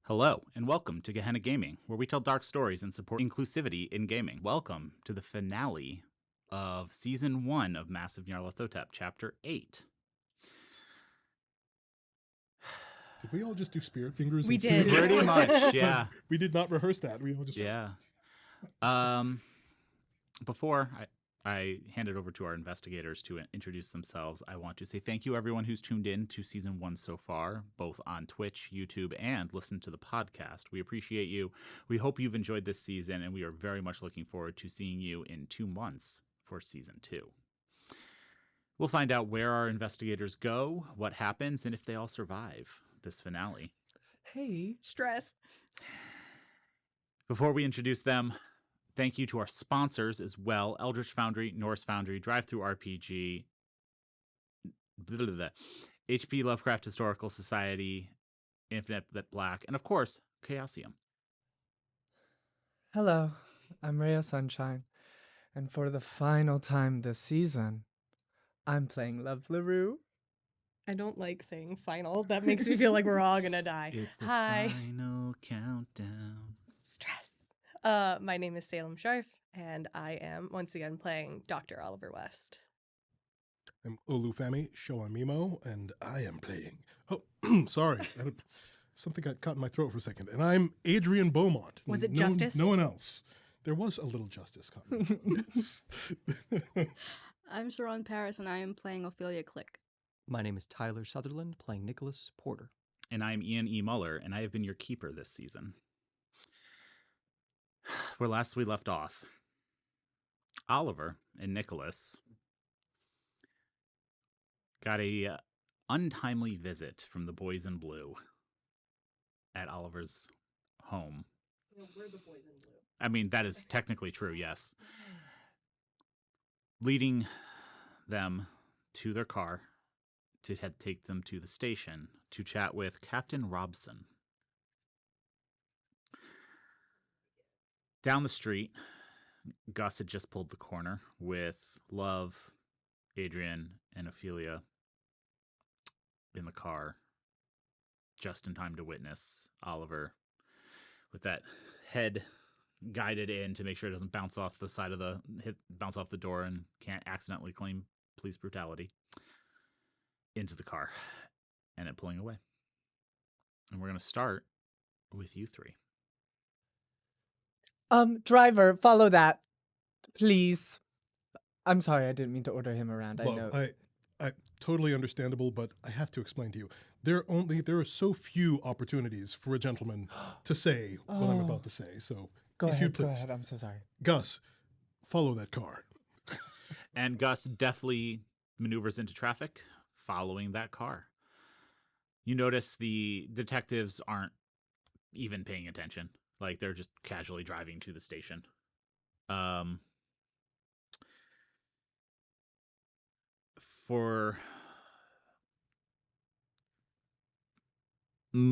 Hello, and welcome to Gehenna Gaming, where we tell dark stories and support inclusivity in gaming. Welcome to the finale of Season 1 of Masks of Nyarlathotep, Chapter 8. Did we all just do spirit fingers? We and did. sing? Pretty much, yeah. We did not rehearse that. We all just Yeah. Before I hand it over to our investigators to introduce themselves, I want to say thank you, everyone who's tuned in to Season 1 so far, both on Twitch, YouTube, and listened to the podcast. We appreciate you. We hope you've enjoyed this season, and we are very much looking forward to seeing you in 2 months for Season 2. We'll find out where our investigators go, what happens, and if they all survive this finale. Hey. Stress. Before we introduce them, thank you to our sponsors as well: Eldritch Foundry, Norse Foundry, Drive-Thru RPG, HP Lovecraft Historical Society, Infinite Black, and of course, Chaosium. Hello, I'm Rhea Sunshine, and for the final time this season, I'm playing Love LaRue. I don't like saying final. That makes me feel like we're all gonna die. It's the Hi. final countdown. Stress. My name is Salem Sharf, and I am once again playing Dr. Oliver West. I'm Olufemi Shoamimo, and I am playing. Oh, sorry. Something got caught in my throat for a second. And I'm Adrian Beaumont. Was it no, Justice? No one else. There was a little justice coming. Yes. I'm Sharon Paris, and I am playing Ophelia Click. My name is Tyler Sutherland, playing Nicholas Porter. And I'm Ian E. Muller, and I have been your keeper this season. Where last we left off, Oliver and Nicholas got a untimely visit from the boys in blue at Oliver's home. We're the boys in blue. I mean, that is technically true, yes. Leading them to their car to take them to the station to chat with Captain Robson. Down the street, Gus had just pulled the corner with Love, Adrian, and Ophelia in the car, just in time to witness Oliver with that head guided in to make sure it doesn't bounce off the side of bounce off the door and can't accidentally claim police brutality, into the car and it pulling away. And we're going to start with you three. Driver, follow that, please. I'm sorry, I didn't mean to order him around. I know. I totally understandable, but I have to explain to you. There are so few opportunities for a gentleman to say what I'm about to say. So Go if you ahead, go please. ahead. I'm so sorry. Gus, follow that car. And Gus deftly maneuvers into traffic, following that car. You notice the detectives aren't even paying attention. Like, they're just casually driving to the station. For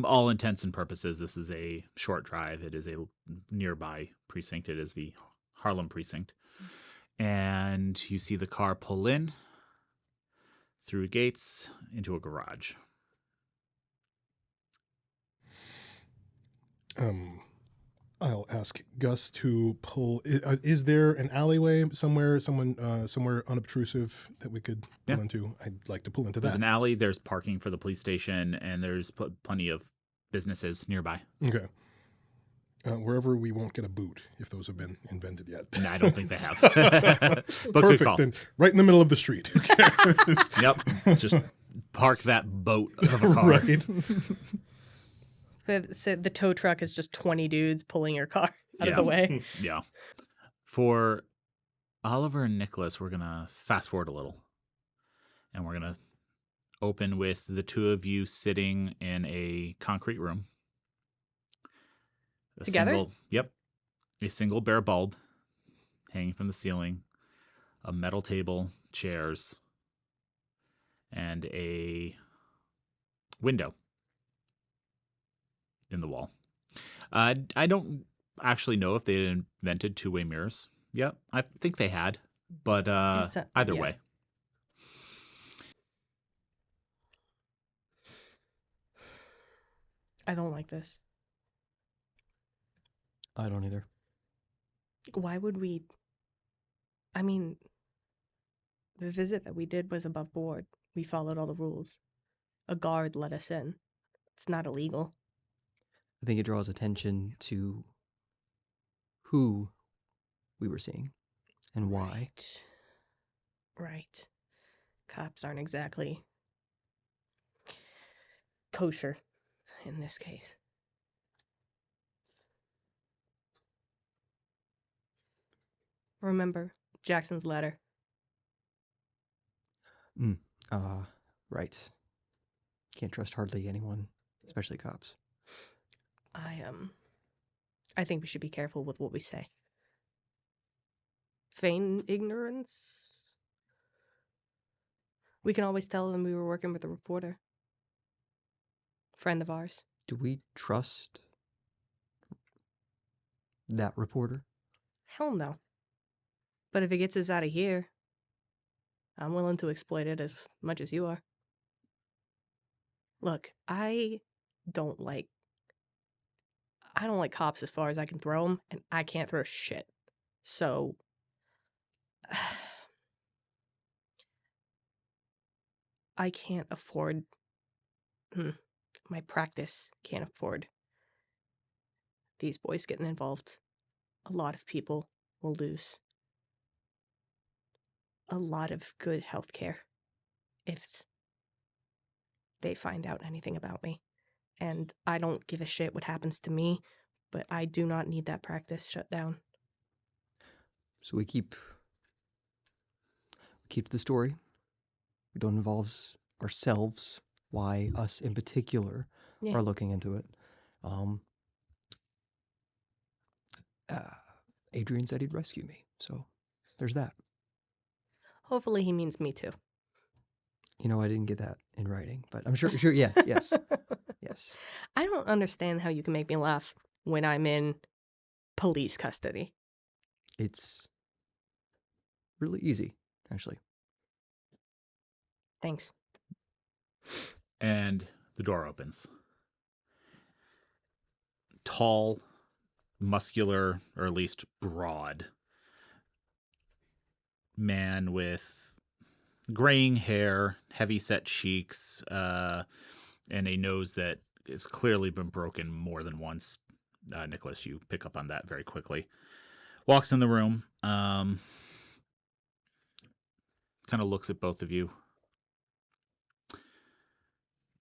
all intents and purposes, this is a short drive. It is a nearby precinct. It is the Harlem precinct. And you see the car pull in through gates into a garage. I'll ask Gus to pull. Is there an alleyway somewhere unobtrusive that we could pull into? I'd like to pull into There's that. an alley. There's parking for the police station, and there's plenty of businesses nearby. Okay. Wherever we won't get a boot, if those have been invented yet. No, I don't think they have. But good Perfect. call. Then right in the middle of the street. Who cares? Yep. Just park that boat of a car. Right. So the tow truck is just 20 dudes pulling your car out of the way. Yeah. For Oliver and Nicholas, we're going to fast forward a little. And we're going to open with the two of you sitting in a concrete room. Together? A single bare bulb hanging from the ceiling, a metal table, chairs, and a window in the wall. I don't actually know if they had invented two-way mirrors yet. I think they had, but either way. I don't like this. I don't either. Why would we? I mean, the visit that we did was above board. We followed all the rules. A guard let us in. It's not illegal. I think it draws attention to who we were seeing and why. Right. Cops aren't exactly kosher in this case. Remember Jackson's letter. Right. Can't trust hardly anyone, especially cops. I think we should be careful with what we say. Feign ignorance? We can always tell them we were working with a reporter. Friend of ours. Do we trust that reporter? Hell no. But if it gets us out of here, I'm willing to exploit it as much as you are. Look, I don't like cops as far as I can throw them, and I can't throw shit. So, I can't afford, my practice can't afford these boys getting involved. A lot of people will lose a lot of good health care if they find out anything about me. And I don't give a shit what happens to me, but I do not need that practice shut down. So we keep the story. We don't involve ourselves. Why us in particular are looking into it. Adrian said he'd rescue me, so there's that. Hopefully he means me too. You know, I didn't get that in writing, but I'm sure, yes. Yes. I don't understand how you can make me laugh when I'm in police custody. It's really easy, actually. Thanks. And the door opens. Tall, muscular, or at least broad man with graying hair, heavy-set cheeks, and a nose that has clearly been broken more than once. Nicholas, you pick up on that very quickly. Walks in the room, kind of looks at both of you,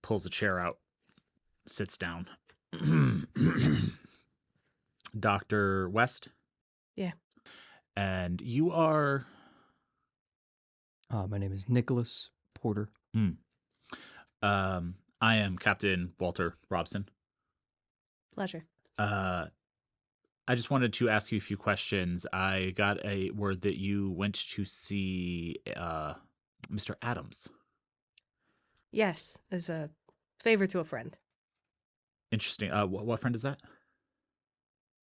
pulls a chair out, sits down. Dr. West? Yeah. And you are... My name is Nicholas Porter. I am Captain Walter Robson. Pleasure. I just wanted to ask you a few questions. I got a word that you went to see Mr. Adams. Yes, as a favor to a friend. Interesting. What friend is that?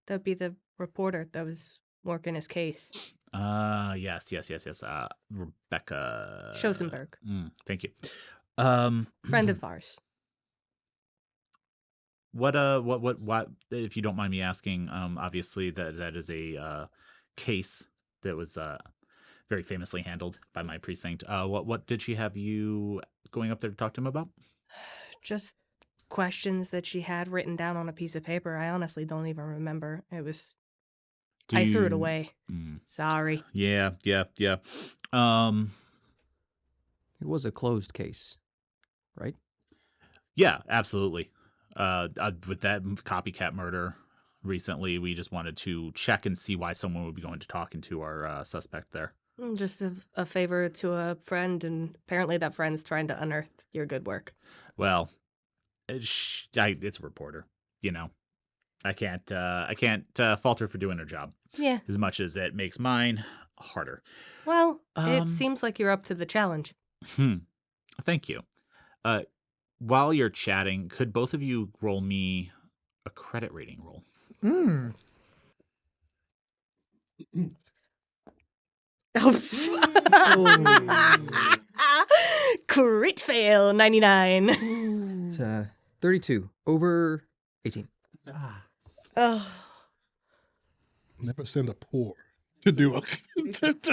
That would be the reporter that was working his case. Yes. Rebecca Schosenberg. Thank you. Friend of ours. What if you don't mind me asking, obviously that is a case that was very famously handled by my precinct. What did she have you going up there to talk to him about? Just questions that she had written down on a piece of paper. I honestly don't even remember. I threw it away. Sorry. Yeah. It was a closed case, right? Yeah, absolutely. With that copycat murder recently, we just wanted to check and see why someone would be going to talking to our suspect there. Just a favor to a friend, and apparently that friend's trying to unearth your good work. Well, it's a reporter, you know. I can't fault her for doing her job. Yeah. As much as it makes mine harder. Well, it seems like you're up to the challenge. Thank you. While you're chatting, could both of you roll me a credit rating roll? Crit fail, 99. It's 32 over 18. Oh. Never send a poor to do it.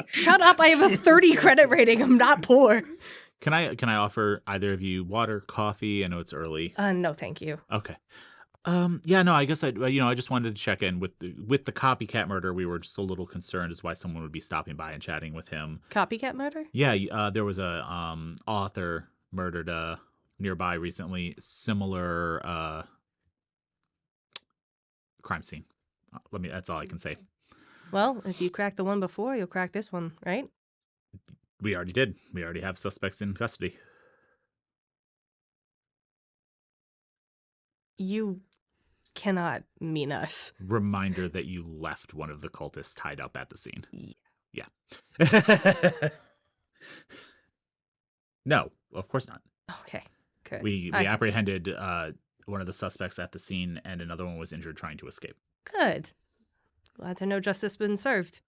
Shut up! I have a 30 credit rating. I'm not poor. Can I offer either of you water, coffee? I know it's early. No, thank you. Okay. Yeah, no, I guess I just wanted to check in with the copycat murder. We were just a little concerned as why someone would be stopping by and chatting with him. Copycat murder? Yeah, there was a author murdered nearby recently. Similar crime scene. That's all I can say. Well, if you cracked the one before, you'll crack this one, right? We already did. We already have suspects in custody. You cannot mean us. Reminder that you left one of the cultists tied up at the scene. Yeah. No, of course not. Okay, good. We apprehended one of the suspects at the scene, and another one was injured trying to escape. Good. Glad to know justice has been served.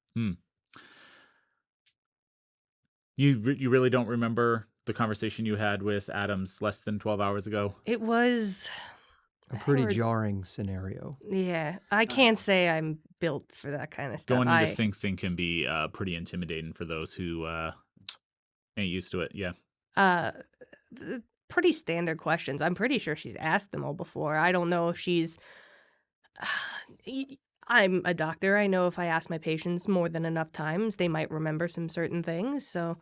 You really don't remember the conversation you had with Adams less than 12 hours ago? It was A pretty jarring scenario. Yeah, I can't say I'm built for that kind of stuff. Going into Sing Sing can be pretty intimidating for those who ain't used to it. Yeah. Pretty standard questions. I'm pretty sure she's asked them all before. I don't know if she's. I'm a doctor. I know if I ask my patients more than enough times, they might remember some certain things. So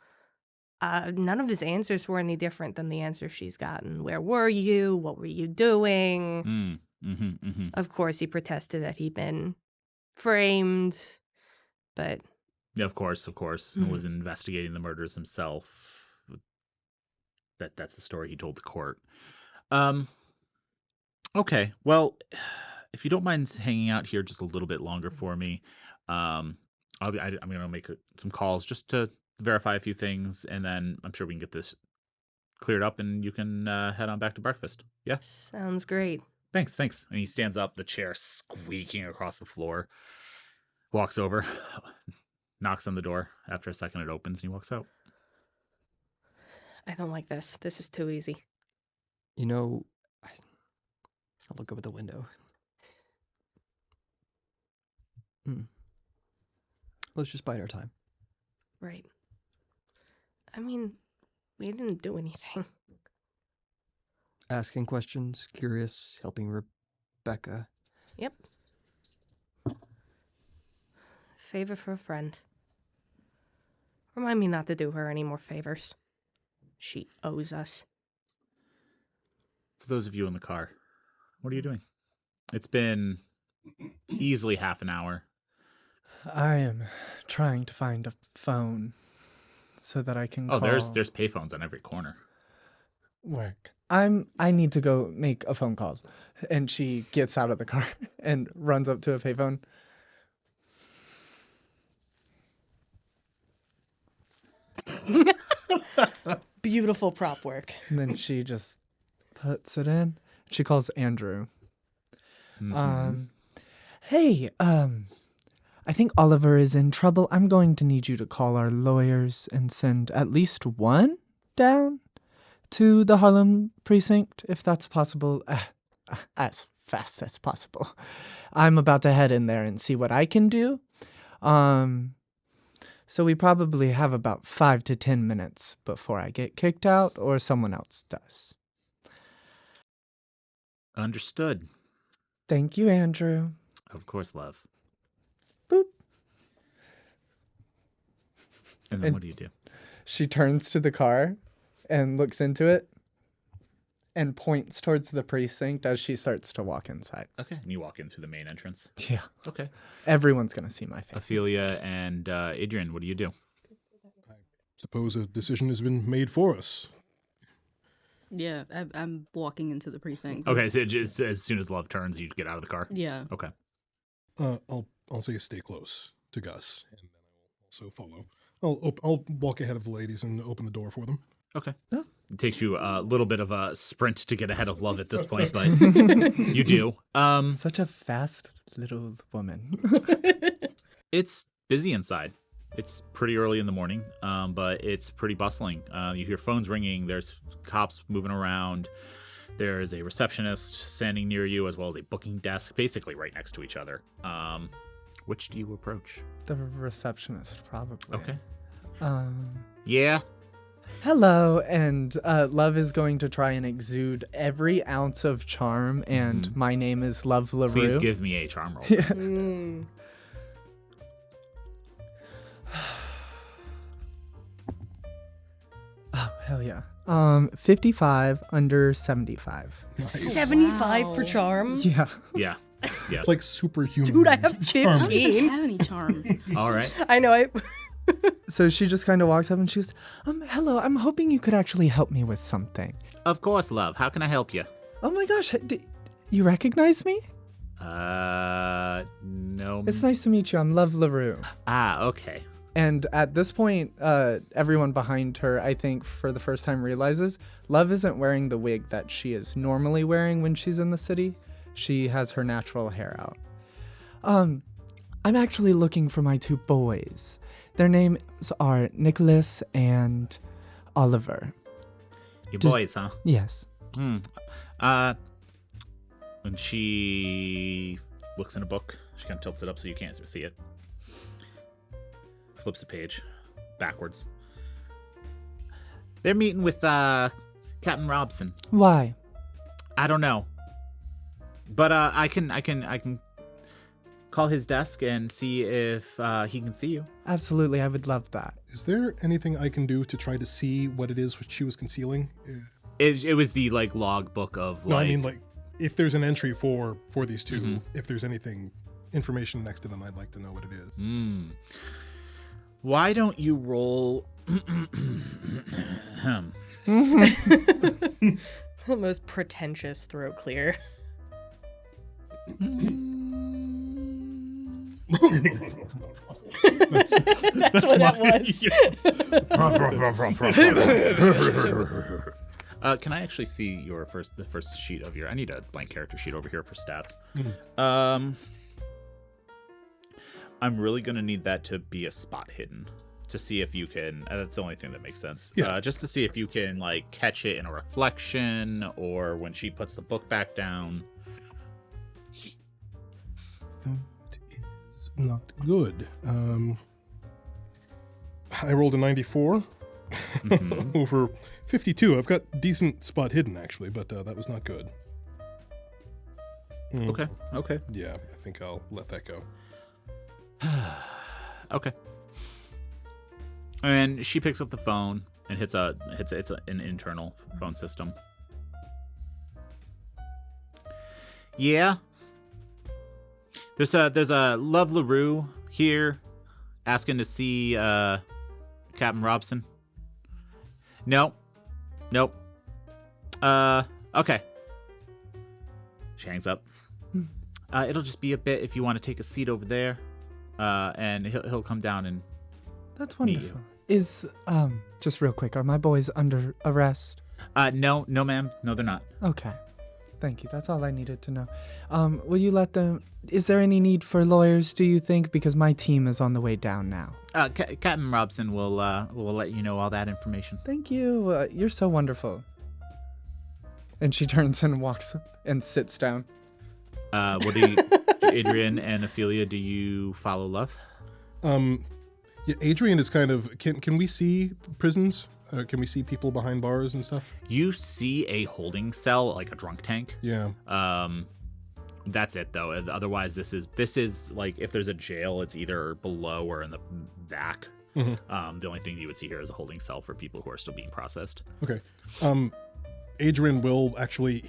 none of his answers were any different than the answers she's gotten. Where were you? What were you doing? Of course, he protested that he'd been framed, but... Yeah, of course. And was investigating the murders himself. That's the story he told the court. Okay, well, if you don't mind hanging out here just a little bit longer for me, I'm going to make some calls just to verify a few things, and then I'm sure we can get this cleared up, and you can head on back to breakfast. Yeah? Sounds great. Thanks. And he stands up, the chair squeaking across the floor, walks over, knocks on the door. After a second, it opens, and he walks out. I don't like this. This is too easy. You know, I'll look over the window. Let's just bide our time. Right. I mean, we didn't do anything. Asking questions, curious, helping Rebecca. Yep. Favor for a friend. Remind me not to do her any more favors. She owes us. For those of you in the car, what are you doing? It's been easily half an hour. I am trying to find a phone so that I can call. There's payphones on every corner. Work. I need to go make a phone call. And she gets out of the car and runs up to a payphone. Beautiful prop work. And then she just puts it in. She calls Andrew. Hey, I think Oliver is in trouble. I'm going to need you to call our lawyers and send at least one down to the Harlem precinct, if that's possible, as fast as possible. I'm about to head in there and see what I can do. So we probably have about 5 to 10 minutes before I get kicked out or someone else does. Understood. Thank you, Andrew. Of course, love. Boop. And then what do you do? She turns to the car and looks into it and points towards the precinct as she starts to walk inside. Okay. And you walk in through the main entrance. Yeah. Okay. Everyone's going to see my face. Ophelia and Adrian, what do you do? I suppose a decision has been made for us. Yeah, I'm walking into the precinct. Okay, so just as soon as Love turns, you get out of the car? Yeah. Okay. I'll say stay close to Gus, and then I will also follow. I'll walk ahead of the ladies and open the door for them. Okay. It takes you a little bit of a sprint to get ahead of Love at this point, but you do. Such a fast little woman. It's busy inside. It's pretty early in the morning, but it's pretty bustling. You hear phones ringing. There's cops moving around. There's a receptionist standing near you, as well as a booking desk, basically right next to each other. Which do you approach? The receptionist, probably. Okay. Um, Yeah. hello, and Love is going to try and exude every ounce of charm, and my name is Love LaRue. Please give me a charm roll. Yeah. Oh, hell yeah. 55 under 75. Nice. 75 for Wow. charm. Yeah. Yeah. Yeah. It's like superhuman. Dude, I have charm. 15. Have any charm? All right. I know. So she just kind of walks up and she goes, hello, I'm hoping you could actually help me with something. Of course, love. How can I help you? Oh my gosh, you recognize me? No. It's nice to meet you. I'm Love LaRue. Ah, okay. And at this point, everyone behind her, I think, for the first time realizes Love isn't wearing the wig that she is normally wearing when she's in the city. She has her natural hair out. I'm actually looking for my 2 boys. Their names are Nicholas and Oliver. Your Just- boys, huh? Yes. When she looks in a book, she kind of tilts it up so you can't see it. Flips a page backwards. They're meeting with Captain Robson. Why? I don't know, but I can call his desk and see if he can see you. Absolutely, I would love that. Is there anything I can do to try to see what it is she was concealing? It was the like log book of No, like. I mean like if there's an entry for these 2, if there's anything information next to them, I'd like to know what it is. Why don't you roll? The most pretentious throat clear. That's what that was. Can I actually see the first sheet of your? I need a blank character sheet over here for stats. I'm really gonna need that to be a spot hidden to see if you can. That's the only thing that makes sense. Yeah. Just to see if you can like catch it in a reflection or when she puts the book back down. That is not good. I rolled a 94 over 52. I've got decent spot hidden actually, but that was not good. Okay. Yeah, I think I'll let that go. Okay. And she picks up the phone and hits an internal phone system. Yeah. There's a Love LaRue here asking to see Captain Robson. Nope. Okay. She hangs up. It'll just be a bit if you want to take a seat over there. And he'll come down and That's meet wonderful. Is, just real quick, are my boys under arrest? no ma'am, no they're not. Okay. Thank you. That's all I needed to know. Will you let them... Is there any need for lawyers, do you think? Because my team is on the way down now. Captain Robson will let you know all that information. Thank you. You're so wonderful. And she turns and walks and sits down. What do you, Adrian and Ophelia, do you follow Love? Yeah, Adrian is kind of. Can we see prisons? Can we see people behind bars and stuff? You see a holding cell, like a drunk tank. Yeah. That's it though. Otherwise, this is like if there's a jail, it's either below or in the back. Mm-hmm. The only thing you would see here is a holding cell for people who are still being processed. Okay. Adrian will actually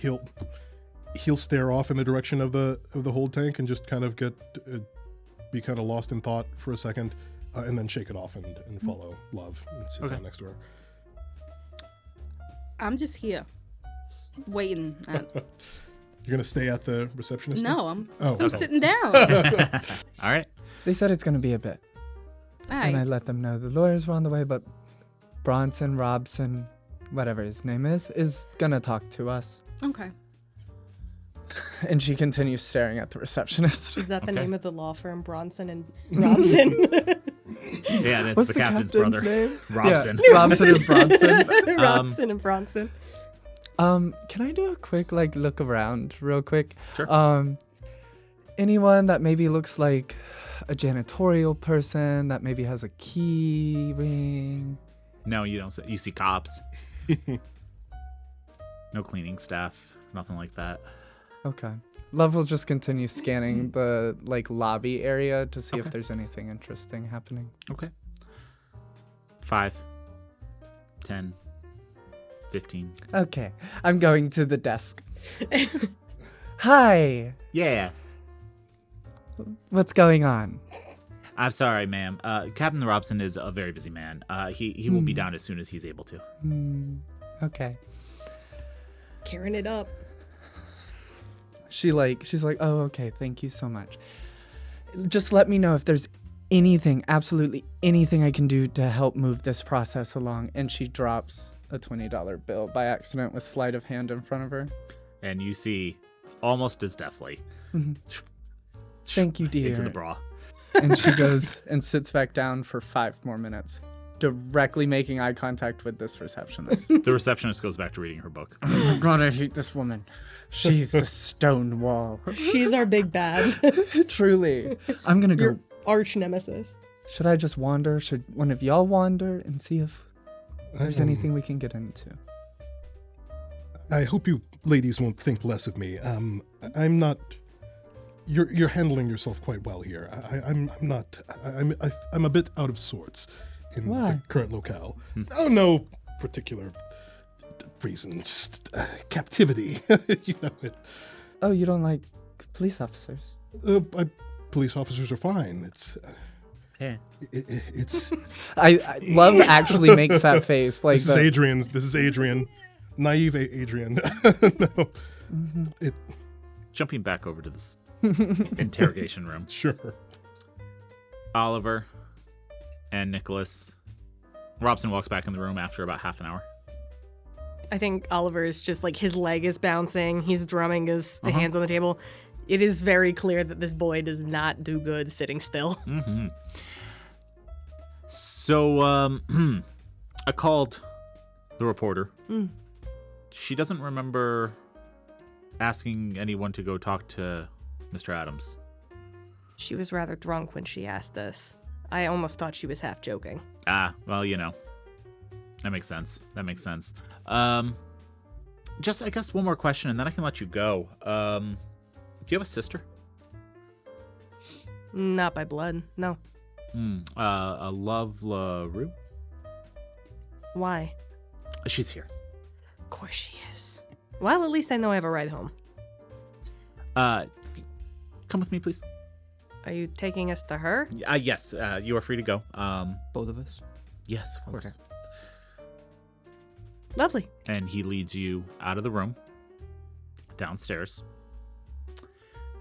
he'll stare off in the direction of the hold tank and just kind of be kind of lost in thought for a second, and then shake it off and follow Love and sit down next to her. I'm just here, waiting. You're gonna stay at the receptionist? No, I'm okay. sitting down. All right. They said it's going to be a bit. All And I right. let them know the lawyers were on the way, but Bronson, Robson, whatever his name is going to talk to us. Okay. And she continues staring at the receptionist. Is that the Okay. name of the law firm, Bronson and Robson? Yeah, that's What's the captain's brother, name? Robson. Yeah, Robson and Bronson. Robson and Bronson. Can I do a quick look around real quick? Sure. Anyone that maybe looks like a janitorial person that maybe has a key ring. No, you don't. You see cops. No cleaning staff. Nothing like that. Okay. Love will just continue scanning the lobby area to see if Okay. there's anything interesting happening. Okay. 5, 10, 15. Okay. I'm going to the desk. Hi. Yeah. What's going on? I'm sorry, ma'am. Captain Robson is a very busy man. He will be down as soon as he's able to. Okay. Carrying it up. She's like, oh, okay, thank you so much. Just let me know if there's anything, absolutely anything I can do to help move this process along. And she drops a $20 bill by accident with sleight of hand in front of her. And you see, almost as deftly, Thank you, dear. into the bra. And she goes and sits back down for 5 more minutes, directly making eye contact with this receptionist. The receptionist goes back to reading her book. Oh my God, I hate this woman. She's a stone wall. She's our big bad. Truly. I'm going to go. Your arch nemesis. Should I just wander? Should one of y'all wander and see if there's anything we can get into? I hope you ladies won't think less of me. I'm not. You're handling yourself quite well here. I'm not. I'm a bit out of sorts in Why? the current locale. Oh, no particular reason. Just captivity. You know it. Oh, you don't like police officers? Police officers are fine. It's. Yeah. It's. I Love actually makes that face like This is Adrian. Naive Adrian. No. Jumping back over to this interrogation room. Sure. Oliver and Nicholas. Robson walks back in the room after about half an hour. I think Oliver is just like his leg is bouncing. He's drumming his hands on the table. It is very clear that this boy does not do good sitting still. Mm-hmm. So, I called the reporter. She doesn't remember asking anyone to go talk to Mr. Adams. She was rather drunk when she asked this. I almost thought she was half joking. Well, that makes sense. Just, I guess, one more question, and then I can let you go. Do you have a sister? Not by blood, no. A Love LaRue? Why? She's here. Of course she is. Well, at least I know I have a ride home. Come with me, please. Are you taking us to her? Yes, you are free to go. Both of us? Yes, of course. Okay. Lovely. And he leads you out of the room, downstairs,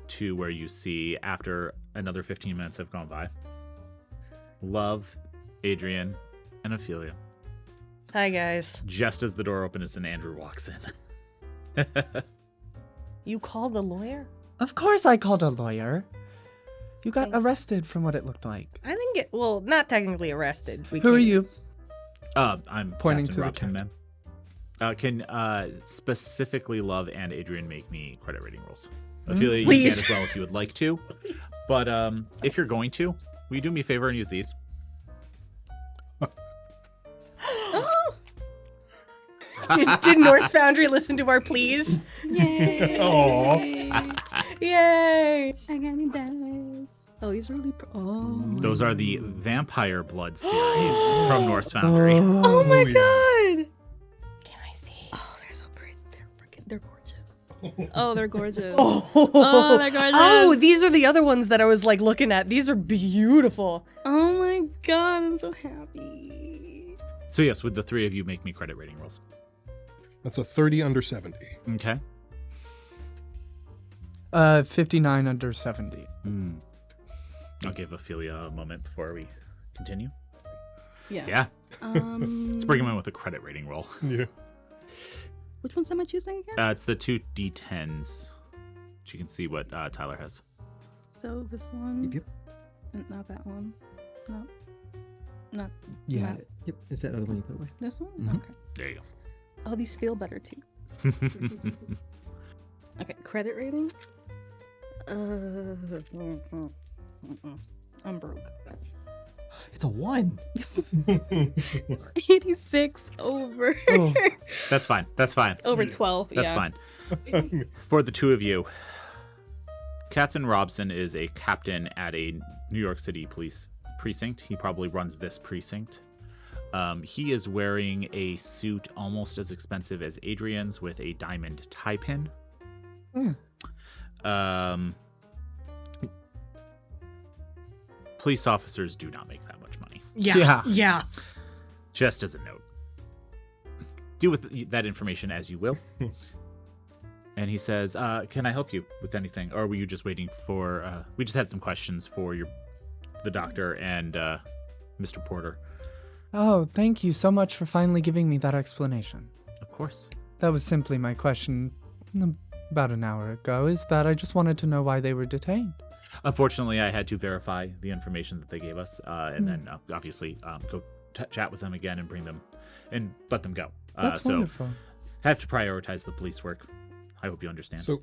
to where you see, after another 15 minutes have gone by, Love, Adrian, and Ophelia. Hi, guys. Just as the door opens and Andrew walks in. You called the lawyer? Of course I called a lawyer. You got arrested from what it looked like. I think not technically arrested. Who are you? I'm Pointing Captain to the Robson, ma'am. Can specifically Love and Adrian make me credit rating rolls? Ophelia, you can Please. as well if you would like to. But if you're going to, will you do me a favor and use these? Did Norse Foundry listen to our pleas? Yay! Yay! I got any dice. Oh, he's really Those are the Vampire Blood series from Norse Foundry. Oh my yeah. god! Can I see? Oh, they're so pretty. They're gorgeous. Oh, they're gorgeous. Oh, they're gorgeous. Oh, these are the other ones that I was like looking at. These are beautiful. Oh my god, I'm so happy. So yes, with the three of you, make me credit rating rolls. That's a 30 under 70. Okay. 59 under 70. I'll give Ophelia a moment before we continue. Yeah. Yeah. Let's bring him in with a credit rating roll. Yeah. Which ones am I choosing again? It's the 2 D10s. You can see what Tyler has. So this one. Yep. And not that one. No. Not You that. had it. Yep. Is that other one you put away? This one? Mhm. Okay. There you Oh, these feel better too. go. Okay, credit rating. I'm broke. It's a 1. 86 over. Oh. That's fine. That's fine. Over 12. That's yeah. fine. For the two of you, Captain Robson is a captain at a New York City police precinct. He probably runs this precinct. He is wearing a suit almost as expensive as Adrian's with a diamond tie pin. Police officers do not make that much money. Yeah. Just as a note. Do with that information as you will. And he says, can I help you with anything? Or were you just waiting for... we just had some questions for the doctor and Mr. Porter. Oh, thank you so much for finally giving me that explanation. Of course. That was simply my question about an hour ago, is that I just wanted to know why they were detained. Unfortunately, I had to verify the information that they gave us, and then obviously go chat with them again and bring them and let them go. That's wonderful. Have to prioritize the police work. I hope you understand. So,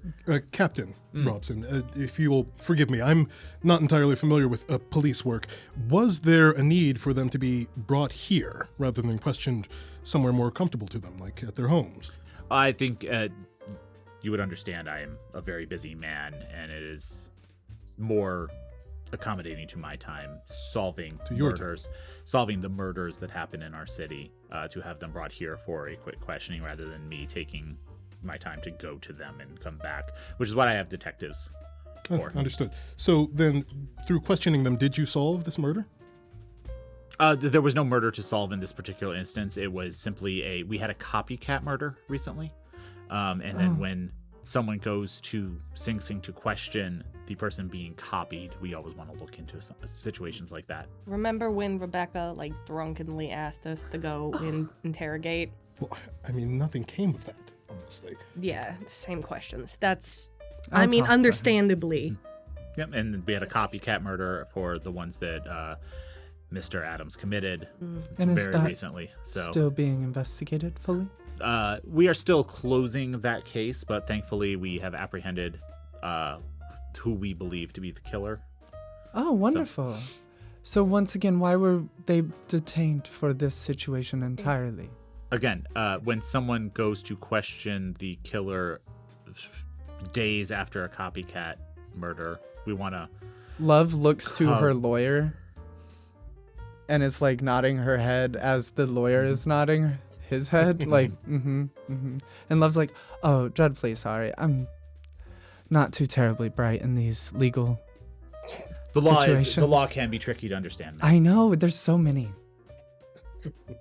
Captain Robson, if you'll forgive me, I'm not entirely familiar with police work. Was there a need for them to be brought here rather than questioned somewhere more comfortable to them, like at their homes? I think you would understand I am a very busy man, and it is more accommodating to my time solving the murders that happen in our city, to have them brought here for a quick questioning rather than me taking my time to go to them and come back, which is what I have detectives for. Understood. So then, through questioning them, did you solve this murder? There was no murder to solve in this particular instance. It was simply we had a copycat murder recently. And then when someone goes to Sing Sing to question the person being copied, we always want to look into situations like that. Remember when Rebecca, drunkenly asked us to go and interrogate? Well, I mean, nothing came of that, honestly. Yeah, same questions. That's, I'll talk to her. understandably. Yep, and we had a copycat murder for the ones that Mr. Adams committed And is very that recently. So still being investigated fully? we are still closing that case, but thankfully we have apprehended who we believe to be the killer. Oh, wonderful. So once again, why were they detained for this situation entirely? Again, when someone goes to question the killer days after a copycat murder, we want to... Love looks to her lawyer and is nodding her head as the lawyer is nodding his head, And Love's like, oh, dreadfully sorry. I'm not too terribly bright in these legal The situations. law can be tricky to understand. I know, there's so many.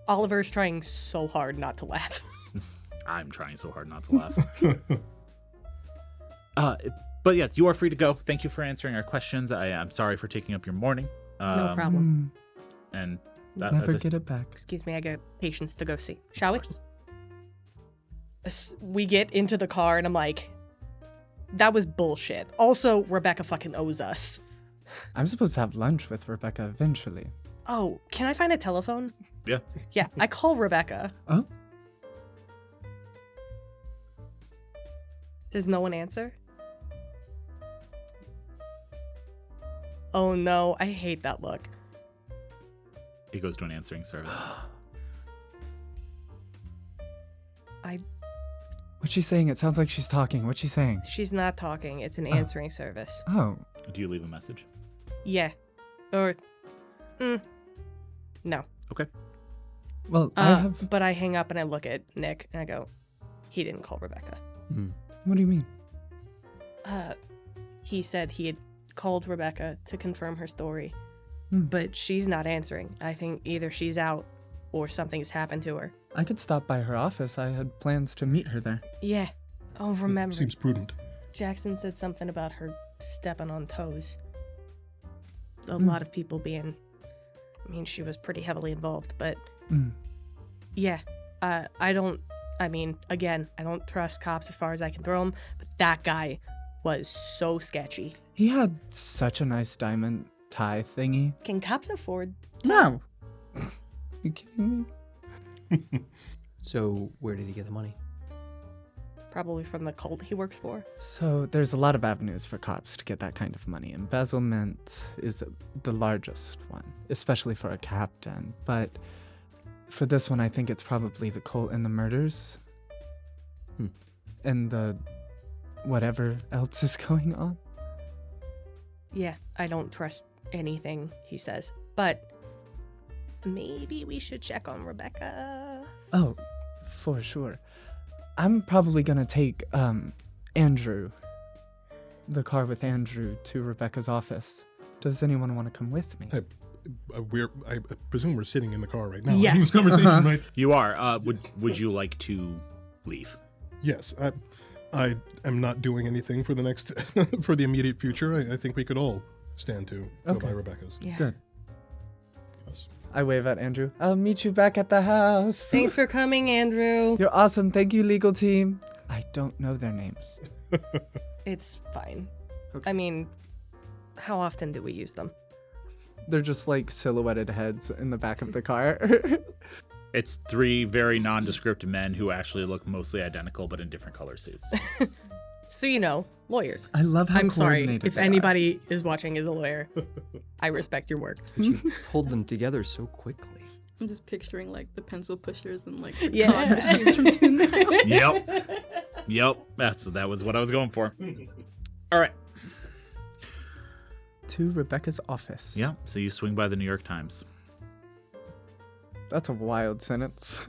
Oliver's trying so hard not to laugh. I'm trying so hard not to laugh. But yeah, you are free to go. Thank you for answering our questions. I'm sorry for taking up your morning. No problem. And Never get it back. Excuse me, I got patients to go see. Shall we? We get into the car and I'm like, that was bullshit. Also, Rebecca fucking owes us. I'm supposed to have lunch with Rebecca eventually. Oh, can I find a telephone? Yeah. Yeah, I call Rebecca. Oh? Does no one answer? Oh no, I hate that look. He goes to an answering service. What's she saying? It sounds like she's talking. What's she saying? She's not talking. It's an answering service. Oh. Do you leave a message? Yeah. Or... No. Okay. Well, I have... But I hang up and I look at Nick and I go, he didn't call Rebecca. What do you mean? He said he had called Rebecca to confirm her story, but she's not answering. I think either she's out or something's happened to her. I could stop by her office. I had plans to meet her there. Yeah. Oh, remember. Seems prudent. Jackson said something about her stepping on toes. A lot of people being... I mean, she was pretty heavily involved, but... Yeah. I don't trust cops as far as I can throw them, but that guy was so sketchy. He had such a nice diamond tie thingy. Can cops afford... No. You kidding me? So, where did he get the money? Probably from the cult he works for. So there's a lot of avenues for cops to get that kind of money. Embezzlement is the largest one, especially for a captain. But for this one, I think it's probably the cult and the murders. And the whatever else is going on. Yeah, I don't trust anything he says. But maybe we should check on Rebecca. Oh, for sure. I'm probably gonna take Andrew, the car with Andrew, to Rebecca's office. Does anyone want to come with me? I presume we're sitting in the car right now. Yes. Having this conversation, right? You are. Would you like to leave? Yes. I am not doing anything for the next, for the immediate future. I think we could all stand to go Okay. by Rebecca's. Yeah. Good. Yes. I wave at Andrew. I'll meet you back at the house. Thanks for coming, Andrew. You're awesome. Thank you, legal team. I don't know their names. It's fine. Okay. I mean, how often do we use them? They're just like silhouetted heads in the back of the car. It's 3 very nondescript men who actually look mostly identical, but in different color suits. So, lawyers. I love how I'm sorry coordinated if they are. anybody is watching is a lawyer. I respect your work. But you pulled them together so quickly. I'm just picturing like the pencil pushers and like the Yeah. card machines from Toon Night. Yep. That was what I was going for. All right. To Rebecca's office. Yeah. So you swing by the New York Times. That's a wild sentence.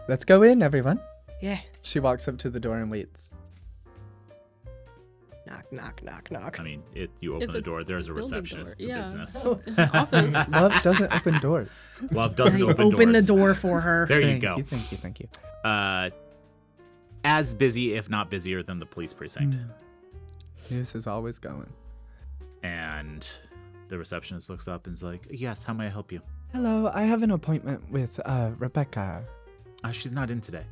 Let's go in, everyone. Yeah. She walks up to the door and waits. Knock, knock, knock, knock. I mean, you open It's the a door. There's a building receptionist. door. It's a Yeah. business. It's an office. Love doesn't open doors. Love doesn't I open the doors. door for her. There you go. Thank you. As busy, if not busier, than the police precinct. This is always going. And the receptionist looks up and is like, "Yes, how may I help you?" Hello, I have an appointment with Rebecca. She's not in today.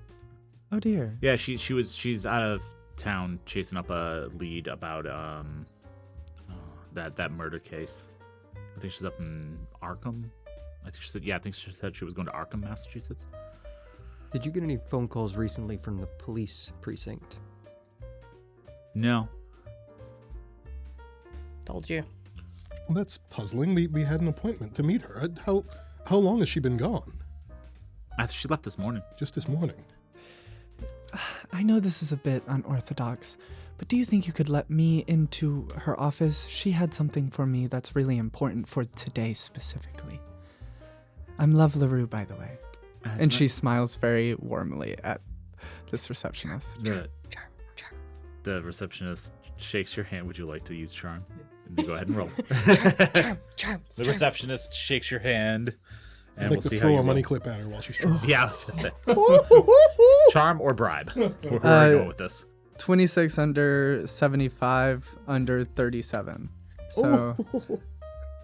Oh dear. Yeah, she's out of town chasing up a lead about that murder case. I think she's up in Arkham. I think she said she was going to Arkham, Massachusetts. Did you get any phone calls recently from the police precinct? No. Told you. Well, that's puzzling. We had an appointment to meet her. How long has she been gone? I think she left this morning. Just this morning. I know this is a bit unorthodox, but do you think you could let me into her office? She had something for me that's really important for today specifically. I'm Love LaRue, by the way. And she smiles very warmly at this receptionist. The receptionist shakes your hand. Would you like to use charm? And you go ahead and roll. Charm. The receptionist shakes your hand, and I'd we'll like to see how throw you a money roll. clip at her while she's trying. Yeah, I was gonna say. Charm or bribe. Where are we going with this? 26 under 75 under 37. So,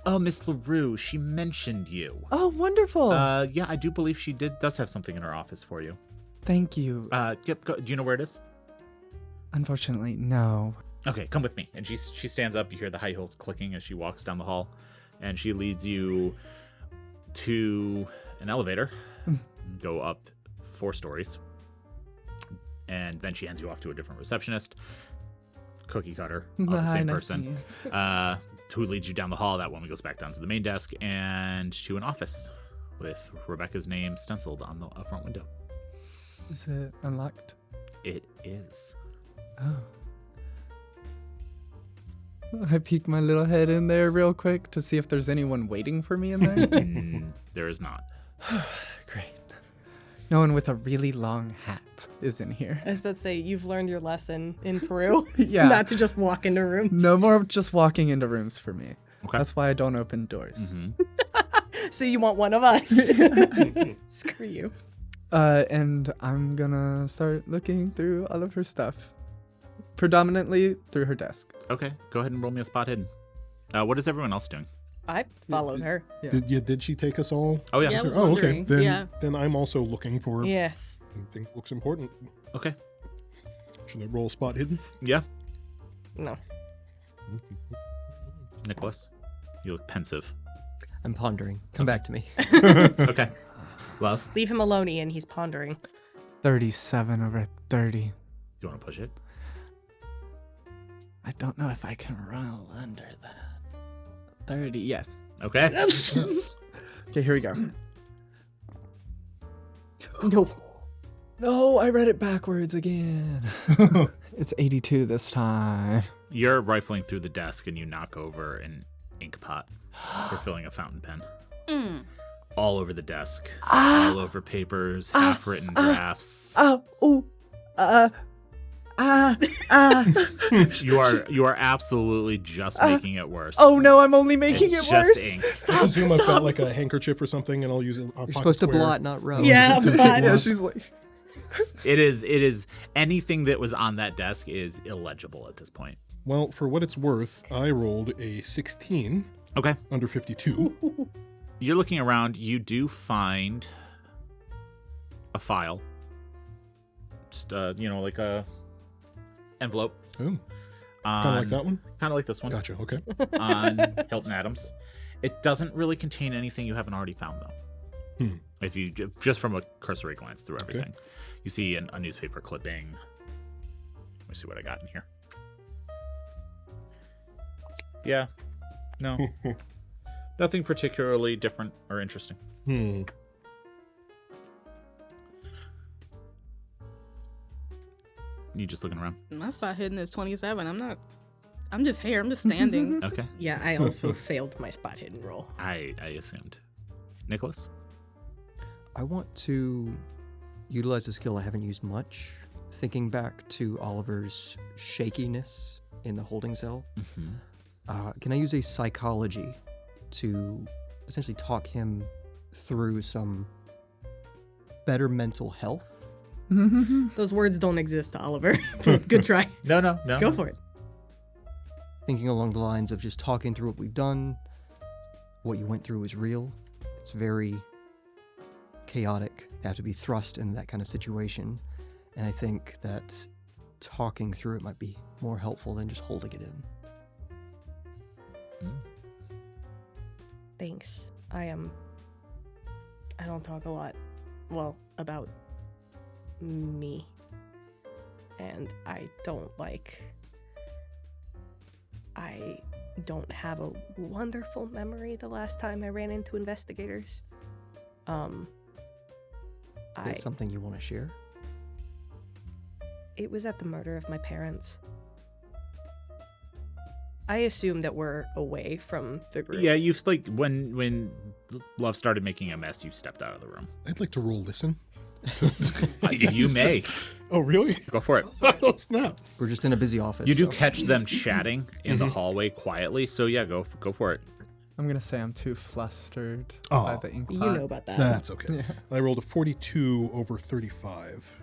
Oh, Miss LaRue, she mentioned you. oh, wonderful. Yeah, I do believe she does have something in her office for you. Thank you. Yep. Do you know where it is? Unfortunately, no. Okay, come with me. And she stands up. You hear the high heels clicking as she walks down the hall, and she leads you to an elevator. Go up 4 stories, and then she hands you off to a different receptionist. Cookie cutter, all the Hi, same nice person. to meet you. Who leads you down the hall. That woman goes back down to the main desk and to an office with Rebecca's name stenciled on the front window. Is it unlocked? It is. Oh. I peek my little head in there real quick to see if there's anyone waiting for me in there. There is not. Great. No one with a really long hat is in here. I was about to say, you've learned your lesson in Peru. Yeah. Not to just walk into rooms. No more just walking into rooms for me. Okay. That's why I don't open doors. So you want one of us. Screw you. And I'm gonna start looking through all of her stuff. Predominantly through her desk. Okay, go ahead and roll me a spot hidden. What is everyone else doing? I followed her. Yeah. Did she take us all? Oh, yeah. Yeah, I was Oh, okay. wondering. Then Yeah. then I'm also looking for Yeah. anything that looks important. Okay. Should I roll a spot hidden? Yeah. No. Nicholas, you look pensive. I'm pondering. Come back to me. Okay. Love. Leave him alone, Ian. He's pondering. 37 over 30. You want to push it? I don't know if I can roll under that. 30, yes. Okay. Okay, here we go. No, I read it backwards again. It's 82 this time. You're rifling through the desk and you knock over an ink pot for filling a fountain pen. All over the desk. All over papers, half-written drafts. You are absolutely just making it worse. Oh no, I'm only making It's it just worse. ink. I assume I've got like a handkerchief or something, and I'll use it. You're supposed to blot, not rub. Yeah, but Yeah, she's like, It is anything that was on that desk is illegible at this point. Well, for what it's worth, I rolled a 16 Okay. under 52. You're looking around, you do find a file. Just like a envelope. Oh, kind of like that one? Kind of like this one. Gotcha, okay. On Hilton Adams. It doesn't really contain anything you haven't already found, though. If you just from a cursory glance through everything, you see a newspaper clipping. Let me see what I got in here. Yeah, no, nothing particularly different or interesting. You just looking around? My spot hidden is 27. I'm just here. I'm just standing. Okay, yeah, I also failed my spot hidden roll. I assumed. Nicholas? I want to utilize a skill I haven't used much. Thinking back to Oliver's shakiness in the holding cell, can I use a psychology to essentially talk him through some better mental health? Those words don't exist, Oliver. Good try. No. Go for it. Thinking along the lines of just talking through what we've done, what you went through is real. It's very chaotic to have to be thrust in that kind of situation. And I think that talking through it might be more helpful than just holding it in. Thanks. I don't talk a lot. Well, about me. And I don't have a wonderful memory the last time I ran into investigators. Is that something you want to share? It was at the murder of my parents. I assume that we're away from the group. Yeah, you've when Love started making a mess, you stepped out of the room. I'd like to roll listen. You may. Oh, really? Go for it. Oh, snap. We're just in a busy office. You do so- catch them chatting in the hallway quietly, so yeah, go for it. I'm gonna say I'm too flustered Oh. by the ink pot. You know about that. That's okay. Yeah. I rolled a 42 over 35.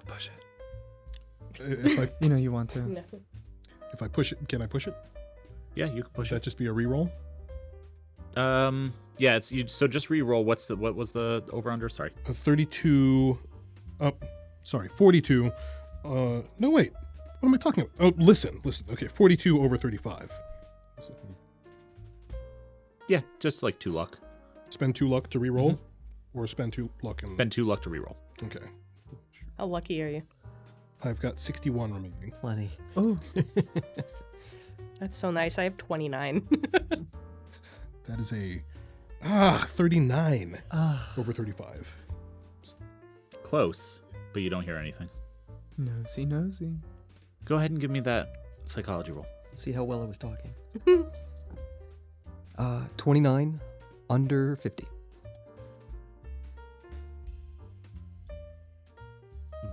Push it. If I You know you want to. No. if I push it, can I push it? Yeah, you can push Should it. that just be a reroll? Yeah, so just re-roll. What was the over under? Sorry. A 32. 42. No, wait. What am I talking about? Oh, listen. Okay, 42 over 35. So, Yeah, just like 2 luck. spend 2 luck to reroll, or spend 2 luck and. Spend 2 luck to re-roll. Okay. How lucky are you? I've got 61 remaining. Plenty. Oh, That's so nice. I have 29. That is a 39 ah, over 35. Close, but you don't hear anything. nosy. Go ahead and give me that psychology roll. See how well I was talking. 29 under 50.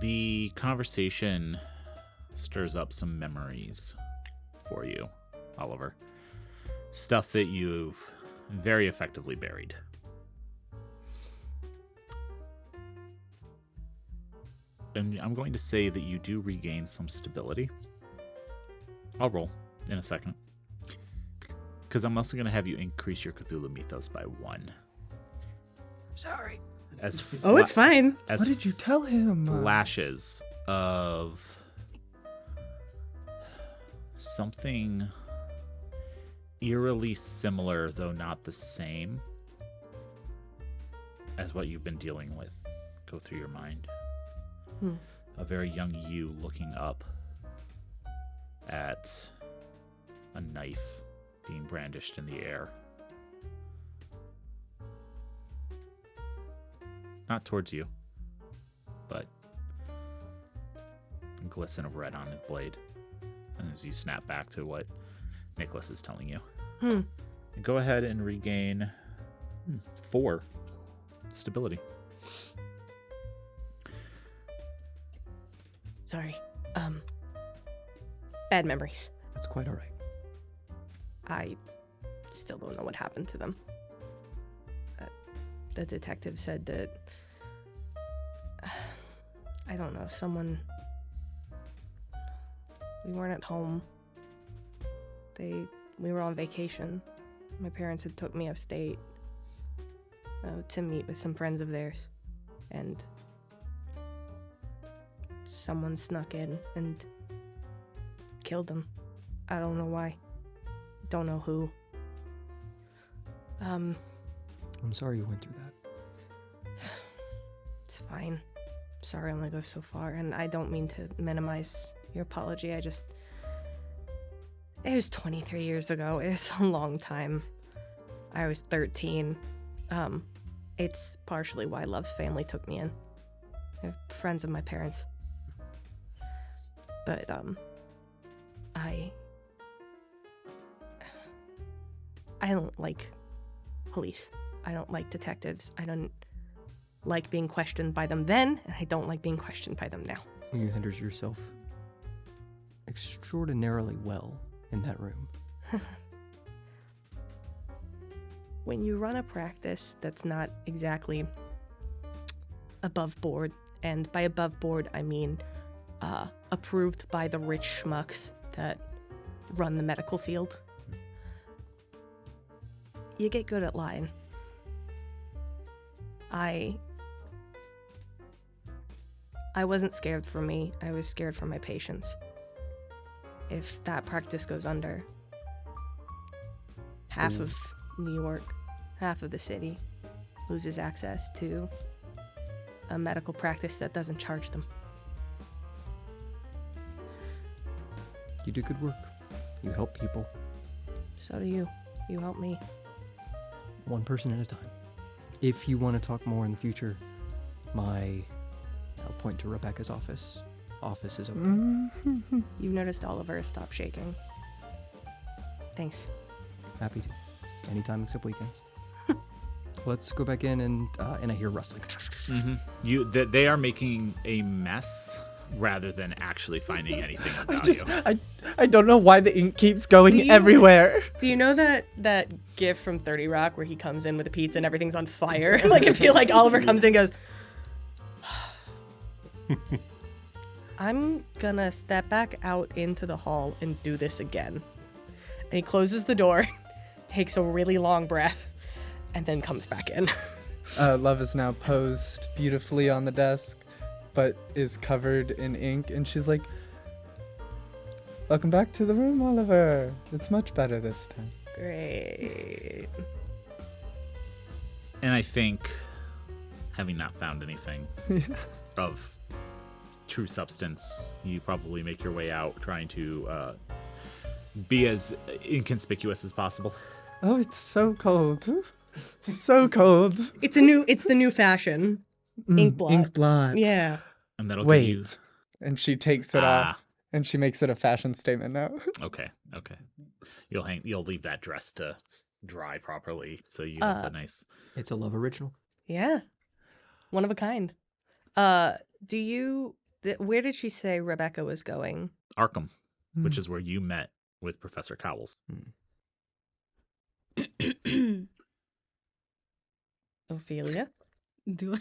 The conversation stirs up some memories for you, Oliver. Stuff that you've very effectively buried. And I'm going to say that you do regain some stability. I'll roll in a second. Because I'm also going to have you increase your Cthulhu mythos by 1. Sorry. As Oh, it's fine. As What did you tell him? flashes of something eerily similar, though not the same, as what you've been dealing with go through your mind. Hmm. A very young you looking up at a knife being brandished in the air. Not towards you, but a glisten of red on his blade. And as you snap back to what Nicholas is telling you. Go ahead and regain 4 stability. Sorry. Bad memories. That's quite all right. I still don't know what happened to them. The detective said that... I don't know, someone... We weren't at home. We were on vacation. My parents had took me upstate to meet with some friends of theirs. And someone snuck in and killed them. I don't know why. Don't know who. I'm sorry you went through that. It's fine. Sorry, I only go so far, and I don't mean to minimize your apology. It was 23 years ago. It was a long time. I was 13. It's partially why Love's family took me in. They're friends of my parents. But, I don't like police. I don't like detectives. I don't like being questioned by them then, and I don't like being questioned by them now. You handled yourself extraordinarily well in that room. When you run a practice that's not exactly above board, and by above board I mean approved by the rich schmucks that run the medical field, you get good at lying. I wasn't scared for me, I was scared for my patients. If that practice goes under, half of New York, half of the city loses access to a medical practice that doesn't charge them. You do good work. You help people. So do you. You help me. One person at a time. If you want to talk more in the future, I'll point to Rebecca's office. Office is open. You've noticed Oliver has stopped shaking. Thanks. Happy to. Anytime except weekends. Let's go back in and I hear rustling. They are making a mess rather than actually finding anything about you. I don't know why the ink keeps going everywhere. Do you know that gif from 30 Rock where he comes in with a pizza and everything's on fire? Like, I feel like Oliver comes in and goes, I'm gonna step back out into the hall and do this again. And he closes the door, takes a really long breath, and then comes back in. Love is now posed beautifully on the desk, but is covered in ink, and she's like, "Welcome back to the room, Oliver. It's much better this time." Great. And I think, having not found anything of true substance, you probably make your way out trying to be as inconspicuous as possible. Oh, it's so cold. So cold. It's the new fashion. Ink blot. Ink blot. Yeah. And that'll Wait. give you... And she takes it off, and she makes it a fashion statement now. Okay. You'll leave that dress to dry properly, so you have the nice... It's a Love original. Yeah. One of a kind. Where did she say Rebecca was going? Arkham, which is where you met with Professor Cowles. Ophelia? Do I?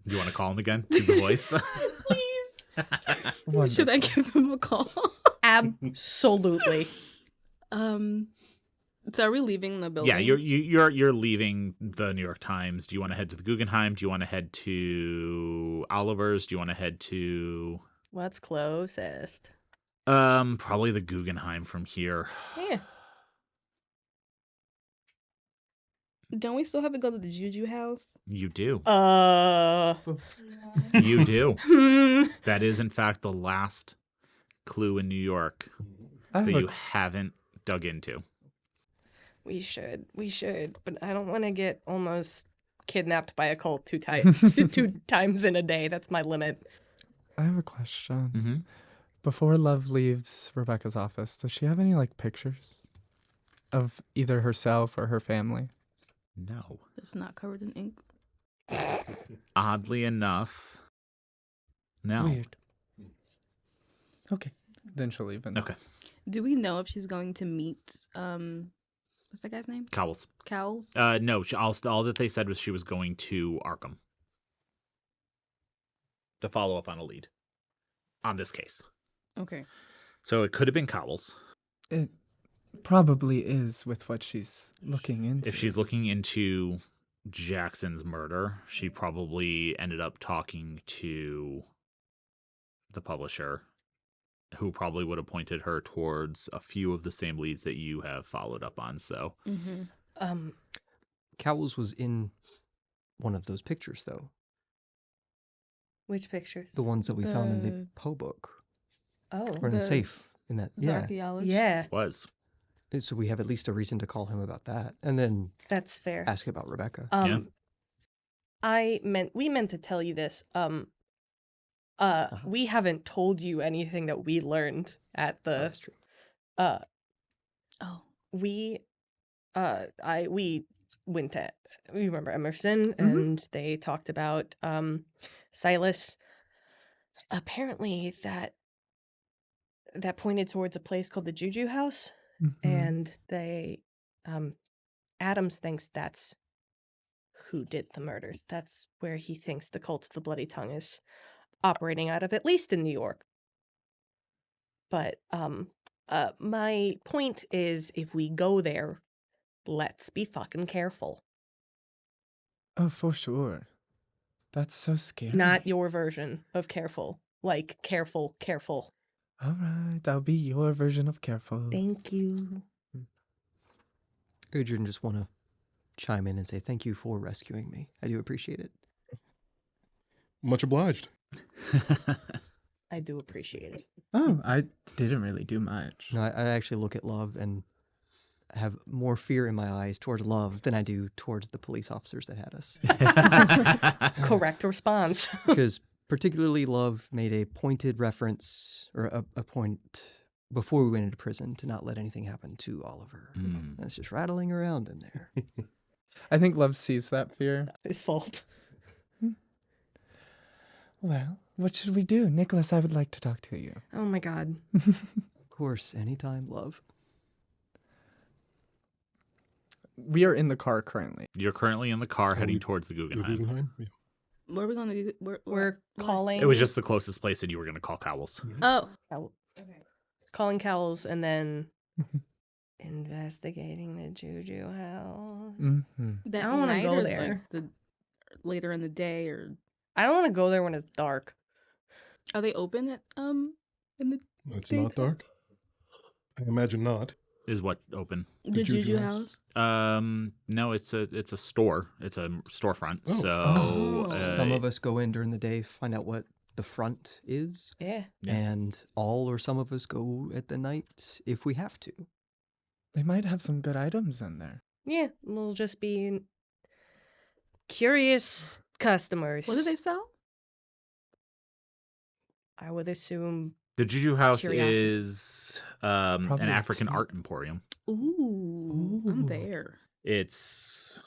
Do you want to call him again? Do the voice? Please. Should I give him a call? Absolutely. So are we leaving the building? Yeah, you're leaving the New York Times. Do you want to head to the Guggenheim? Do you want to head to Oliver's? Do you want to head to... What's closest? Probably the Guggenheim from here. Yeah. Don't we still have to go to the Juju House? You do. You do. That is, in fact, the last clue in New York I that have a you haven't dug into. We should, but I don't want to get almost kidnapped by a cult two times in a day. That's my limit. I have a question. Mm-hmm. Before Love leaves Rebecca's office, does she have any like pictures of either herself or her family? No. It's not covered in ink. Oddly enough, no. Weird. Okay. Then she'll leave. Okay. Do we know if she's going to meet what's that guy's name? Cowles. Cowles? No. All that they said was she was going to Arkham to follow up on a lead on this case. Okay. So it could have been Cowles. It probably is with what she's looking into. If she's looking into Jackson's murder, she probably ended up talking to the publisher, who probably would have pointed her towards a few of the same leads that you have followed up on. So, Cowles was in one of those pictures, though. Which pictures? The ones that we found in the Poe book. Oh, Or in the The- safe. In that, The yeah. archaeologist? yeah, was. So we have at least a reason to call him about that. And then that's fair. ask about Rebecca. We meant to tell you this. We haven't told you anything that we learned at Oh, the. that's true. We went to. We remember Emerson, Mhm. and they talked about Silas. Apparently, that pointed towards a place called the Juju House, Mhm. and they, Adams thinks that's who did the murders. That's where he thinks the cult of the Bloody Tongue is operating out of, at least in New York. But my point is, if we go there, let's be fucking careful. Oh, for sure. That's so scary. Not your version of careful. Like, careful. All right, that'll be your version of careful. Thank you. Adrian, just want to chime in and say thank you for rescuing me. I do appreciate it. Much obliged. I do appreciate it. Oh, I didn't really do much. No, I actually look at Love and have more fear in my eyes towards Love than I do towards the police officers that had us. Correct response. Because particularly Love made a pointed reference, or a point before we went into prison, to not let anything happen to Oliver. Mm. That's just rattling around in there. I think Love sees that fear. His fault. Well, what should we do? Nicholas, I would like to talk to you. Oh my god. Of course, anytime, Love. We are in the car currently. You're currently in the car heading we- towards the The Guggenheim. Guggenheim? Yeah. Where are we going to do? We're where? calling. It was just the closest place that you were going to call Cowles. Oh. Calling Cowles and then investigating the Juju House. Mm-hmm. That I don't wanna night go or, there. Like, later in the day, or I don't want to go there when it's dark. are they open at in the It's not dark. I imagine not. Is what open? the Juju Juju House? House? No, it's a store. It's a storefront. Oh. So Oh. Some of us go in during the day, find out what the front is, Yeah. Yeah. and all or some of us go at the night if we have to. They might have some good items in there. Yeah. We'll just be curious customers. What do they sell? I would assume. the Juju House Curiosity. is an Probably African tea. art emporium. Ooh, I'm Ooh. there. It's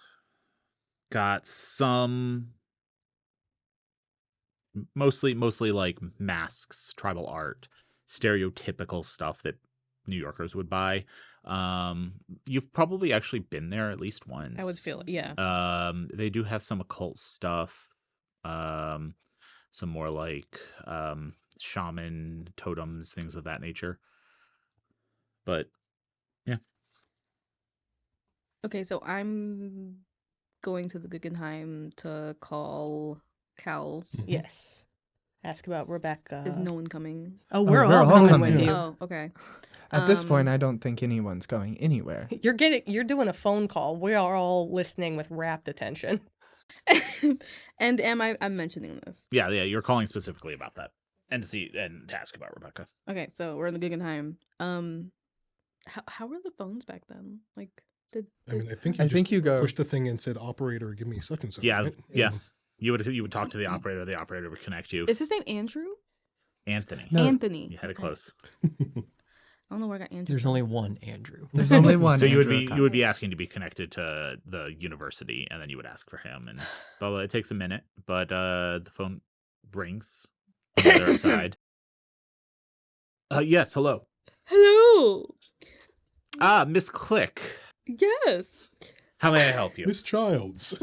got some mostly like masks, tribal art, stereotypical stuff that New Yorkers would buy. You've probably actually been there at least once. I would feel yeah. They do have some occult stuff. Some more like shaman totems, things of that nature. But Okay, so I'm going to the Guggenheim to call Cowles. Yes. Ask about Rebecca. Is no one coming? Oh, we're we're all all coming with coming. you. Oh, okay. At this point, I don't think anyone's going anywhere. You're doing a phone call. We are all listening with rapt attention. And I'm mentioning this. Yeah, you're calling specifically about that. And to ask about Rebecca. Okay, so we're in the Guggenheim. How were the phones back then? Like, I think you go pushed the thing and said, "Operator, give me such and such." Yeah, right? yeah. You would talk to the operator. The operator would connect you. Is his name Andrew? Anthony. No. Anthony. You had it close. I don't know where I got Andrew. There's only one Andrew. There's only one. So you Andrew would be asking to be connected to the university, and then you would ask for him, and blah blah. It takes a minute, but the phone rings on the other side. Yes, hello. Hello. Ah, Miss Click. Yes. How may I help you? Miss Childs.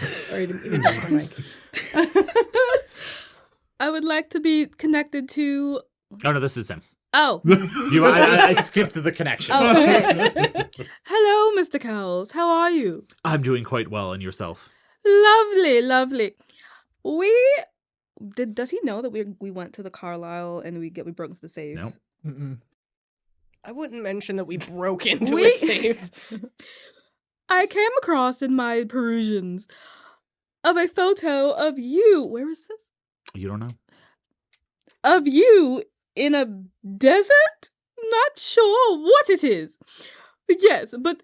Sorry to even touch my mic. I would like to be connected to. Oh no, this is him. Oh. I skipped the connection. Oh, okay. Hello, Mr. Cowles. How are you? I'm doing quite well, and yourself? Lovely, lovely. Does he know that we went to the Carlisle and we broke into the safe? No. Mm-mm. I wouldn't mention that we broke into We- a safe. I came across in my Perusians of a photo of you. Where is this? You don't know? Of you in a desert? Not sure what it is. Yes, but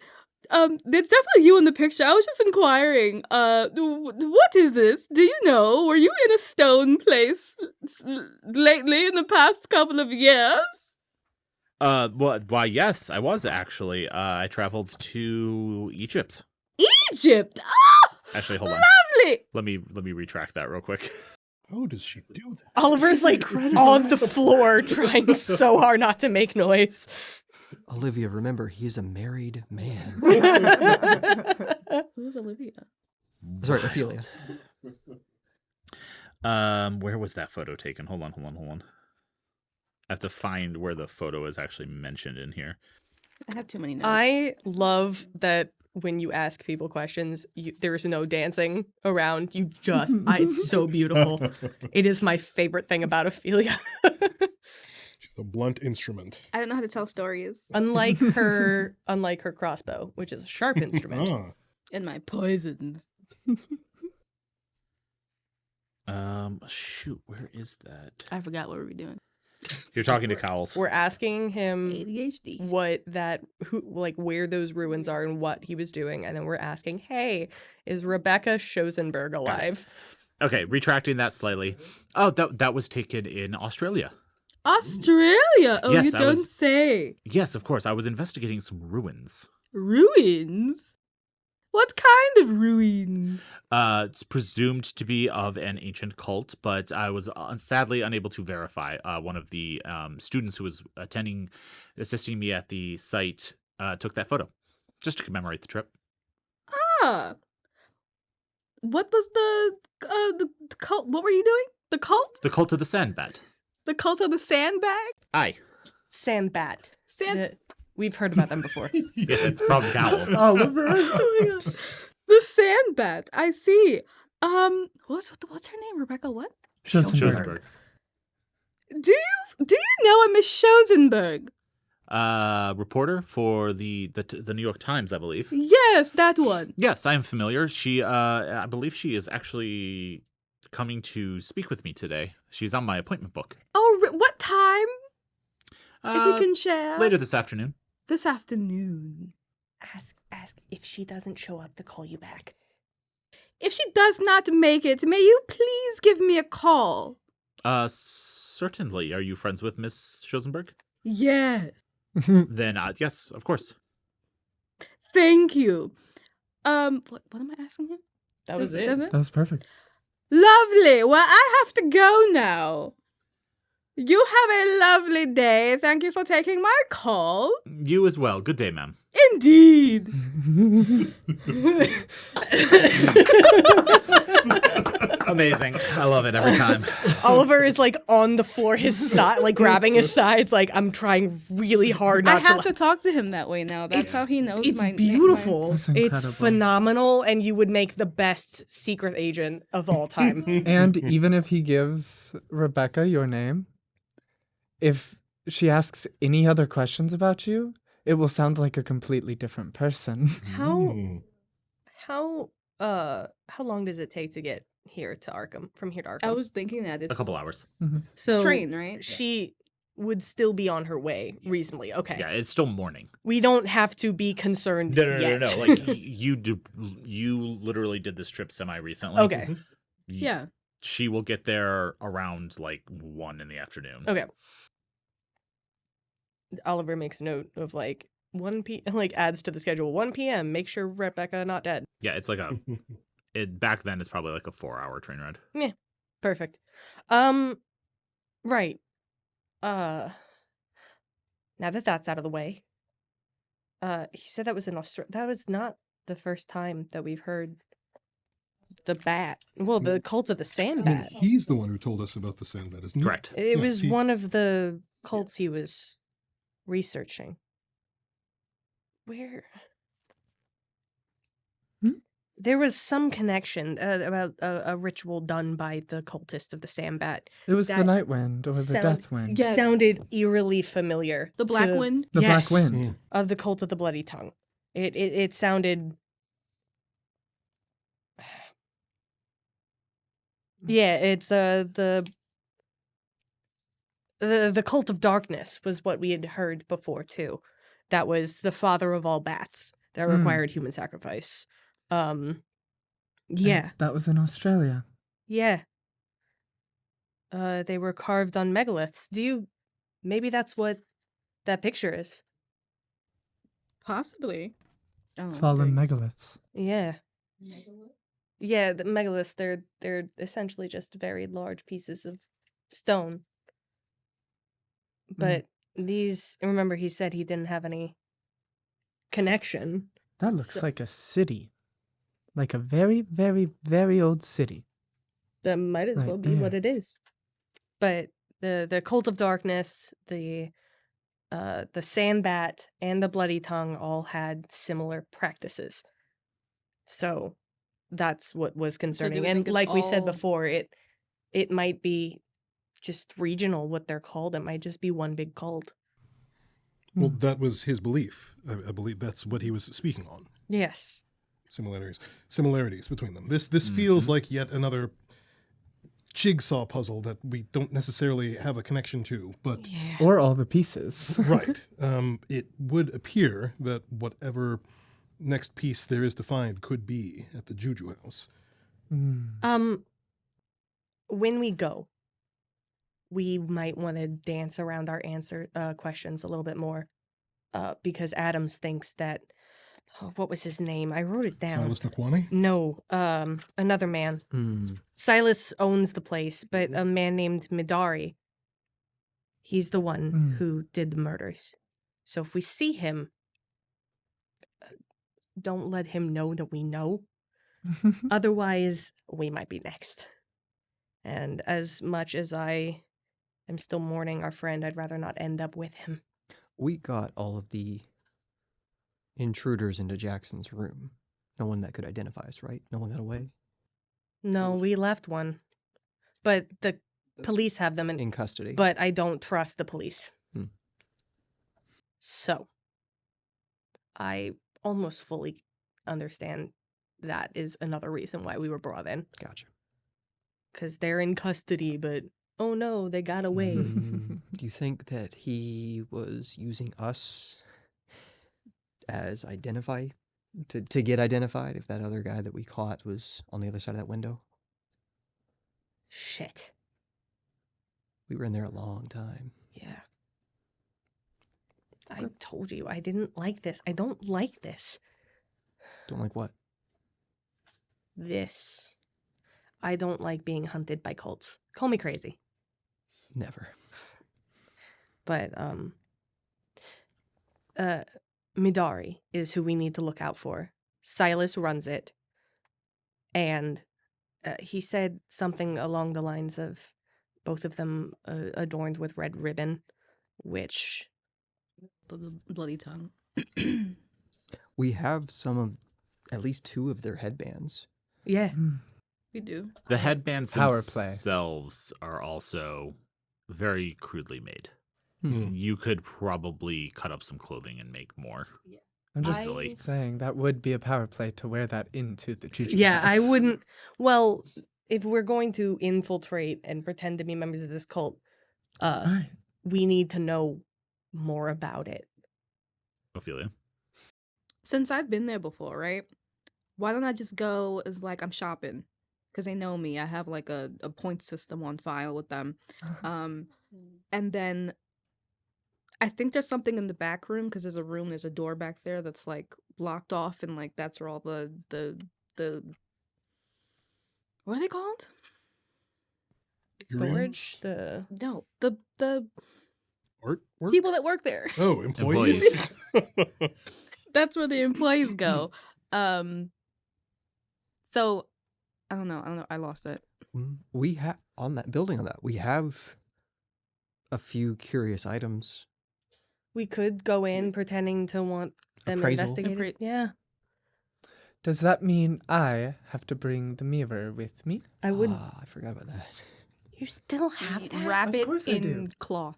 there's definitely you in the picture. I was just inquiring. What is this? Do you know? Were you in a stone place lately in the past couple of years? Why, yes, I was actually. I traveled to Egypt. Egypt. Oh, Actually, hold on. lovely. Let me retract that real quick. How does she do that? Oliver's like on the floor trying so hard not to make noise. Olivia, remember, he's a married man. Who's Olivia? Sorry, Ophelia. Where was that photo taken? Hold on. I have to find where the photo is actually mentioned in here. I have too many notes. I love that when you ask people questions, there's no dancing around. You just, it's so beautiful. It is my favorite thing about Ophelia. She's a blunt instrument. I don't know how to tell stories. unlike her crossbow, which is a sharp instrument. Ah, And my poisons. Shoot, where is that? I forgot what we were doing. You're talking to Cowles. We're asking him ADHD. where those ruins are and what he was doing, and then we're asking, hey, is Rebecca Schosenberg alive? Okay, retracting that slightly. Oh, that was taken in Australia. Australia? Oh, Yes, you I don't was- say. Yes, of course. I was investigating some ruins. Ruins? What kind of ruins? It's presumed to be of an ancient cult, but I was sadly unable to verify. One of the students who was assisting me at the site, took that photo just to commemorate the trip. Ah. What was the cult? What were you doing? The cult? The cult of the sandbat. The cult of the sandbag? Aye. Sandbat. We've heard about them before. Yeah, it's from Cowles. Oliver. Oh my god. The sandbat. I see. What's her name? Rebecca what? Schosenberg. Do you know a Miss Schosenberg? Reporter for the New York Times, I believe. Yes, that one. Yes, I am familiar. She, I believe she is actually coming to speak with me today. She's on my appointment book. Oh, what time? If you can share. Later this afternoon. This afternoon. Ask if she doesn't show up to call you back. If she does not make it, may you please give me a call? Certainly. Are you friends with Miss Schosenberg? Yes. Then, yes, of course. Thank you. What am I asking him? That was it. Does it? That was perfect. Lovely. Well, I have to go now. You have a lovely day. Thank you for taking my call. You as well. Good day, ma'am. Indeed. Amazing. I love it every time. Oliver is like on the floor, his side, like grabbing his sides. Like I'm trying really hard I not have to. to talk to him that way now. That's how he knows It's my beautiful. That's It's incredible. phenomenal, and you would make the best secret agent of all time. And even if he gives Rebecca your name, if she asks any other questions about you, it will sound like a completely different person. How long does it take to get here to Arkham? From here to Arkham? I was thinking that it's A couple hours. so train, right? She would still be on her way reasonably. Okay. Yeah, it's still morning. We don't have to be concerned yet. No. Like you literally did this trip semi recently. Okay. Yeah. She will get there around like 1 in the afternoon. Okay. Oliver makes note of like 1 p.m. like adds to the schedule 1 p.m. Make sure Rebecca not dead. Yeah, it's like back then it's probably like a 4-hour train ride. Yeah. Perfect. Right. Now that that's out of the way. He said that was in Australia. That was not the first time that we've heard the bat. Well, the cult of the sand Well, bat. he's the one who told us about the sandbat, isn't he? Correct. It Yes, was he- one of the cults he was researching. Where? There was some connection about a ritual done by the cultist of the Sambat. It was the That night wind or the sound- death wind. Yeah. Sounded eerily familiar. The Black to- Wind. The Yes. black wind. Mm. Of the cult of the bloody tongue. It sounded. Yeah, it's the cult of darkness was what we had heard before too. That was the father of all bats that Mm. required human sacrifice. And Yeah, that was in Australia. yeah. They were carved on megaliths. Maybe that's what that picture is. Possibly. Oh, Fallen okay. megaliths. Yeah. Yeah, the megaliths, they're essentially just very large pieces of stone. But these, remember he said he didn't have any connection. That looks So- like a city. Like a very, very, very old city. That might as Right well be what there. it is. But the cult of darkness, the sandbat, and the bloody tongue all had similar practices. So that's what was concerning. we And think it's like we said all- before, it might be just regional what they're called. It might just be one big cult. Well, that was his belief. I believe that's what he was speaking on. Yes. Similarities between them. This feels like yet another jigsaw puzzle that we don't necessarily have a connection to, but Yeah. Or all the pieces. right. It would appear that whatever next piece there is to find could be at the Juju House. When we go, we might want to dance around our questions a little bit more, because Adams thinks that what was his name? I wrote it down. Silas Naquani? No, another man. Silas owns the place, but a man named Midari. He's the one who did the murders. So if we see him, don't let him know that we know. Otherwise, we might be next. And as much as I am still mourning our friend, I'd rather not end up with him. We got all of the intruders into Jackson's room. No one that could identify us, right? No one got away? No, we left one. But the police have them In custody. But I don't trust the police. Hmm. So, I almost fully understand that is another reason why we were brought in. Gotcha. Because they're in custody, but oh no, they got away. Do you think that he was using us as to get identified if that other guy that we caught was on the other side of that window? Shit. We were in there a long time. Yeah. I told you, I didn't like this. I don't like this. Don't like what? This. I don't like being hunted by cults. Call me crazy. Never. But Midari is who we need to look out for. Silas runs it. And he said something along the lines of both of them adorned with red ribbon, which... The bloody tongue. We have at least 2 of their headbands. Yeah. We do. The headbands Power play. themselves are also very crudely made. Hmm. You could probably cut up some clothing and make more. I'm just Easily. saying that would be a power play to wear that into the Juju Yeah, I House. wouldn't... Well, if we're going to infiltrate and pretend to be members of this cult, Right. we need to know more about it. Ophelia. Since I've been there before, right? Why don't I just go as like I'm shopping? Because they know me. I have like a point system on file with them. And then I think there's something in the back room because there's a door back there that's like blocked off, and like that's where all the what are they called? Storage? Curios? No, the Art work? people that work there. Oh, employees. That's where the employees go. So I don't know. I lost it. We have we have a few curious items. We could go in pretending to want them Appraisal. investigated. Yeah. Does that mean I have to bring the mirror with me? I would... I forgot about that. You still have that? Wrap Of it course I do. in cloth.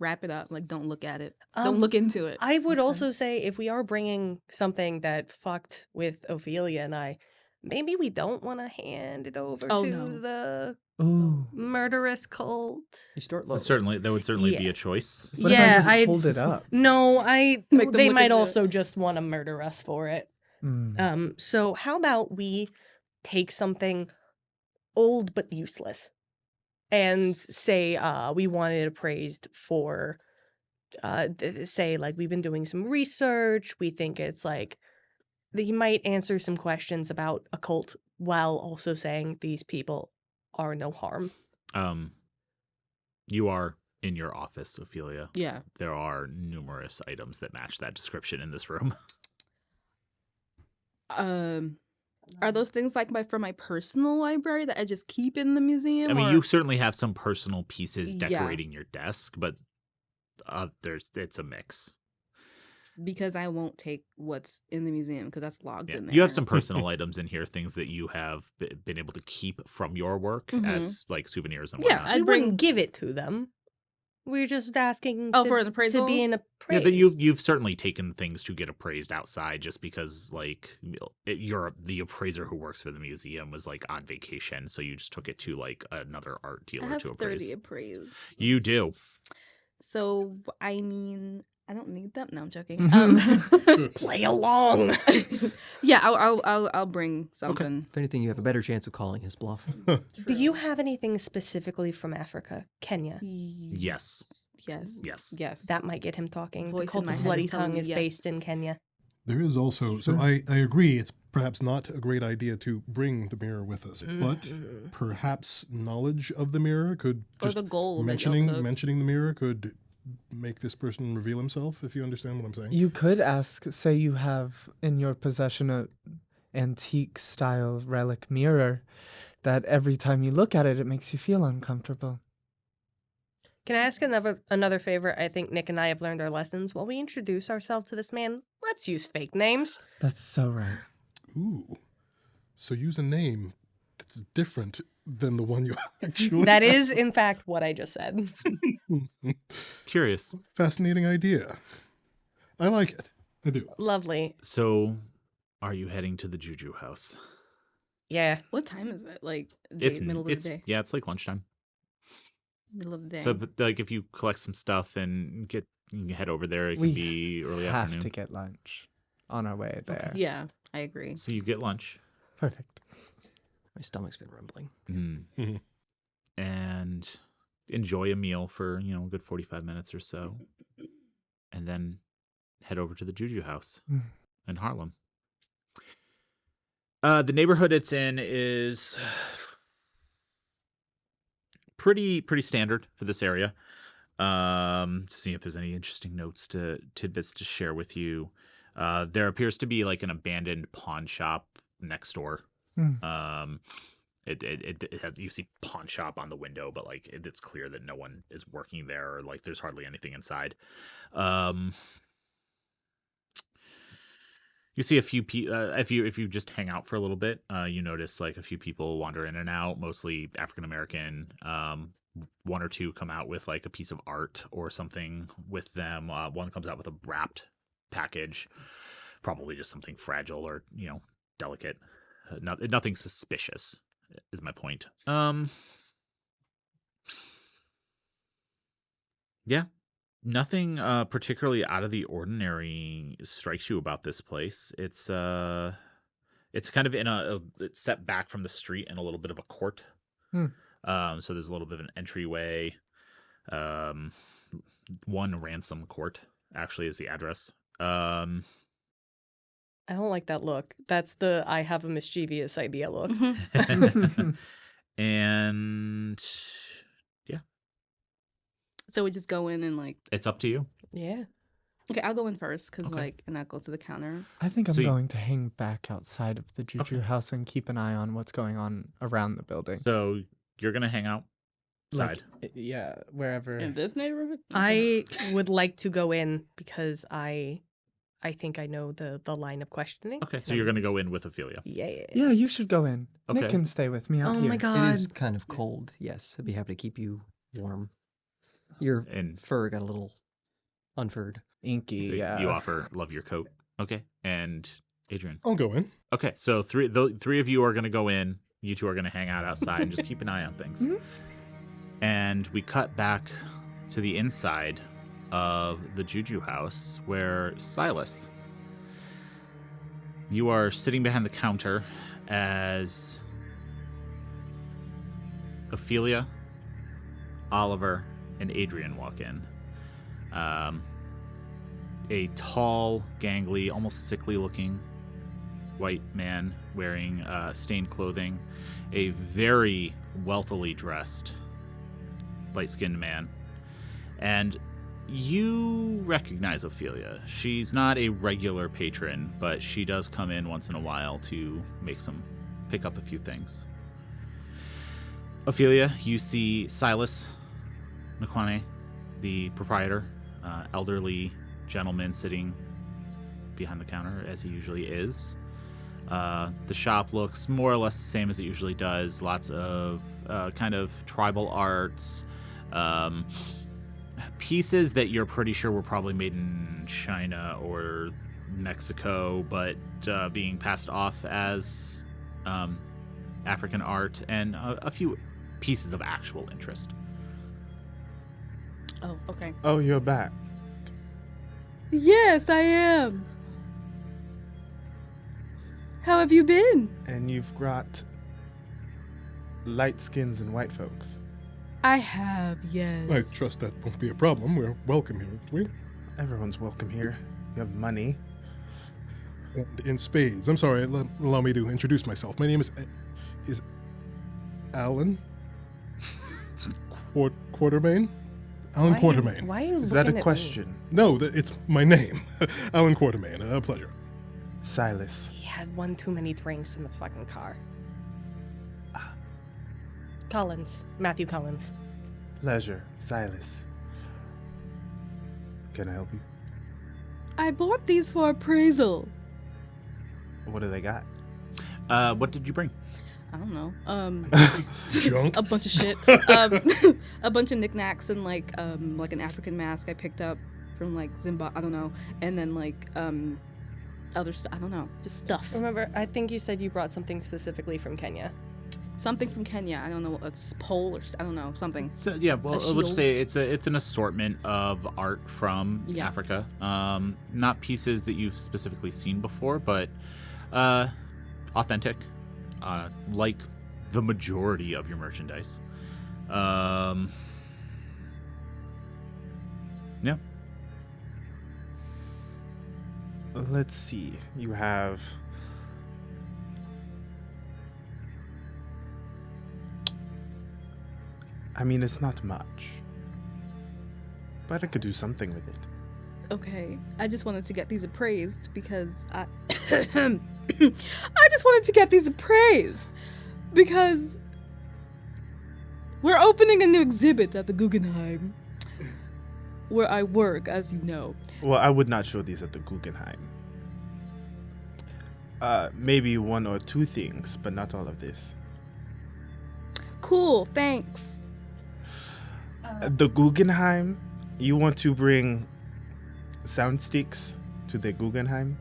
Wrap it up. Like, don't look at it. Um, Don't look into it. I would Okay. also say if we are bringing something that fucked with Ophelia and I, maybe we don't want to hand it over Oh, to no. the Ooh. murderous cult. You start low. That would certainly be Yeah. a choice. What if I just hold it up? No, Make them they look might into it. also just want to murder us for it. So how about we take something old but useless and say we wanted it appraised for say like we've been doing some research, we think it's like he might answer some questions about a cult while also saying these people are no harm. You are in your office, Ophelia. Yeah. There are numerous items that match that description in this room. Are those things like for my personal library that I just keep in the museum? I mean, or- you certainly have some personal pieces Yeah. decorating your desk, but it's a mix. because I won't take what's in the museum because that's logged in there. You have some personal items in here, things that you have been able to keep from your work Mhm. as like souvenirs and Yeah, whatnot. We I'd bring- wouldn't give it to them. We're just asking Oh, to, for an appraisal? to be an Yeah, appraised. that you've certainly taken things to get appraised outside just because like you're the appraiser who works for the museum was like on vacation, so you just took it to like another art I dealer have to appraise. 30 appraised. You do. So, I mean, I don't need them. No, I'm joking. Play along. Yeah, I'll bring something. If anything, you have a better chance of calling his bluff. Do you have anything specifically from Africa, Kenya? Yes. Yes. Yes. Yes. That might get him talking. Voice The in cult my of head Bloody is telling Tongue me is yes. based in Kenya. There is also, so I agree, it's perhaps not a great idea to bring the mirror with us, but Mm. perhaps knowledge of the mirror could or just the gold that y'all took. mentioning the mirror could make this person reveal himself, if you understand what I'm saying. You could ask, say you have in your possession a antique style relic mirror that every time you look at it, it makes you feel uncomfortable. Can I ask another favor? I think Nick and I have learned our lessons. While we introduce ourselves to this man, let's use fake names. That's so right. Ooh. So use a name that's different than the one you actually That is, in fact, what I just said. Curious. Fascinating idea. I like it. I do. Lovely. So, are you heading to the Juju House? Yeah. What time is it? Like, It's middle of the it's day? yeah, it's like lunchtime. Middle of the day. So, but, like, if you collect some stuff and you can head over there, it We could be early have afternoon. to get lunch on our way there. Yeah, I agree. So you get lunch. Perfect. My stomach's been rumbling. Mhm. And enjoy a meal for, a good 45 minutes or so. And then head over to the Juju House Mm. in Harlem. The neighborhood it's in is pretty standard for this area. Seeing if there's any interesting tidbits to share with you. There appears to be like an abandoned pawn shop next door. Hmm. You see pawn shop on the window, but like it's clear that no one is working there, or like there's hardly anything inside. You see a few if you just hang out for a little bit, you notice like a few people wander in and out, mostly African American. One or two come out with like a piece of art or something with them. One comes out with a wrapped package, probably just something fragile or delicate. Nothing suspicious is my point. Yeah. Nothing particularly out of the ordinary strikes you about this place. It's kind of it's set back from the street in a little bit of a court. So there's a little bit of an entryway. One ransom court actually is the address. I don't like that look. That's the I have a mischievous idea look. And yeah, So we just go in and like. it's up to you. Yeah. Okay, I'll go in first because Okay. and I'll go to the counter. I think I'm So you- going to hang back outside of the Juju Okay. House and keep an eye on what's going on around the building. So you're gonna hang out Like, outside. yeah, wherever. In this neighborhood, I would like to go in because I think I know the line of questioning. Okay, so you're gonna go in with Ophelia. Yeah. Yeah, you should go in. Okay. Nick can stay with me out Oh here. my It god. is kind of cold. Yes, I'd be happy to keep you warm. Your And fur got a little unfurred. Inky, so yeah. you offer love your coat. Okay, and Adrian. I'll go in. Okay, so the three of you are gonna go in. You two are gonna hang out outside and just keep an eye on things. Mhm. And we cut back to the inside of the Juju House, where Silas, you are sitting behind the counter as Ophelia, Oliver, and Adrian walk in. A tall, gangly, almost sickly-looking white man wearing stained clothing, a very wealthily dressed, light-skinned man, and you recognize Ophelia. She's not a regular patron, but she does come in once in a while to pick up a few things. Ophelia, you see Silas Nakwane, the proprietor, elderly gentleman sitting behind the counter as he usually is. The shop looks more or less the same as it usually does. Lots of kind of tribal arts, pieces that you're pretty sure were probably made in China or Mexico, but being passed off as African art, and a few pieces of actual interest. Oh, okay. Oh, you're back. Yes, I am. How have you been? And you've brought light skins and white folks. I have, yes. I trust that won't be a problem. We're welcome here, aren't we? Everyone's welcome here. You have money. And in spades. I'm sorry, allow me to introduce myself. My name is Alan Quartermain? Alan Quartermain. Why are you Is that looking a at question? No, it's my name. Alan Quartermain. A pleasure. Silas. Me? He had one too many drinks in the fucking car. Collins. Matthew Collins. Pleasure. Silas. Can I help you? I bought these for appraisal. What do they got? What did you bring? I don't know. Junk. A bunch of shit. A bunch of knickknacks and like an African mask I picked up from like Zimbabwe. I don't know. And then like other stuff. I don't know. Just stuff. Remember, I think you said you brought something specifically from Kenya. Something from Kenya. I don't know. It's pole or I don't know. Something. So yeah, well, A we'll just shield. say it's an assortment of art from Yeah. Africa. Not pieces that you've specifically seen before, but authentic, like the majority of your merchandise. Yeah. Let's see. You have I mean, it's not much. But I could do something with it. Okay, I just wanted to get these appraised because I I just wanted to get these appraised because we're opening a new exhibit at the Guggenheim where I work, as you know. Well, I would not show these at the Guggenheim. Maybe one or two things, but not all of this. Cool, thanks. The Guggenheim? You want to bring sound sticks to the Guggenheim?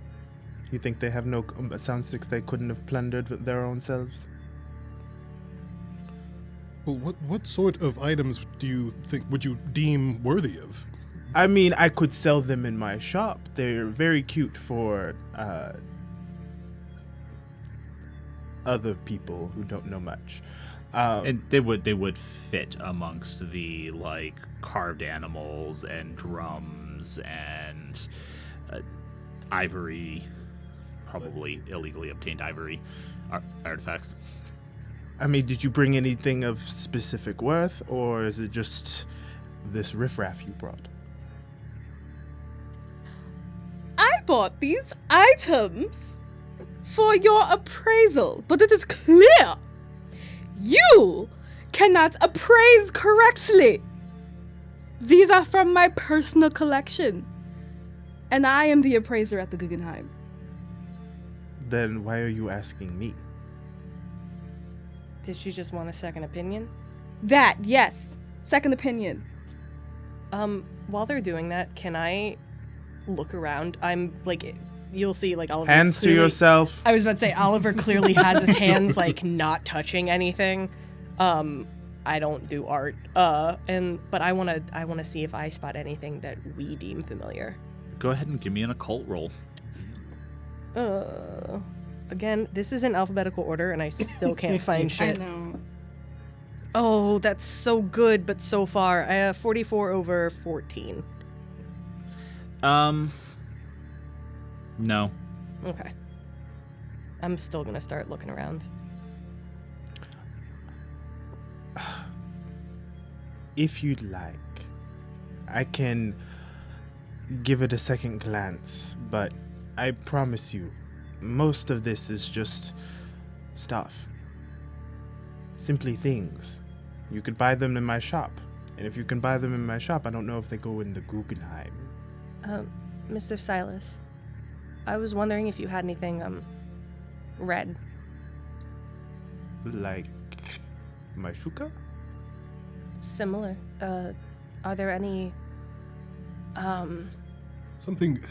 You think they have no sound sticks they couldn't have plundered with their own selves? Well, what sort of items do you think would you deem worthy of? I mean, I could sell them in my shop. They're very cute for other people who don't know much. And they would fit amongst the like carved animals and drums and ivory, probably illegally obtained ivory artifacts. I mean, did you bring anything of specific worth, or is it just this riffraff you brought? I bought these items for your appraisal, but it is clear you cannot appraise correctly. These are from my personal collection, and I am the appraiser at the Guggenheim. Then why are you asking me? Did she just want a second opinion? That, yes. Second opinion. While they're doing that, can I look around? I'm like, you'll see like Oliver. Hands to yourself. I was about to say Oliver clearly has his hands like not touching anything. I don't do art. But I wanna see if I spot anything that we deem familiar. Go ahead and give me an occult roll. Again, this is in alphabetical order, and I still can't find shit. I know. Oh, that's so good, but so far, I have 44 over 14. No. Okay. I'm still gonna start looking around. If you'd like, I can give it a second glance, but I promise you, most of this is just stuff. Simply things. You could buy them in my shop. And if you can buy them in my shop, I don't know if they go in the Guggenheim. Mr. Silas, I was wondering if you had anything, red. Like my shuka? Similar. Are there any, Something,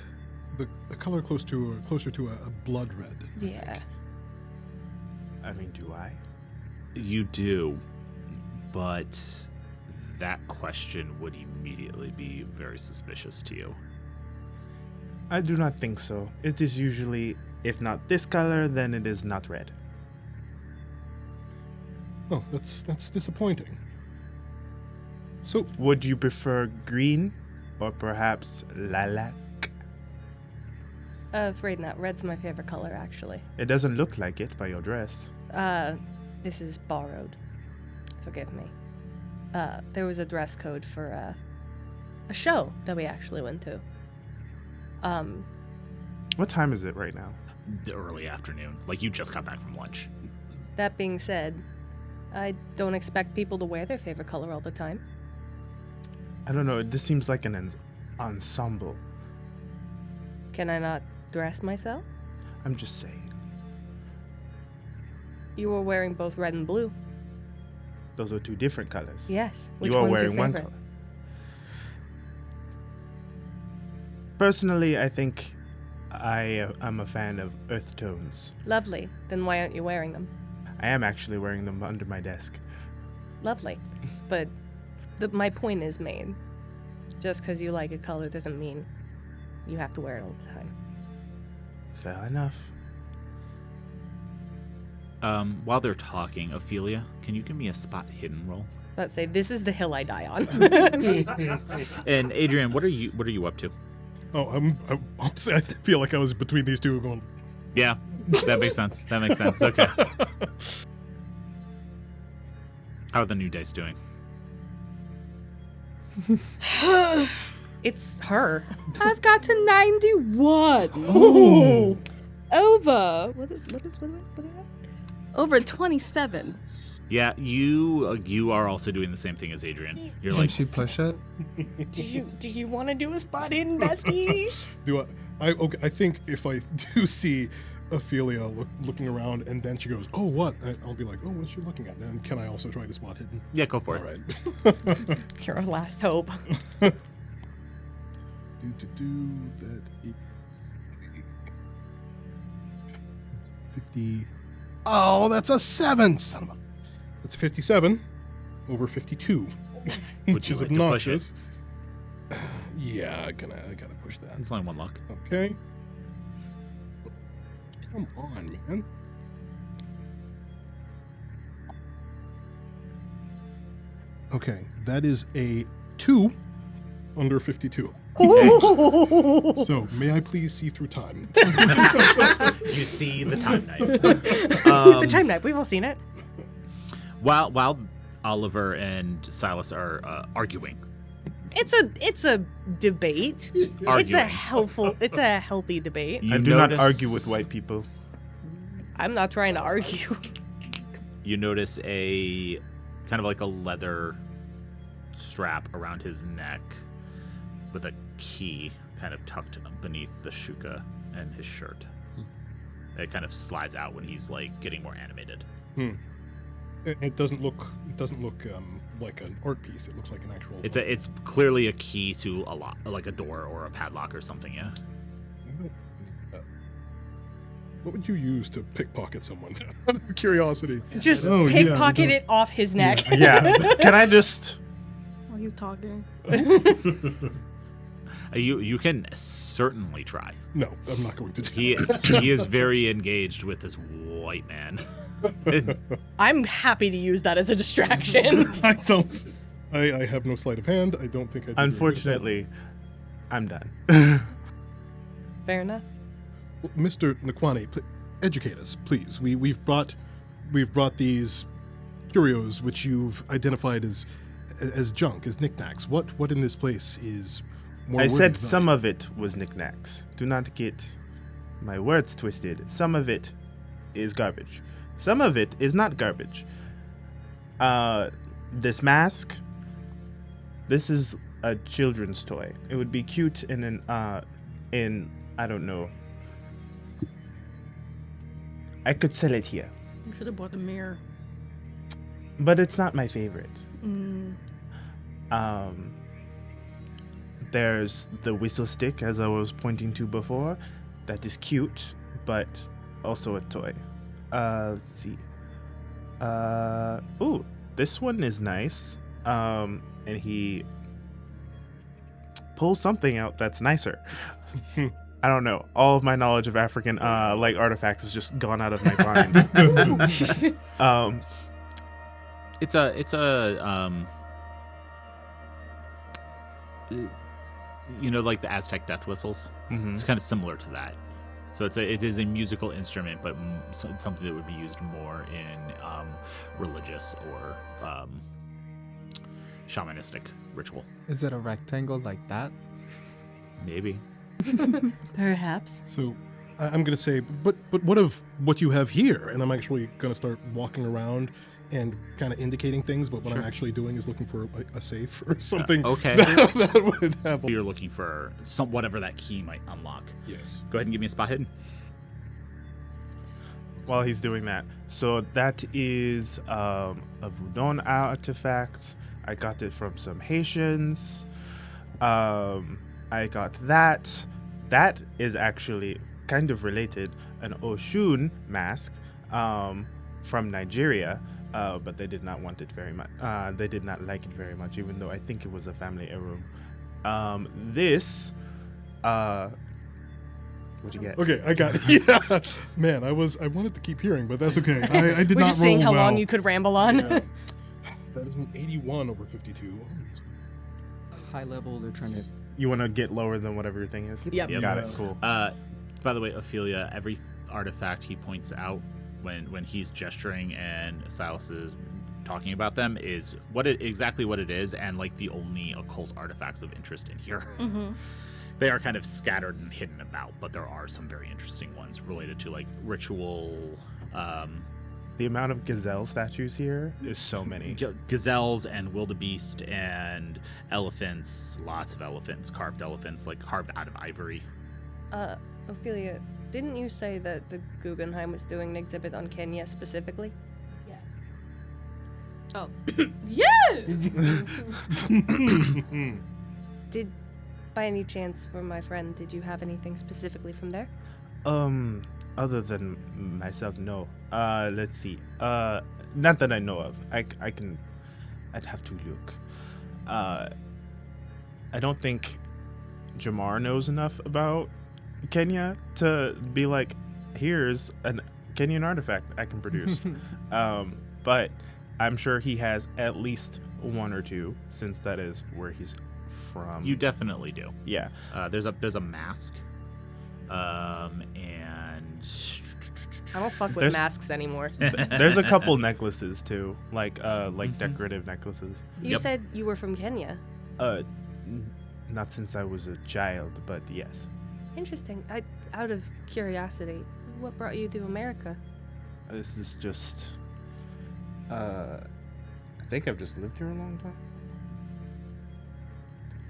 a color closer to a blood red. yeah. I mean, do I? You do, but that question would immediately be very suspicious to you. I do not think so. It is usually, if not this color, then it is not red. Oh, that's disappointing. So, Would you prefer green or perhaps lilac? Afraid not. Red's my favorite color, actually. It doesn't look like it by your dress. This is borrowed. Forgive me. There was a dress code for, a show that we actually went to. What time is it right now? The early afternoon. Like, you just got back from lunch. That being said, I don't expect people to wear their favorite color all the time. I don't know. This seems like an ensemble. Can I not dress myself? I'm just saying. You were wearing both red and blue. Those are two different colors. Yes. Which You are one's wearing your one favorite? color. Personally, I think I am a fan of earth tones. Lovely. Then why aren't you wearing them? I am actually wearing them under my desk. Lovely. But my point is made. Just because you like a color doesn't mean you have to wear it all the time. Fair enough. While they're talking, Ophelia, can you give me a spot hidden roll? Let's say this is the hill I die on. And Adrian, what are you up to? oh, honestly, I feel like I was between these two going. Yeah, that makes sense. That makes sense. Okay. How are the new dice doing? It's her. I've got to 91. Oh. Over. What is I have? Over 27. Yeah, you are also doing the same thing as Adrian. You're Can like, she push it? Do you want to do a spot hidden, bestie? I think if I do see Ophelia looking around and then she goes, "Oh, what?" I'll be like, "Oh, what's she looking at?" And can I also try to spot hidden? yeah, go for All it. right. You're our last hope. That is 50. Oh, that's a 7. Son of a... That's 57 over 52, which you is like to push it? obnoxious. Yeah, I gotta push that. It's only one luck. Okay. Come on, man. Okay, that is a 2 under 52. So, may I please see through time? You see the time knife. The time knife. We've all seen it. While Oliver and Silas are arguing. It's a debate. It's Arguing. it's a healthy debate. You I do not notice- argue with white people. I'm not trying to argue. You notice a kind of like a leather strap around his neck with a key kind of tucked beneath the shuka and his shirt. It kind of slides out when he's like getting more animated. It doesn't look like an art piece. It looks like an actual. It's clearly a key to a lock, like a door or a padlock or something. Yeah. What would you use to pickpocket someone? Out of curiosity. Just Oh, yeah, pickpocket I it off his neck. Yeah. Can I just? While he's talking. You can certainly try. No, I'm not going to do He is very engaged with this white man. I'm happy to use that as a distraction. I don't. I have no sleight of hand. I don't think I. Unfortunately, I'm done. Fair enough. Mr. Naquani, educate us, please. We've brought these curios which you've identified as junk, as knickknacks. What in this place is more? I worthy said of some value? of it was knickknacks. Do not get my words twisted. Some of it is garbage. Some of it is not garbage. This mask, this is a children's toy. It would be cute in I don't know. I could sell it here, You should have bought a mirror. but it's not my favorite. There's the whistle stick, as I was pointing to before. That is cute, but also a toy. Let's see. Ooh, this one is nice. And he pulls something out that's nicer. I don't know. All of my knowledge of African like artifacts has just gone out of my mind. It's a you know, like the Aztec death whistles. Mhm. It's kind of similar to that. So it is a musical instrument, but something that would be used more in religious or shamanistic ritual. Is it a rectangle like that? Maybe. Perhaps. So I'm going to say, but what of what you have here? And I'm actually going to start walking around and kind of indicating things, but what I'm actually doing is looking for a safe or something. Okay. that would have. You're looking for whatever that key might unlock. Yes. Go ahead and give me a spot hidden. While he's doing that. So that is a Voudon artifact. I got it from some Haitians. I got that. That is actually kind of related. An Oshun mask from Nigeria. But they did not want it very much. They did not like it very much, even though I think it was a family heirloom. This... what'd you get? Okay, I got it. Yeah, man, I wanted to keep hearing, but that's okay. I did We're not just seeing roll how long well. you could ramble on. Yeah. That is an 81 over 52. High level, they're trying to. You want to get lower than whatever your thing is? Yep. Got it, cool. By the way, Ophelia, every artifact he points out when he's gesturing and Silas is talking about them is exactly what it is, and like the only occult artifacts of interest in here. Mm-hmm. They are kind of scattered and hidden about, but there are some very interesting ones related to like ritual. The amount of gazelle statues here is so many. Gazelles and wildebeest and elephants, lots of elephants, carved like carved out of ivory. Ophelia, didn't you say that the Guggenheim was doing an exhibit on Kenya specifically? Yes. Oh. Yes! Did, by any chance, for my friend, did you have anything specifically from there? Other than myself, no. Let's see. Not that I know of. I'd have to look. I don't think Jamar knows enough about Kenya to be like, here's a Kenyan artifact I can produce. But I'm sure he has at least one or two, since that is where he's from. You definitely do. Yeah. There's a mask. And I don't fuck with There's- masks anymore. There's a couple necklaces too, like decorative necklaces. You Yep. said you were from Kenya. Not since I was a child, but yes. Interesting. Out of curiosity, what brought you to America? This is just. I think I've just lived here a long time.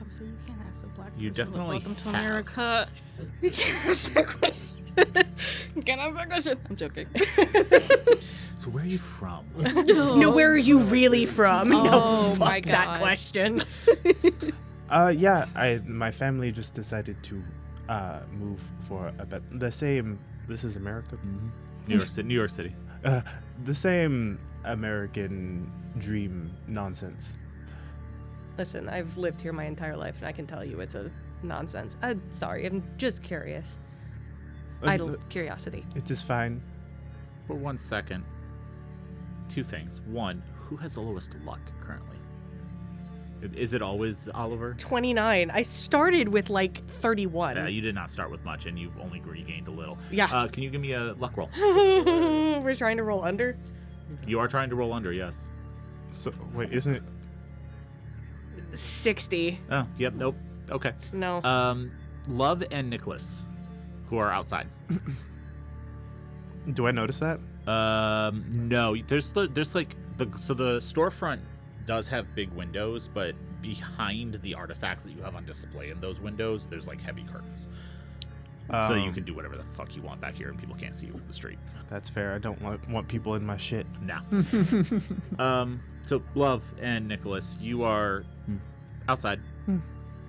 So you can't ask a black You person, definitely welcome to have. America. You can't ask that question. You can't ask that question. I'm joking. So where are you from? No, where are you really from? Oh, No, fuck my that God. question. Yeah. My family just decided to move for the same. This is America. New York City. The same American dream nonsense. Listen, I've lived here my entire life, and I can tell you it's a nonsense. Sorry, I'm just curious. Idle curiosity. It is fine. For 1 second, two things. One, who has the lowest luck currently? Is it always Oliver? 29. I started with like 31. You did not start with much, and you've only regained a little. Yeah. Can you give me a luck roll? We're trying to roll under. You are trying to roll under, yes. So wait, isn't it? 60. Oh, yep, nope. Okay. No. Love and Nicholas, who are outside. Do I notice that? No. There's like the storefront does have big windows, but behind the artifacts that you have on display in those windows, there's like heavy curtains. So you can do whatever the fuck you want back here, and people can't see you from the street. That's fair. I don't want people in my shit. No. So Love and Nicholas, you are outside.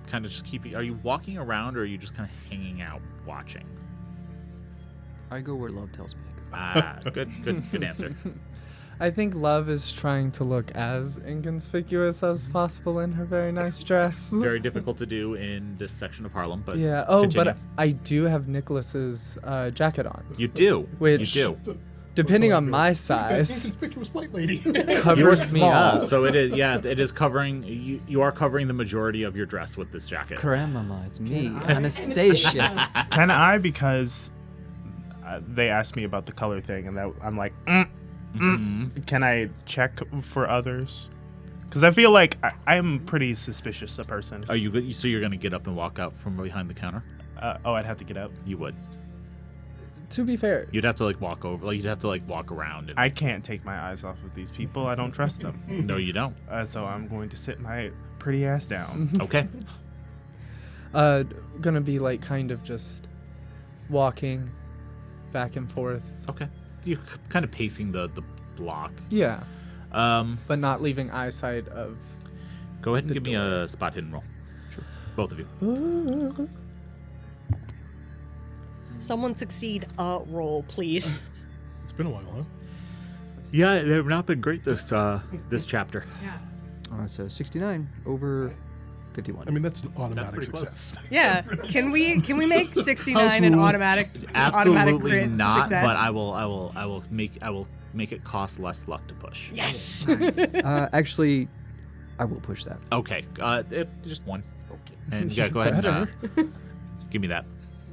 Kind of just keeping. Are you walking around, or are you just kind of hanging out, watching? I go where love tells me to go. Good answer. I think Love is trying to look as inconspicuous as possible in her very nice dress. Very difficult to do in this section of Harlem, but Yeah. Oh, continue. but I do have Nicholas's jacket on. You do. Which- you do. Depending What's on all my good? That size, inconspicuous white lady. You're covers me small, up. so it is. Yeah, it is covering. You are covering the majority of your dress with this jacket. Grandmama, it's me, Anastasia. Can I? Because they asked me about the color thing, and I'm like, Mhm. can I check for others? Because I feel like I'm a pretty suspicious a person. Are you good? So you're gonna get up and walk out from behind the counter? I'd have to get up. You would. to be fair, You'd have to like walk over. Like you'd have to like walk around. And, I can't take my eyes off of these people. I don't trust them. no, you don't. So I'm going to sit my pretty ass down. Okay. gonna be like kind of just walking back and forth. Okay. You're kind of pacing the block. Yeah, Um, but not leaving eyesight of. go ahead and The give me door. a spot hidden roll. Sure. Both of you. Someone succeed a roll, please. It's been a while, huh? Yeah, they've not been great this chapter. So 69 over 51. I mean, that's an automatic pretty close. success. Yeah. Can we make 69 House an rules. automatic Absolutely crit not. success? But I will make it cost less luck to push. Yes. Actually, I will push that. Okay. Just one. Okay. And yeah, go ahead and Better. give me that.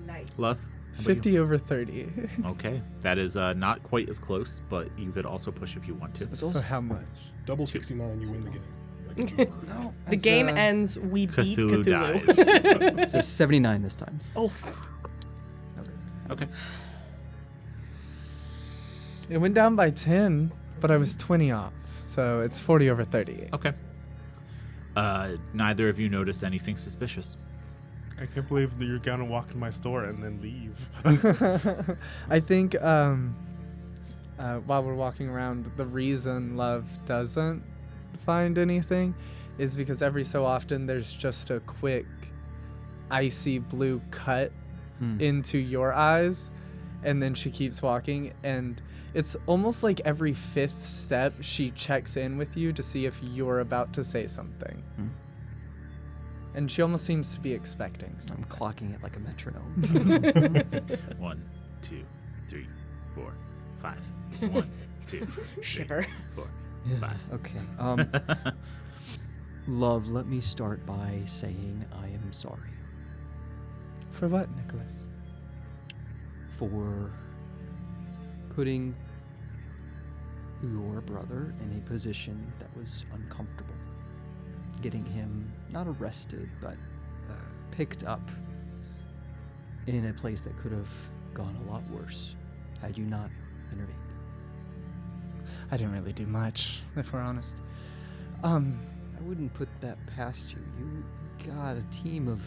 Nice. Love. about you? 50 over 30. Okay, that is not quite as close, but you could also push if you want to. It's For also how much? Double 69, you win the game. no. The game ends, we beat Cthulhu Cthulhu. It says 79 this time. Oh, Okay. It went down by 10, but I was 20 off, so it's 40 over 30. Okay. Neither of you notice anything suspicious. I can't believe that you're gonna walk in my store and then leave. I think while we're walking around, the reason Love doesn't find anything is because every so often there's just a quick icy blue cut into your eyes, and then she keeps walking, and it's almost like every fifth step she checks in with you to see if you're about to say something. And she almost seems to be expecting I'm something. clocking it like a metronome. 1, 2, 3, 4, 5. 1, 2, 3, shiver. 4, 5. Okay. Love, let me start by saying I am sorry For what, Nicholas? for putting your brother in a position that was uncomfortable. Getting him not arrested, but picked up in a place that could have gone a lot worse had you not intervened. I didn't really do much, if we're honest. I wouldn't put that past you. You got a team of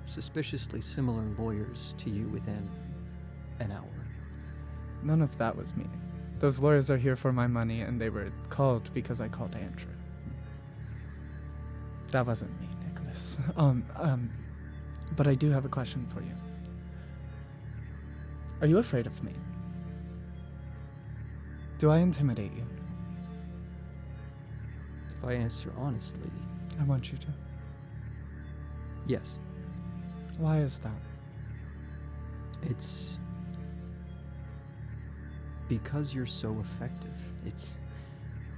suspiciously similar lawyers to you within an hour. None of that was me. Those lawyers are here for my money, and they were called because I called Andrew. That wasn't me, Nicholas. But I do have a question for you. Are you afraid of me? Do I intimidate you? If I answer honestly, I want you to. yes. Why is that? It's because you're so effective. It's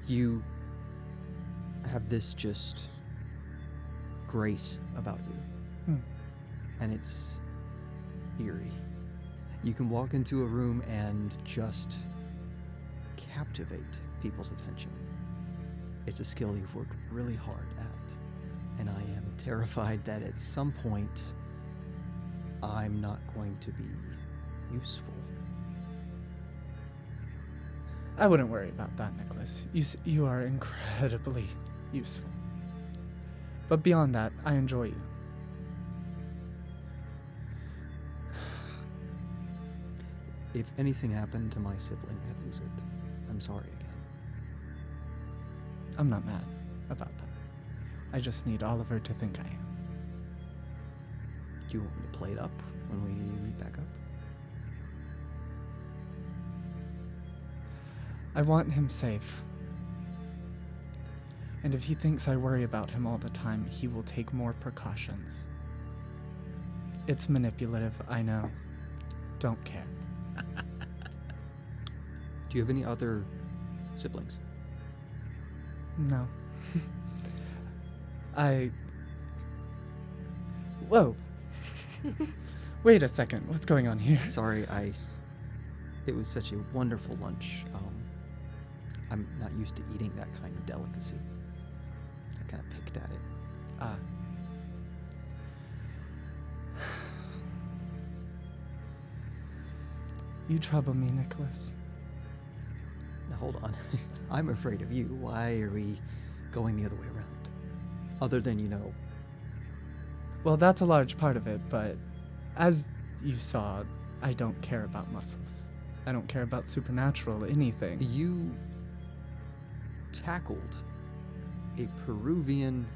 you have this just grace about you. And it's eerie. You can walk into a room and just captivate people's attention. It's a skill you've worked really hard at, and I am terrified that at some point I'm not going to be useful. I wouldn't worry about that, Nicholas. You are incredibly useful. But beyond that, I enjoy you. If anything happened to my sibling, I'd lose it. I'm sorry again. I'm not mad about that. I just need Oliver to think I am. Do you want me to play it up when we meet back up? I want him safe. And if he thinks I worry about him all the time, he will take more precautions. It's manipulative, I know. Don't care. Do you have any other siblings? No. Whoa. Wait a second. What's going on here? Sorry, it was such a wonderful lunch. I'm not used to eating that kind of delicacy. I kind of picked at it. You trouble me, Nicholas. Now hold on. I'm afraid of you. Why are we going the other way around? Other than, Well, that's a large part of it, but as you saw, I don't care about muscles. I don't care about supernatural anything. you tackled a Peruvian...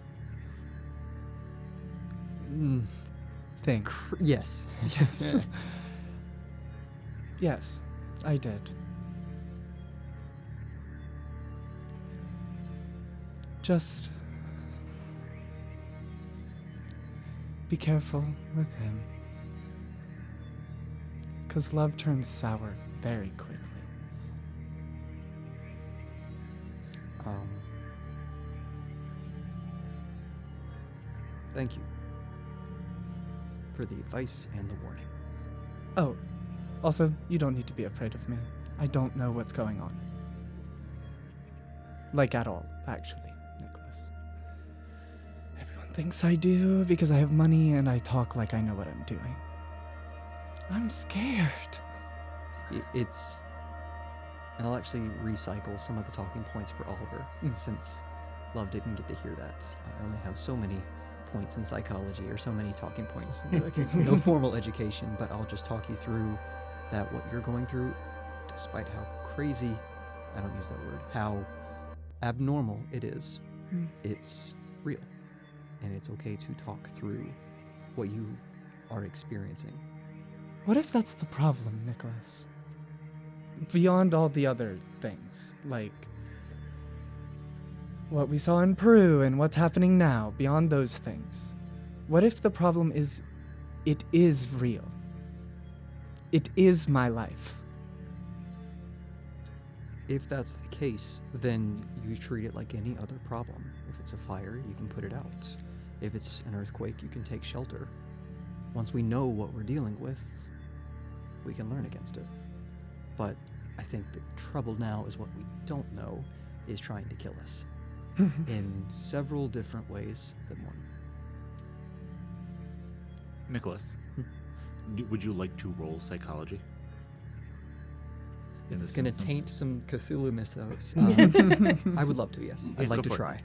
Thing. yes. Yes. Yes, I did. Just be careful with him. 'Cause love turns sour very quickly. Thank you for the advice and the warning. Oh, Also, you don't need to be afraid of me. I don't know what's going on. Like, at all, actually, Nicholas. Everyone thinks I do because I have money and I talk like I know what I'm doing. I'm scared. It's... And I'll actually recycle some of the talking points for Oliver, since Love didn't get to hear that. I only have so many points in psychology, or so many talking points. No formal education, but I'll just talk you through that what you're going through, despite how crazy, I don't use that word, how abnormal it is, it's real. And it's okay to talk through what you are experiencing. What if that's the problem, Nicholas? Beyond all the other things, like what we saw in Peru and what's happening now, beyond those things, what if the problem is it is real? It is my life. If that's the case, then you treat it like any other problem. If it's a fire, you can put it out. If it's an earthquake, you can take shelter. Once we know what we're dealing with, we can learn against it. But I think the trouble now is what we don't know is trying to kill us in several different ways than one. Nicholas, would you like to roll psychology? In It's this going to instance? taint some Cthulhu mythos. I would love to, yes. Yeah, I'd like go to for it. try.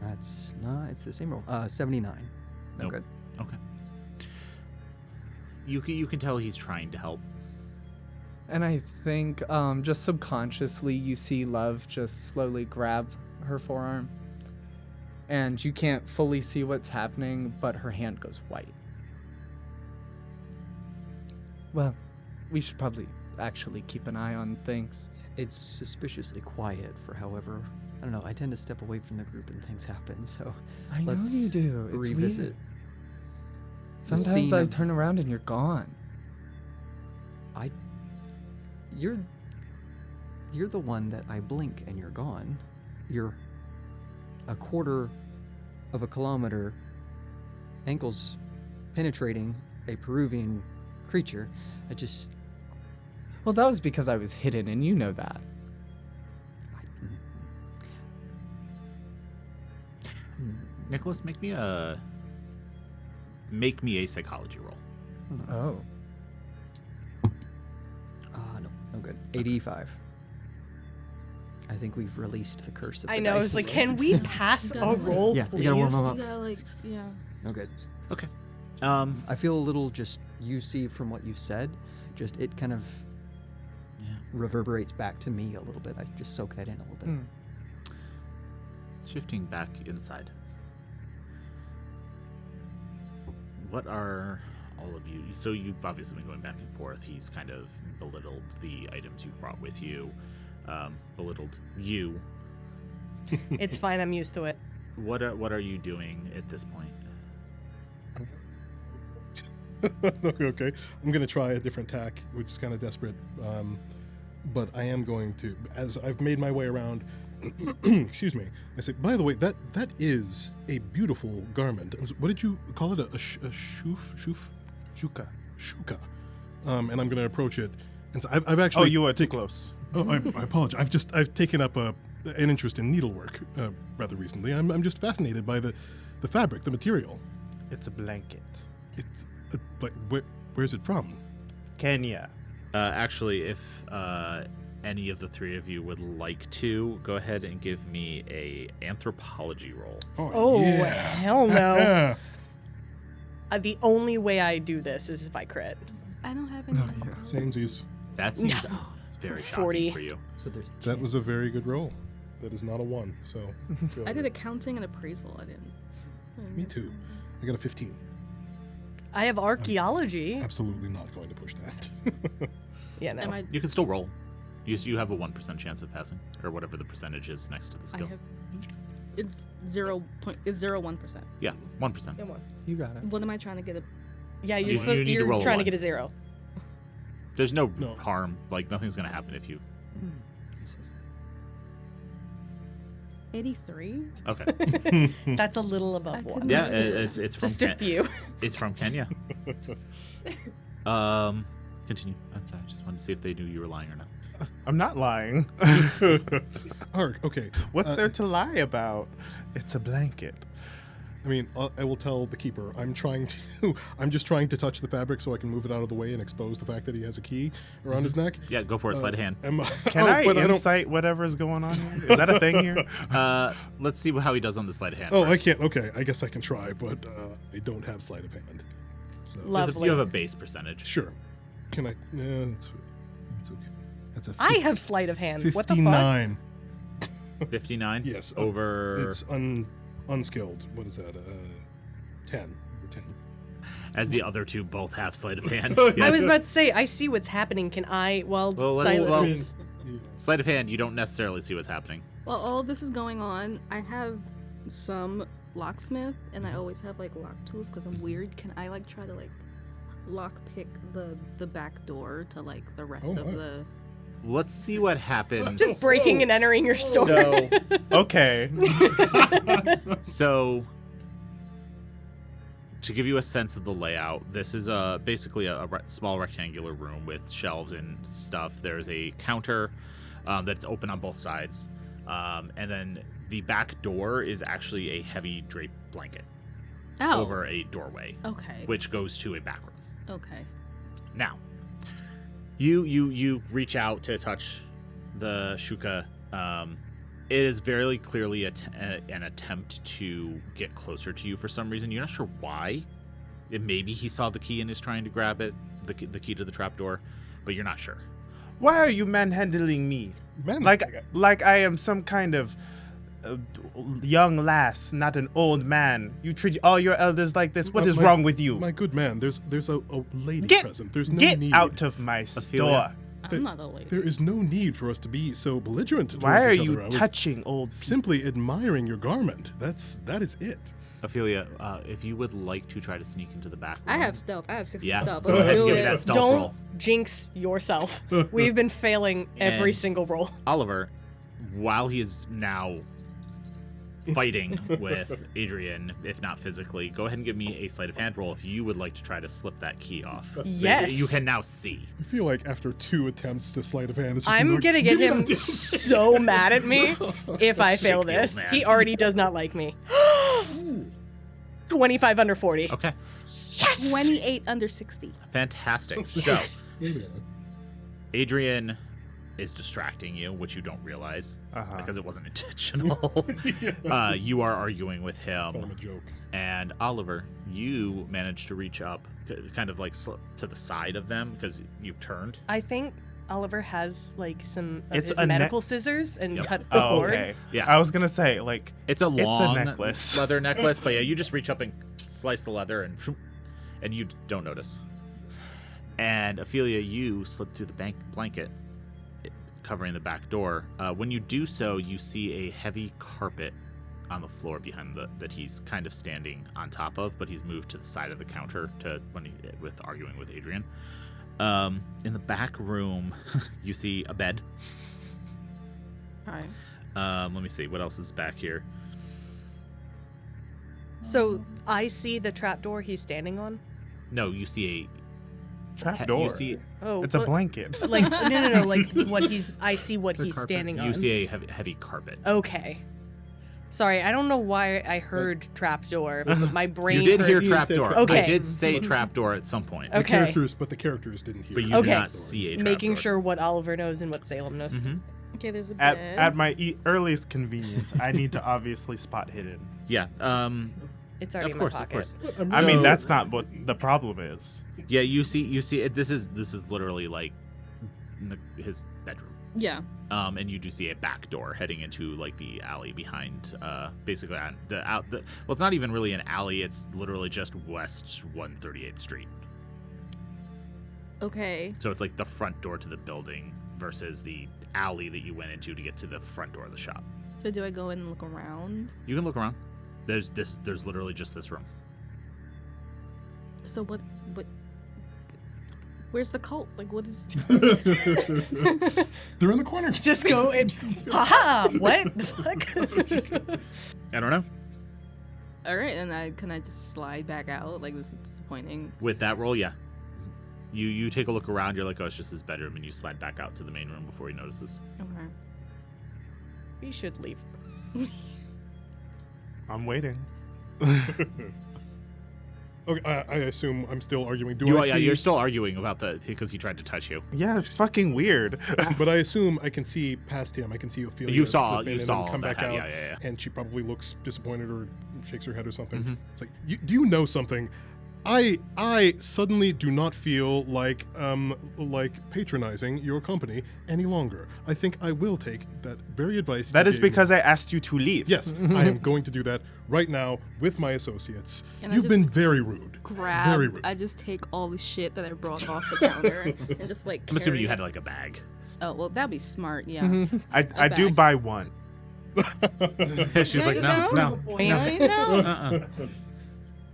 That's not, it's the same roll. 79. No Nope. good. Okay. You can tell he's trying to help. And I think just subconsciously you see Love just slowly grab her forearm. And you can't fully see what's happening, but her hand goes white. Well, we should probably actually keep an eye on things. It's suspiciously quiet for however, I don't know, I tend to step away from the group and things happen, so I know let's you do. It's revisit. weird. the Sometimes scene I of- turn around and you're gone. You're the one that I blink and you're gone. You're a quarter of a kilometer, ankles penetrating a Peruvian creature. Well, that was because I was hidden, and you know that. Nicholas, make me a psychology roll. Oh. No good. 85. I think we've released the curse of the I know. I was dice. like, can we pass You a gotta- roll, Yeah, please? you gotta warm 'em You up. gotta, like, yeah. No good. Okay. I feel a little just, you see from what you've said, just it kind of Yeah. reverberates back to me a little bit. I just soak that in a little bit. Shifting back inside. What are all of you? So you've obviously been going back and forth. He's kind of belittled the items you've brought with you, belittled you. It's fine. I'm used to it. What are you doing at this point? Okay, I'm gonna try a different tack, which is kind of desperate. But I am going to, as I've made my way around. Excuse me. I say, by the way, that is a beautiful garment. What did you call it? A shoof? Shuka. Shuka. And I'm going to approach it. And so I've actually. Oh, you are too close. Oh, I apologize. I've taken up an interest in needlework rather recently. I'm just fascinated by the fabric, the material. It's a blanket. It's but where's it from? Kenya. Actually, if any of the three of you would like to, go ahead and give me a anthropology roll. Oh, yeah. hell no. The only way I do this is if I crit. I don't have any. Oh, yeah. Samesies. That seems very shocking 40. for you. So there's That was a very good roll. That is not a 1, so. I did accounting and appraisal. I didn't Me too. I got a 15. I have archaeology. Absolutely not going to push that. Yeah, no. Am I? You can still roll. You have a 1% chance of passing, or whatever the percentage is next to the I skill. have. It's 0.01%. Yeah, 1%. Yeah, one. You got it. What am I trying to get? Yeah, You- you're you supposed. need to You're roll a trying to one. get a 0. There's no No. harm. Like, nothing's going to happen if you... He says that. 83. Okay. That's a little above I one. couldn't- Yeah, it's from Just a few. It's from Kenya. Continue. I'm sorry. I just wanted to see if they knew you were lying or not. I'm not lying. Arg, okay. What's there to lie about? It's a blanket. I mean, I will tell the keeper. I'm just trying to touch the fabric so I can move it out of the way and expose the fact that he has a key around his neck. Yeah, go for it. Sleight of hand. Can I insight whatever's going on here? Is that a thing here? Let's see how he does on the sleight of hand. Oh, first. I can't. Okay, I guess I can try, but I don't have sleight of hand. So. Lovely. You have a base percentage. Sure. Can I? Yeah, it's okay. That's a. I have sleight of hand. 59. What the fuck? 59. Yes. Over. It's unskilled. What is that? 10. Over 10. As the other two both have sleight of hand. I Yes. was about to say, I see what's happening. Can I? Well, silence. Sleight of hand, you don't necessarily see what's happening. While all of this is going on, I have some locksmith, and I always have like lock tools because I'm weird. Can I like try to like lock pick the back door to like the rest of the? Let's see what happens. Just breaking and entering your store. So, Okay. so to give you a sense of the layout, this is basically a small rectangular room with shelves and stuff. There's a counter that's open on both sides, and then the back door is actually a heavy draped blanket over a doorway, Okay. which goes to a back room. Okay. Now, you reach out to touch the shuka. It is very clearly an attempt to get closer to you for some reason. You're not sure why. Maybe he saw the key and is trying to grab it, the key to the trapdoor, but you're not sure. Why are you manhandling me? Man, Like I am some kind of young lass, not an old man. You treat all your elders like this. What is wrong with you? My good man, there's a lady Get- present. There's no Get need. out of my store. I'm not a lady. There is no need for us to be so belligerent towards Why are each other. you I was touching old people? simply admiring your garment. That is it. Ophelia, if you would like to try to sneak into the back room. I have stealth. I have 60 Yeah, stealth. go Let's ahead and do give me it. that stealth Don't roll. jinx yourself. We've been failing every And- single roll. Oliver, while he is now fighting with Adrian, if not physically, go ahead and give me a sleight of hand roll if you would like to try to slip that key off. Yes. You can now see. I feel like after 2 attempts to sleight of hand, it's just I'm like, gonna get him so mad at me if I fail Shake the old this. man. He already does not like me. 25 under 40. Okay. 28 under 60. Fantastic. So, Adrian is distracting you, which you don't realize because it wasn't intentional. You are arguing with Call him him. a joke. And Oliver, you managed to reach up, kind of like to the side of them because you've turned. I think Oliver has like some of It's his a medical scissors and Yep. cuts the cord. Okay. Yeah. I was gonna say like It's a long necklace. leather necklace, but yeah, you just reach up and slice the leather and you don't notice. And Ophelia, you slip through the blanket covering the back door. When you do so, you see a heavy carpet on the floor behind that he's kind of standing on top of, but he's moved to the side of the counter with arguing with Adrian. In the back room, you see a bed. Alright. Let me see what else is back here. So I see the trapdoor he's standing on. No, you see trap door. You see Oh, It's a but- blanket. Like no, like what he's. I see what he's standing on. you see a heavy carpet. Okay. Sorry, I don't know why I heard trapdoor, but my brain. You did heard- hear You said trapdoor. trapdoor. I Okay. did say trapdoor at some point. Okay. The characters didn't hear. But you it. did Okay. not see a trapdoor. Making sure what Oliver knows and what Salem knows. Mhm. Okay, there's a bed. At my earliest convenience, I need to obviously spot hidden. Yeah. It's already Of in course, my of pocket. course. I mean, So- that's not what the problem is. Yeah, you see it. This is literally like his bedroom. Yeah. And you do see a back door heading into like the alley behind. Basically on well, it's not even really an alley. It's literally just West 138th Street. Okay. So it's like the front door to the building versus the alley that you went into to get to the front door of the shop. So do I go in and look around? You can look around. There's literally just this room. So what where's the cult? Like what is They're in the corner. Just go and haha. What the fuck? I don't know. Alright, and can I just slide back out? Like this is disappointing. With that roll, yeah. You take a look around. You're like, oh, it's just his bedroom, and you slide back out to the main room before he notices. Okay. We should leave. I'm waiting. Okay, I assume I'm still arguing. You're still arguing about because he tried to touch you. Yeah, it's fucking weird. But I assume I can see past him. I can see Ophelia. You saw slip in and then all come that back out, yeah. and she probably looks disappointed or shakes her head or something. Mm-hmm. It's like, do you know something? I suddenly do not feel like patronizing your company any longer. I think I will take that very advice. That you is gave me. because I asked you to leave. Yes, I am going to do that right now with my associates. And I You've just been very rude. Very rude. I just take all the shit that I brought off the counter and just like. I'm assuming carry you it. had like a bag. Oh well, that'd be smart. Yeah. I do bag. buy one. She's like, No. no. Really? No.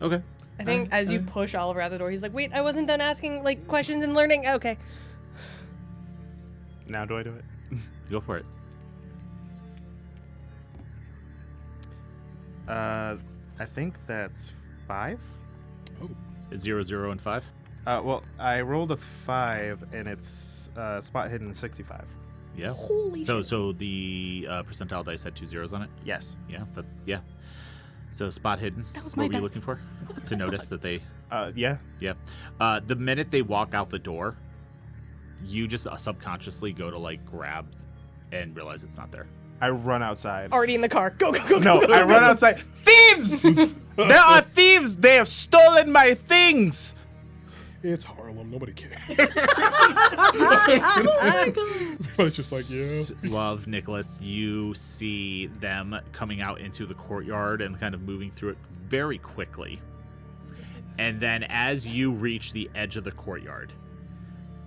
Okay. I think as you push Oliver out the door, he's like, wait, I wasn't done asking like questions and learning. Okay. Now do I do it? Go for it. I think that's 5. 0, 0, and 5. Well, I rolled a 5, and it's spot hidden 65. Yeah. Holy shit. So the percentile dice had 2 zeros on it. Yes. Yeah. So spot hidden. That was What my were you dice. looking for? To notice that they. Yeah. Yeah. The minute they walk out the door, you just subconsciously go to like grab and realize it's not there. I run outside. Already in the car. Go, go, go. No, go, go, I go, run go. outside. Thieves! There are thieves! They have stolen my things! It's Harlem. Nobody cares. But it's just like, yeah. Love, Nicholas, you see them coming out into the courtyard and kind of moving through it very quickly. And then as you reach the edge of the courtyard,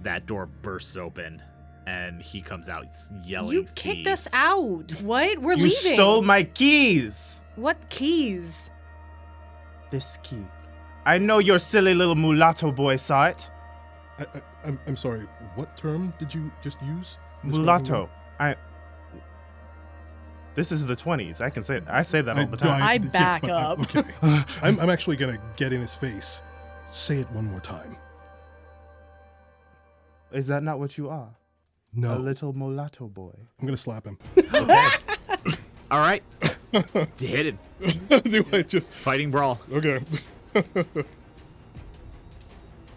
that door bursts open and he comes out yelling. You kicked us thieves. out. What? We're You leaving. stole my keys! What keys? This key. I know your silly little mulatto boy saw it. I'm sorry. What term did you just use? Mulatto. This is the 20s. I can say it. I say that all the time. I back up. Okay. I'm actually gonna get in his face. Say it one more time. Is that not what you are? No. A little mulatto boy. I'm gonna slap him. All right. Hit it. Do I just? Fighting brawl. Okay.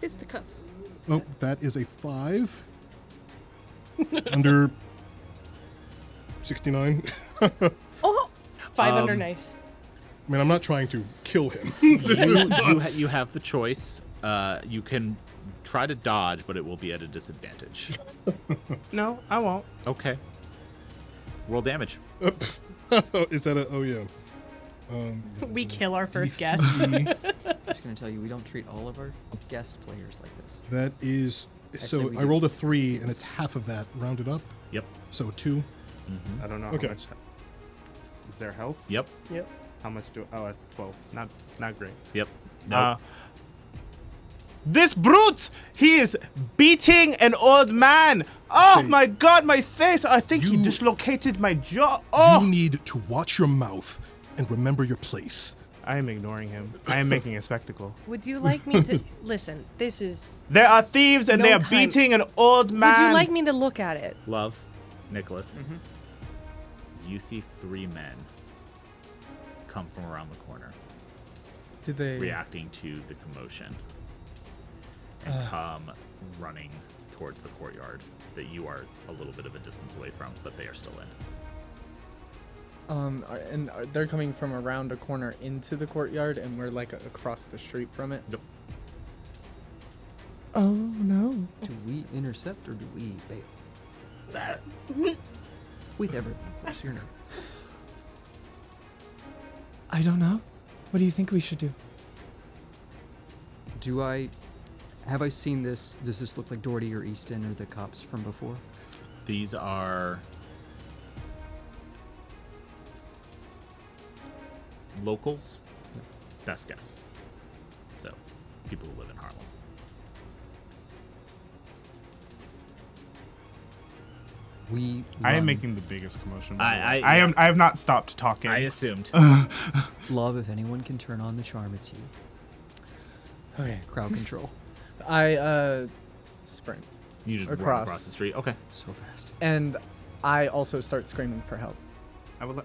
Fisticuffs. Oh, that is a 5. Under 69. Oh, 5 under nice. I mean, I'm not trying to kill him. You have the choice. You can try to dodge, but it will be at a disadvantage. No, I won't. Okay. Roll damage. Is that a? Oh yeah. We kill our first guest. I'm just gonna tell you, we don't treat all of our guest players like this. That is. Actually, So we I do. rolled a 3, and it's half of that rounded up. Yep. So 2. I don't know Okay. how much. Is there health? Yep. How much do? Oh, it's 12. Not great. Yep. No. This brute! He is beating an old man. Oh Hey. my God, my face! I think he You- dislocated my jaw. Oh! You need to watch your mouth and remember your place. I am ignoring him. I am making a spectacle. Would you like me to listen? This is. There are thieves and No they are time. beating an old man. Would you like me to look at it? Love, Nicholas. You see 3 men come from around the corner, Did they? reacting to the commotion, and come running towards the courtyard that you are a little bit of a distance away from, but they are still in. They're coming from around a corner into the courtyard, and we're like across the street from it. Nope. Oh no! Do we intercept or do we bail? With everyone, of course. You're not. I don't know. What do you think we should do? Have I seen this? Does this look like Doherty or Easton or the cops from before? These are locals. Best guess. So, people who live in Harlem. I am making the biggest commotion. I I have not stopped talking. I assumed. Love, if anyone can turn on the charm, it's you. Okay. Crowd control. I sprint. You just run Across. across the street. Okay. So fast. And I also start screaming for help I will.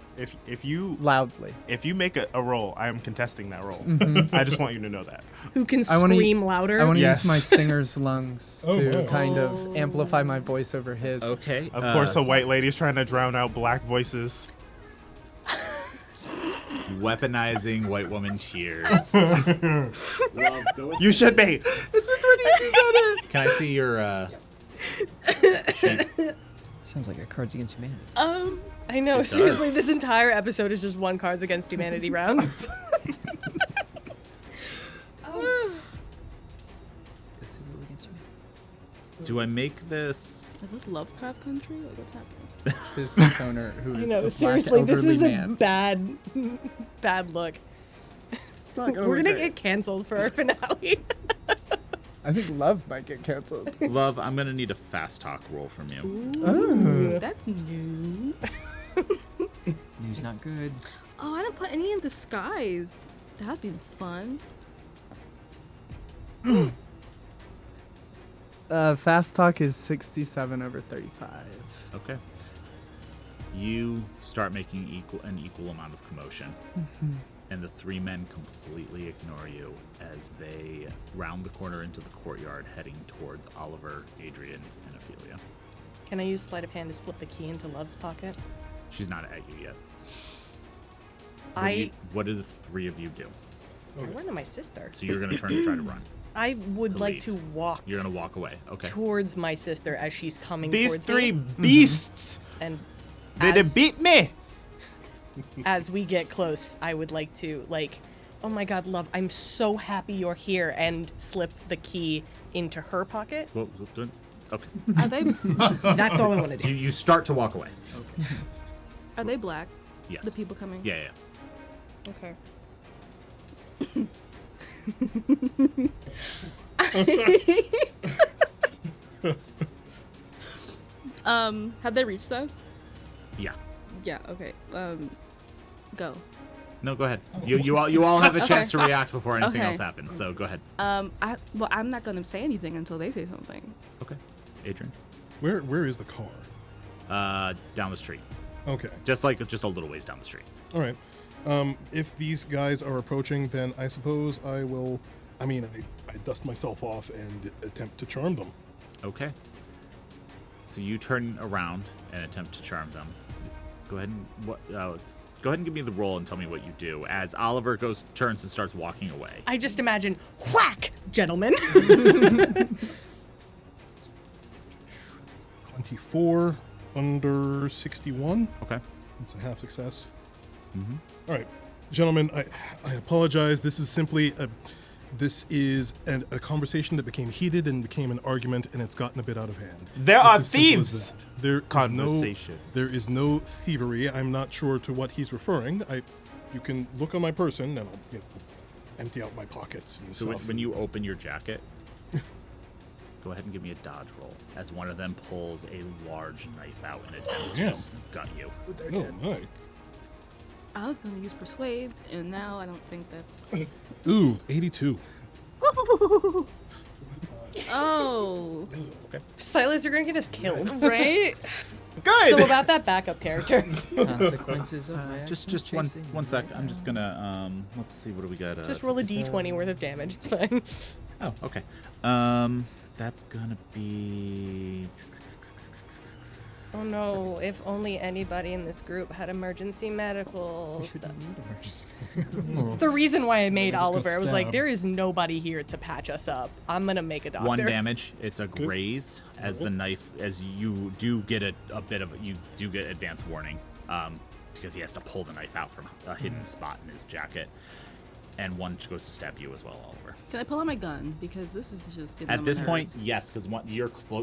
If you loudly. make a roll, I am contesting that roll. Mhm. I just want you to know that. Who can I wanna- scream louder? I want to Yes. use my singer's lungs Oh, to wow. kind of amplify my voice over his. Okay. Of course, a white lady's trying to drown out black voices. Weaponizing white woman cheers. Love, go with You should be. It's the 20th you said it. Can I see your sheet? Sounds like a Cards Against Humanity. I know, It seriously, does. this entire episode is just one Cards Against Humanity round. Is it really against humanity? Do I make this? Is this Lovecraft country? Like, what's happening? Business owner who I is know, a black seriously, this elderly is a man. bad look. It's not gonna We're work gonna great. get canceled for our finale. I think love might get canceled. Love, I'm gonna need a fast talk roll from you. Oh. That's new. News not good. Oh, I didn't put any in disguise. That'd be fun. Fast talk is 67 over 35. Okay. You start making an equal amount of commotion, and the three men completely ignore you as they round the corner into the courtyard, heading towards Oliver, Adrian, and Ophelia. Can I use sleight of hand to slip the key into Love's pocket? She's not at you yet. I What do the three of you do? run to my sister. So you're gonna turn to try to run. I would To like leave. to walk You're gonna walk away. Okay. towards my sister as she's coming These towards three me. beasts. And They as, beat me. as we get close, I would like to, like, oh my god, Love, I'm so happy you're here, and slip the key into her pocket. Well, don't- okay. Are they That's all I want to do. You start to walk away. are they black? Yes. The people coming? Yeah, yeah. Okay. Have they reached us? Yeah. Yeah, okay. Go. No, go ahead. You all have a chance to react before anything Okay. else happens. So go ahead. I'm not gonna say anything until they say something. Okay. Adrian. Where is the car? Down the street. Okay. Just a little ways down the street. All right. If these guys are approaching, then I suppose I will. I mean, I dust myself off and attempt to charm them. Okay. So you turn around and attempt to charm them. Go ahead and give me the roll and tell me what you do as Oliver turns and starts walking away. I just imagine, whack, gentlemen. 24 under 61. Okay. It's a half success. Mm-hmm. All right, gentlemen, I apologize. This is simply a conversation that became heated and became an argument, and it's gotten a bit out of hand. There It's are as simple as thieves. that. There is Conversation. there is no thievery. I'm not sure to what he's referring. You can look on my person, and I'll empty out my pockets and So stuff. when you open your jacket, go ahead and give me a dodge roll as one of them pulls a large knife out and attempts to Yeah. just gut you. Oh my. I was gonna use persuade, and now I don't think that's. Ooh, 82. Oh, Silas, you're gonna get us killed. right? Good. So about that backup character. Consequences of my Just actions one chasing sec. right I'm just now. gonna let's see, what do we got? Just roll a d20 worth of damage. It's fine. Oh, okay. That's gonna be. Oh no, if only anybody in this group had emergency medical We stuff. shouldn't need emergency. It's the reason why I made I just got Oliver. I was like, stabbed. there is nobody here to patch us up. I'm gonna make a doctor. 1 damage. It's a graze as the knife, as you do get a bit of you do get advance warning, because he has to pull the knife out from a hidden spot in his jacket, and 1 goes to stab you as well, Oliver. Can I pull out my gun? Because this is just getting At on my this point, nerves. yes, because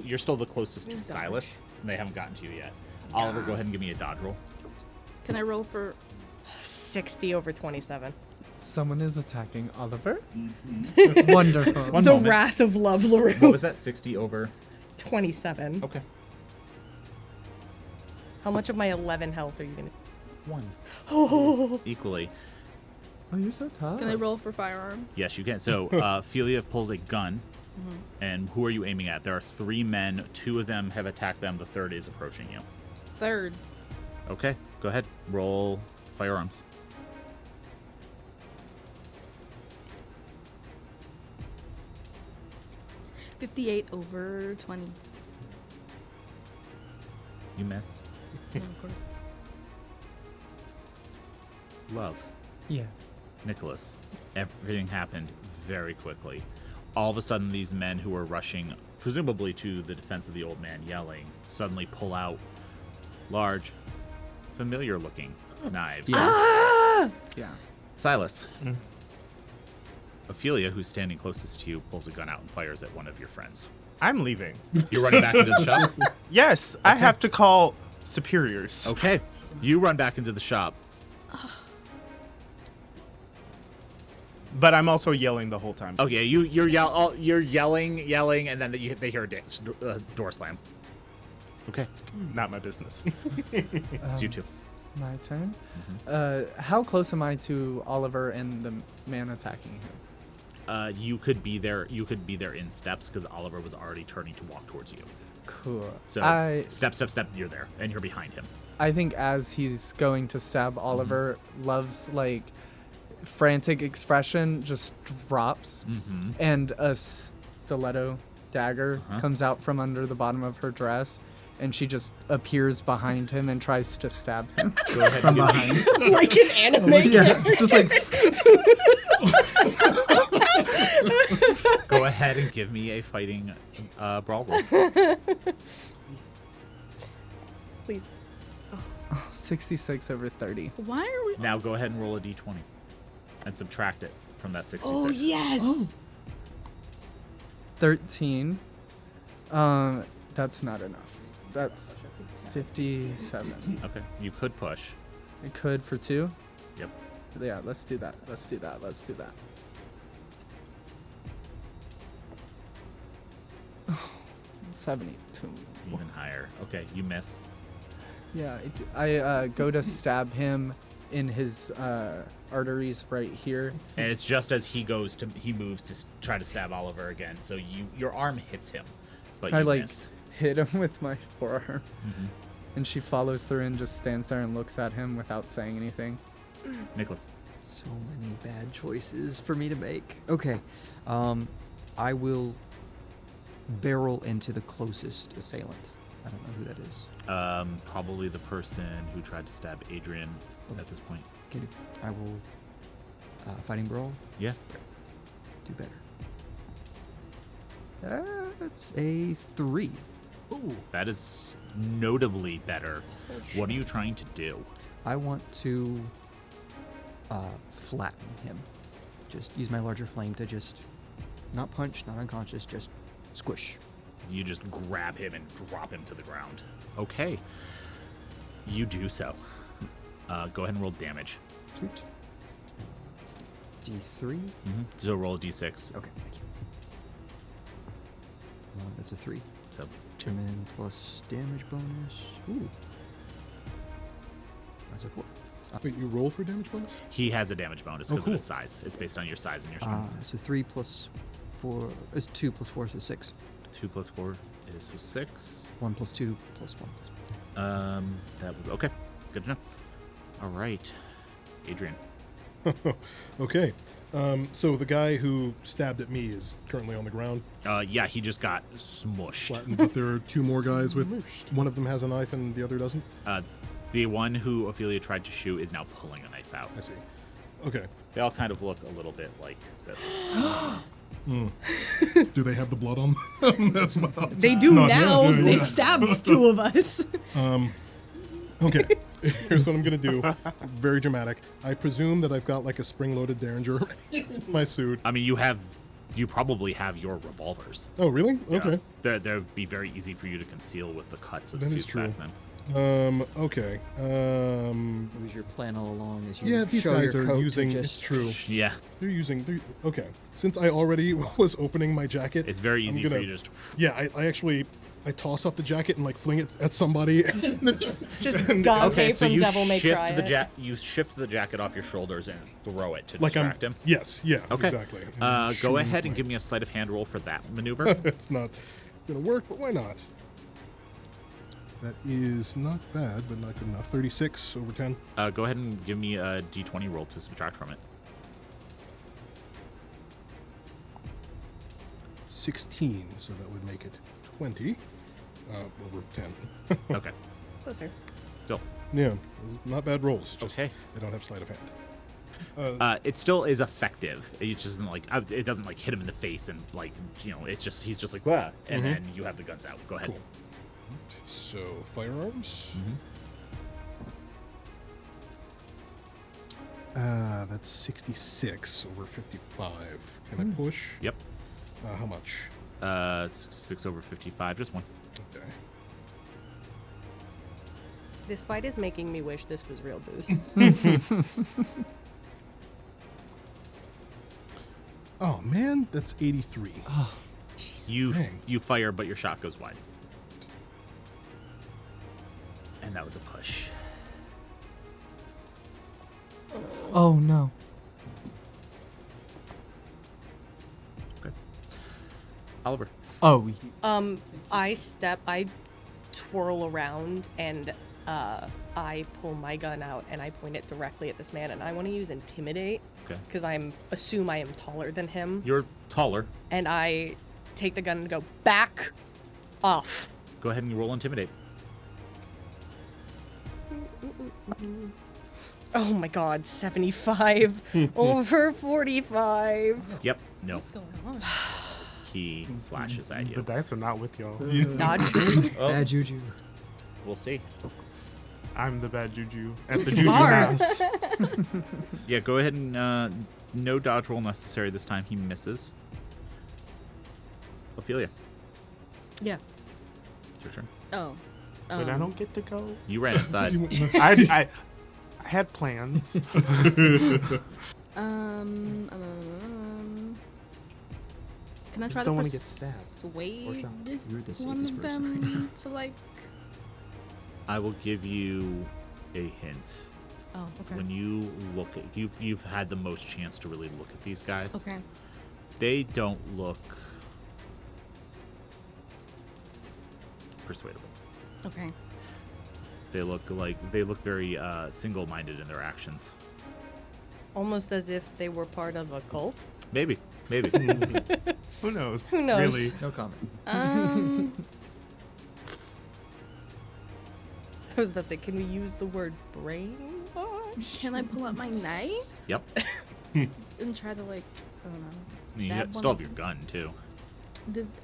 you're still the closest to Dodge. Silas, and they haven't gotten to you yet. Oliver, go ahead and give me a dodge roll. Can I roll for? 60 over 27. Someone is attacking Oliver. Mm-hmm. Wonderful. One the moment. wrath of Love LaRue. What was that? 60 over. 27. Okay. How much of my 11 health are you gonna? 1. Oh, Equally. Oh, you're so tough. Can I roll for firearm? Yes, you can. So Ophelia pulls a gun, and who are you aiming at? There are 3 men. 2 of them have attacked them. The 3rd is approaching you. 3rd. Okay, go ahead. Roll firearms. It's 58 over 20. You miss. Yeah, of course. Love. Yes. Nicholas. Everything happened very quickly. All of a sudden, these men who were rushing, presumably to the defense of the old man yelling, suddenly pull out large, familiar-looking knives. Yeah. Silas. Ophelia, who's standing closest to you, pulls a gun out and fires at one of your friends. I'm leaving. You're running back into the shop? Yes, I have to call superiors. Okay. You run back into the shop. But I'm also yelling the whole time. Okay, you're yelling, and then they hear a door slam. Okay, Not my business. it's you two. My turn. How close am I to Oliver and the man attacking him? You could be there. You could be there in steps because Oliver was already turning to walk towards you. Cool. So step. You're there, and you're behind him. I think as he's going to stab Oliver, Love's like frantic expression just drops, and a stiletto dagger comes out from under the bottom of her dress, and she just appears behind him and tries to stab him. Go ahead. From And give me, behind. Like an anime Yeah, just like go ahead and give me a fighting brawl roll. Please. 66 over 30. Why are we? Now go ahead and roll a d20 and subtract it from that 66. Oh, yes. 13. That's not enough. That's 57. Okay, you could push. I could for 2. Yep. Yeah, let's do that. Let's do that. 72. Even higher. Okay, you miss. Yeah, I go to stab him in his arteries right here. And it's just as he moves to try to stab Oliver again. So your arm hits him, but you I like miss. hit him with my forearm, and she follows through and just stands there and looks at him without saying anything. Nicholas. So many bad choices for me to make. Okay. I will barrel into the closest assailant. I don't know who that is. Probably the person who tried to stab Adrian at this point. Can do. I will fighting brawl. Yeah. Do better. That's a 3. Ooh, that is notably better. What are you trying to do? I want to flatten him. Just use my larger flame to just not punch, not unconscious, just squish. You just grab him and drop him to the ground. Okay. You do so. Go ahead and roll damage. Shoot. D3. So roll a d6. Okay, thank you. That's a 3. So And then plus damage bonus. Ooh. That's a 4. Wait, you roll for damage bonus? he has a damage bonus because cool. of his size. It's based on your size and your strength. So 3 plus 4 is 2 plus 4, so 6. 2 plus 4 is so 6. 1 plus 2 plus 1 plus 1. That would okay. Good to know. All right, Adrian. Okay. So the guy who stabbed at me is currently on the ground, Yeah, he just got smushed. flattened, but there are 2 more guys with. One of them has a knife and the other doesn't. The one who Ophelia tried to shoot is now pulling a knife out. I see. Okay. They all kind of look a little bit like this. Do they have the blood on them as well? They do No, now. yeah, yeah, They yeah. stabbed 2 of us. Okay. Here's what I'm gonna do. Very dramatic. I presume that I've got like a spring-loaded Derringer in my suit. I mean, you probably have your revolvers. Oh, really? Yeah. Okay. They'd be very easy for you to conceal with the cuts of That is suits true. back then. Okay. It was your plan all along as you Yeah, these show guys your are coat to using. just It's true. Yeah, Okay. Since I already was opening my jacket, it's very I'm easy gonna, for you to just. Yeah, I actually I toss off the jacket and like fling it at somebody. Just Dante Okay, so from you Devil May Cry. you shift the jacket off your shoulders and throw it to Like distract him. Yes, yeah, Okay. exactly. Go ahead and give me a sleight of hand roll for that maneuver. It's not gonna work, but why not? That is not bad, but not good enough. 36 over 10. Go ahead and give me a d20 roll to subtract from it. 16, so that would make it 20 over 10. Okay. Closer. Still. Yeah, not bad rolls. Just Okay. I don't have sleight of hand. It still is effective. It just doesn't like it doesn't like hit him in the face and like it's just he's just like wah, and then you have the guns out. Go ahead. Cool. So firearms. That's 66 over 55. Can I push? Yep. How much? It's 6 over 55. Just one. Okay. This fight is making me wish this was real booze. Oh man, that's 83. Oh, You Dang. you fire, but your shot goes wide. And that was a push. oh no. Okay. Oliver. Oh, I twirl around and I pull my gun out and I point it directly at this man and I want to use intimidate Okay. because assume I am taller than him You're taller. and I take the gun and go back off. Go ahead and roll intimidate. Oh my god, 75 over 45. Yep. No. What's going on? He slashes at The you. dice are not with y'all. Dodge. Oh, Bad juju. we'll see. I'm the bad juju at the Juju are. House. Yeah, go ahead and no dodge roll necessary this time. He misses. Ophelia, Yeah. it's your turn. Oh. But I don't get to go. You ran inside. I had plans. Can I try don't to wanna get stabbed or persuade shot. You're the one safest of person right now. them to like? I will give you a hint. Oh, okay. When you look at you've had the most chance to really look at these guys. Okay. They don't look persuadable. Okay. They look very single-minded in their actions. Almost as if they were part of a cult. Maybe. Who knows? Who knows? Really? No comment. I was about to say, can we use the word brainwash? Can I pull out my knife Yep. and try to like, I don't know. You stab still one have your gun too.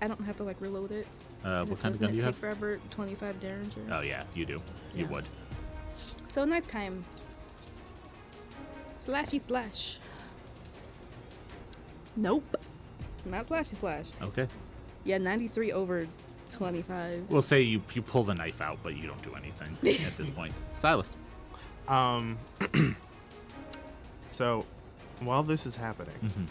I don't have to like reload it. What kind of gun do you Take have? forever. 25 Derringer. Oh yeah, you do. You Yeah. would. So nighttime. Slashy slash. Nope. Not slashy slash. Okay. Yeah, 93 over 25. We'll say you pull the knife out, but you don't do anything at this point. Silas. So, while this is happening, Mm-hmm.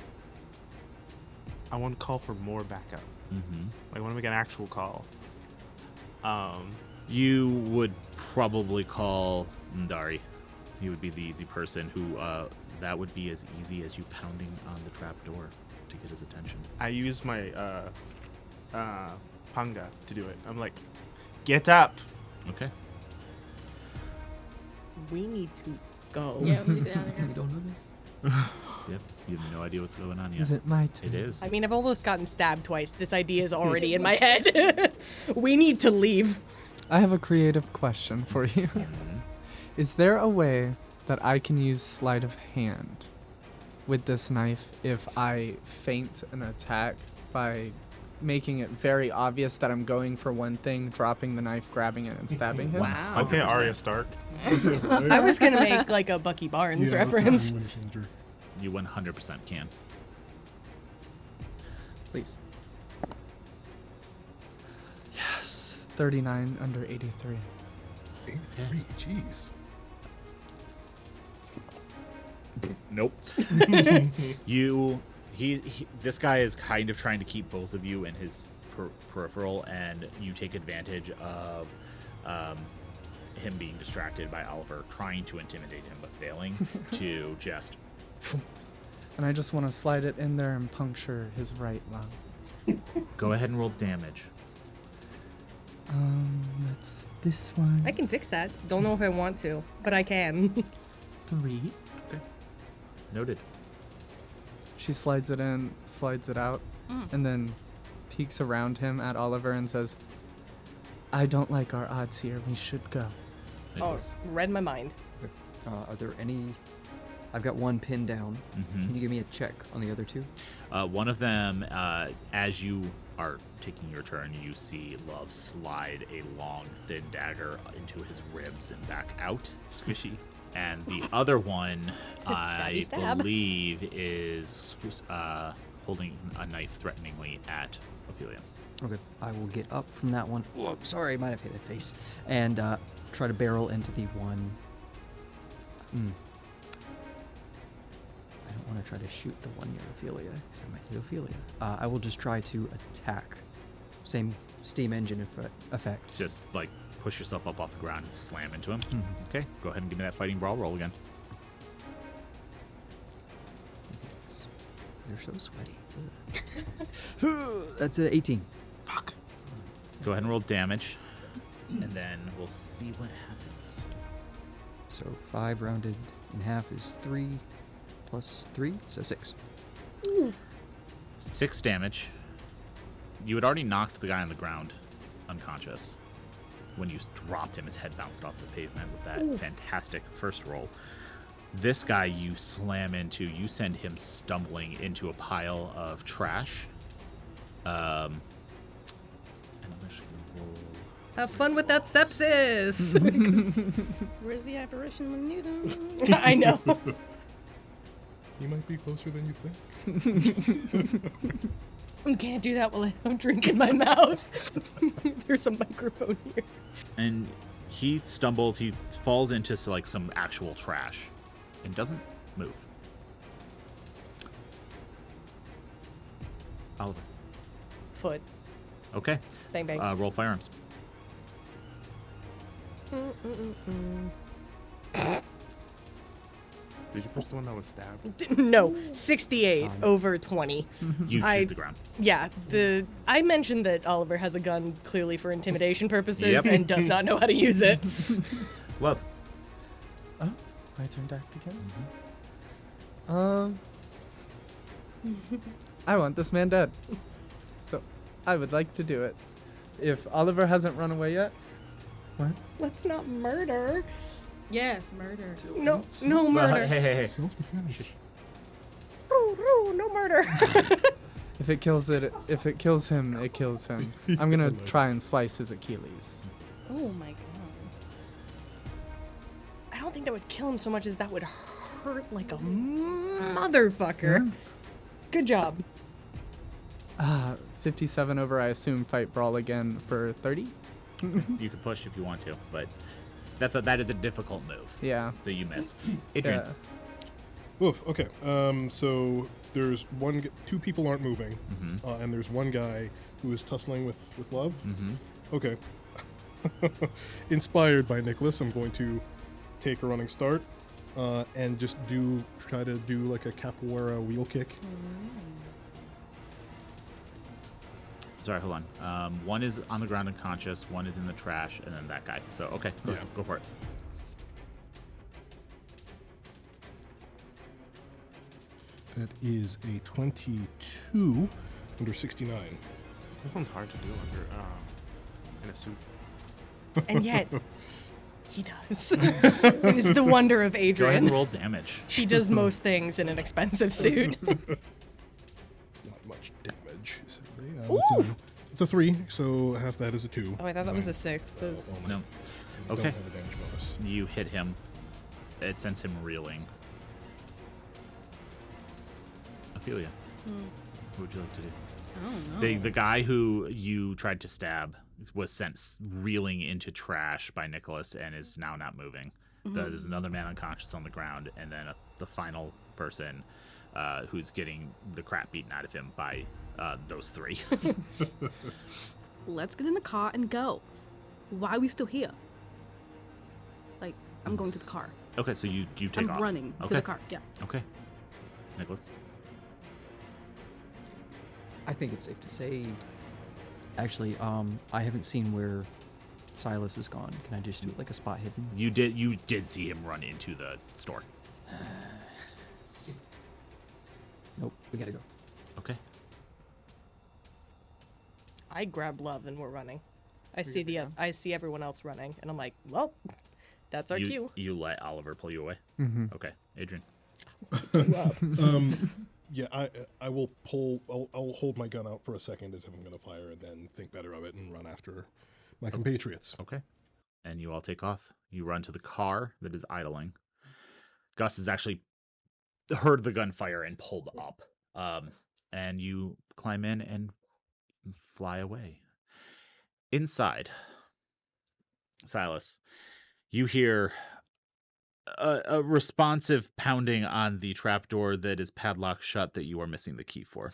I want to call for more backup. Mm-hmm. Like, I want to make an actual call. You would probably call Ndari. He would be the person who that would be as easy as you pounding on the trap door to get his attention. I use my panga to do it. I'm like, get up. Okay. We need to go. Yeah, we need to get out of We here. don't know this. Yep. You have no idea what's going on yet. is it my turn? It is. I mean, I've almost gotten stabbed twice. This idea is already in my head. We need to leave. I have a creative question for you. Mhm. Is there a way that I can use sleight of hand with this knife if I feint an attack by making it very obvious that I'm going for one thing, dropping the knife, grabbing it, and stabbing him? Wow. Okay, 100%. Arya Stark. I was gonna make like a Bucky Barnes reference. You 100% can. Please. Yes. 39 under 83. 83, jeez. Nope. This guy is kind of trying to keep both of you in his peripheral, and you take advantage of him being distracted by Oliver trying to intimidate him but failing to just... And I just want to slide it in there and puncture his right lung. Go ahead and roll damage. That's this one. I can fix that. Don't know if I want to, but I can. 3. Noted. She slides it in, slides it out, and then peeks around him at Oliver and says, I don't like our odds here. We should go. Nicholas. Read my mind. Are there any... I've got one pinned down. Mhm. Can you give me a check on the other two? One of them, as you are taking your turn, you see Love slide a long, thin dagger into his ribs and back out. Squishy. And the other one, I Stabby stab. believe, is holding a knife threateningly at Ophelia. Okay. I will get up from that one. Oh, sorry, I might have hit the face. And try to barrel into the one... I don't want to try to shoot the one near Ophelia, because I might hit Ophelia. I will just try to attack. Same steam engine effect. Just like push yourself up off the ground and slam into him. Okay, go ahead and give me that fighting brawl roll again. They're so sweaty. That's an 18. Fuck. Go ahead and roll damage, and then we'll see what happens. So 5 rounded in half is 3 plus 3, so 6. 6 damage. You had already knocked the guy on the ground unconscious. When you dropped him, his head bounced off the pavement with that fantastic first roll. This guy you slam into, you send him stumbling into a pile of trash. And I'm actually gonna roll. Have fun with that sepsis. Where's the apparition when you need him? I know. He might be closer than you think. I can't do that while I have a drink in my mouth. There's some microphone here. And he stumbles, he falls into like some actual trash and doesn't move. Oliver. Foot. Okay. Bang bang. Roll firearms. Did you push the one that was stabbed? No, 68 over 20. You shoot I- the ground. Yeah, I mentioned that Oliver has a gun clearly for intimidation purposes Yep. and does not know how to use it. Love. Oh, my turn to act again? I want this man dead. So, I would like to do it. If Oliver hasn't run away yet. What? Let's not murder. Yes, murder. No Well, murder. hey. Self-defense. No murder. If it kills him, it kills him. I'm gonna try and slice his Achilles. Oh my god. I don't think that would kill him so much as that would hurt like a motherfucker. Good job. 57 over, I assume, fight brawl again for 30? You can push if you want to, but that is a difficult move. Yeah. So you miss. Adrian. Yeah. Oof. Okay. So there's two people aren't moving, and there's one guy who is tussling with Love. Okay. Inspired by Nicholas, I'm going to take a running start, and just try to do like a capoeira wheel kick. Sorry, hold on. One is on the ground unconscious, one is in the trash, and then that guy. So, okay, go for it. That is a 22 under 69. That sounds hard to do under in a suit. And yet, he does. It is the wonder of Go ahead and Adrian. roll damage. He does most things in an expensive suit. It's not much damage. Is it? Yeah, it's a 3, so half that is a 2. Oh, I thought that was a 6. Those... No. Don't Okay. have a damage bonus. You hit him. It sends him reeling. Ophelia, what would you like to do? I don't know. The guy who you tried to stab was sent reeling into trash by Nicholas and is now not moving. There's another man unconscious on the ground, and then the final person who's getting the crap beaten out of him by those three. Let's get in the car and go. Why are we still here? Like, I'm going to the car. Okay, so you take I'm off. running to Okay. the car. Yeah. Okay. Nicholas? I think it's safe to say. Actually, I haven't seen where Silas is gone. Can I just do it like a spot hidden? You did see him run into the store. Nope, we gotta go. Okay. I grab Love and we're running. I see everyone else running, and I'm like, well, that's our cue. You let Oliver pull you away? Mm-hmm. Okay. Adrian? Yeah, I will pull. I'll hold my gun out for a second as if I'm going to fire, and then think better of it and run after my compatriots. Okay. And you all take off. You run to the car that is idling. Gus has actually heard the gunfire and pulled up. And you climb in and fly away. Inside, Silas, you hear a responsive pounding on the trapdoor that is padlocked shut that you are missing the key for.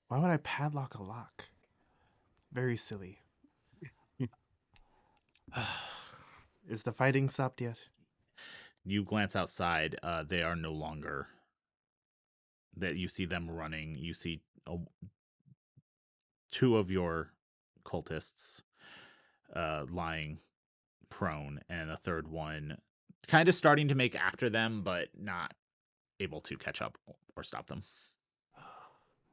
Why would I padlock a lock? Very silly. Is the fighting stopped yet? You glance outside. They are no longer. That you see them running. You see two of your cultists lying prone, and a third one kind of starting to make after them, but not able to catch up or stop them.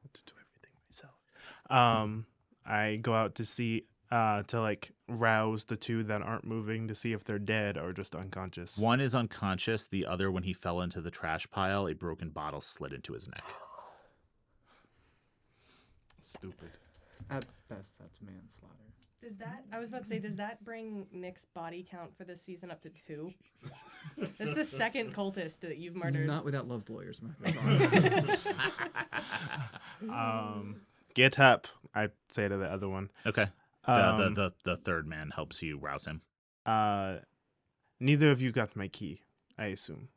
What to do everything myself. I go out to see to like rouse the two that aren't moving to see if they're dead or just unconscious. One is unconscious. The other, when he fell into the trash pile, a broken bottle slid into his neck. Stupid. At best, that's manslaughter. I was about to say, does that bring Nick's body count for this season up to 2? That's the second cultist that you've murdered. Not without Love's lawyers, man. Get up, I say to the other one. Okay. The third man helps you rouse him. Neither of you got my key, I assume.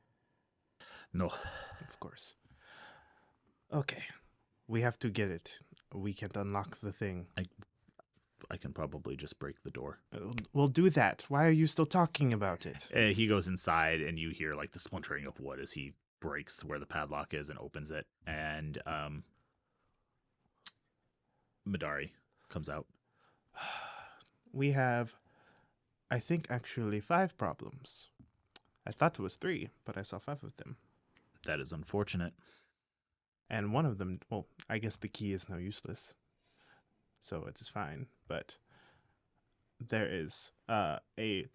No. Of course. Okay. We have to get it. We can't unlock the thing. I can probably just break the door. We'll do that. Why are you still talking about it? He goes inside, and you hear like the splintering of wood as he breaks where the padlock is and opens it. And Madari comes out. We have, I think, actually 5 problems. I thought it was 3, but I saw 5 of them. That is unfortunate. And one of them, well, I guess the key is now useless. So it is fine. But there is a very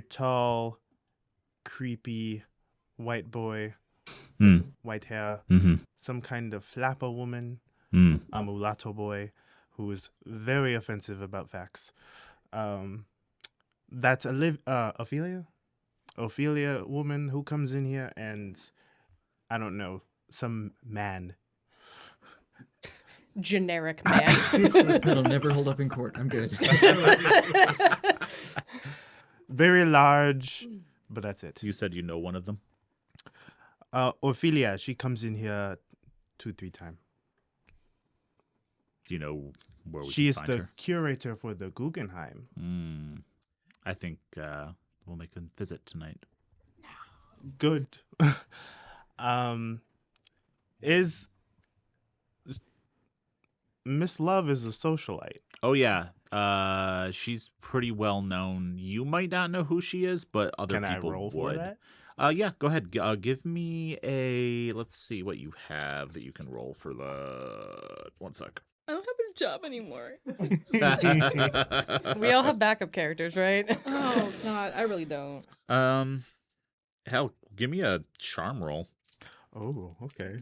tall, creepy white boy, white hair, some kind of flapper woman, a mulatto boy who is very offensive about facts. That's Ophelia? Ophelia woman who comes in here and, I don't know, some man. Generic man. That'll never hold up in court. I'm good. Very large, but that's it. You said you know one of them? Ophelia, she comes in here 2-3 times. Do you know where we She can is find the her? curator for the Guggenheim. I think we'll make a visit tonight. Good. Is Miss Love is a socialite? Oh, yeah. She's pretty well known. You might not know who she is, but other Can people I roll would. for that? Yeah, go ahead. Give me a... Let's see what you have that you can roll for the... 1 sec. I don't have his job anymore. We all have backup characters, right? Oh God, I really don't. Hell, give me a charm roll. Oh, okay.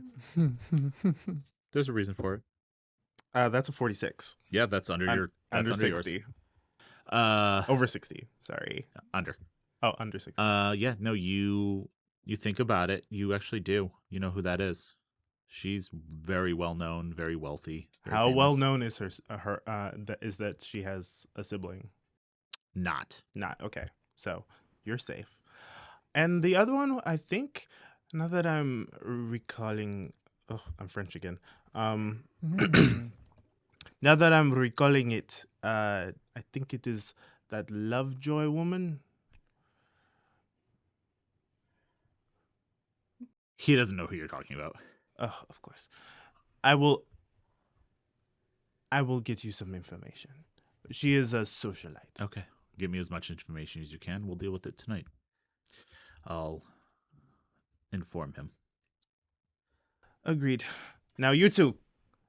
There's a reason for it. That's a 46. Yeah, that's under your... That's Under yours. 60. Uh, Over 60. Sorry. under. Oh, under 60. Yeah, no, you think about it. You actually do. You know who that is. She's very well known, very wealthy. Very How famous. well known is is that she has a sibling? Not. Not okay. So you're safe. And the other one, I think, now that I'm recalling, oh, I'm French again. Now that I'm recalling it, I think it is that Lovejoy woman. He doesn't know who you're talking about. Oh, of course. I will get you some information. She is a socialite. Okay. Give me as much information as you can. We'll deal with it tonight. I'll inform him. Agreed. Now you two,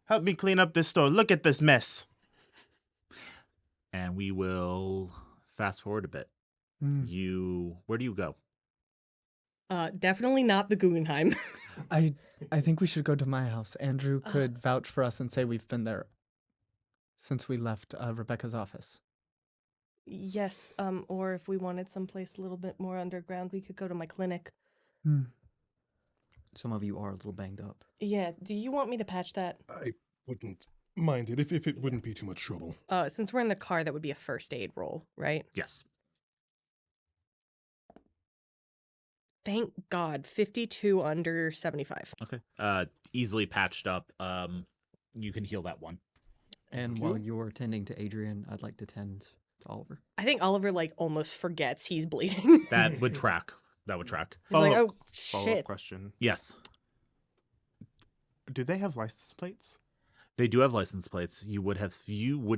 help me clean up this store. Look at this mess. And we will fast forward a bit. Where do you go? Definitely not the Guggenheim. I think we should go to my house. Andrew could vouch for us and say we've been there since we left Rebecca's office. Yes, or if we wanted someplace a little bit more underground, we could go to my clinic. Some of you are a little banged up. Yeah, do you want me to patch that? I wouldn't mind it if it wouldn't be too much trouble. Since we're in the car, that would be a first aid roll, right? Yes. Thank God, 52 under 75. Okay. Easily patched up. You can heal that one. And while you're tending to Adrian, I'd like to tend to Oliver. I think Oliver, almost forgets he's bleeding. That would track. That would track. He's like, oh, Follow-up shit. question. Yes. Do they have license plates? They do have license plates. You would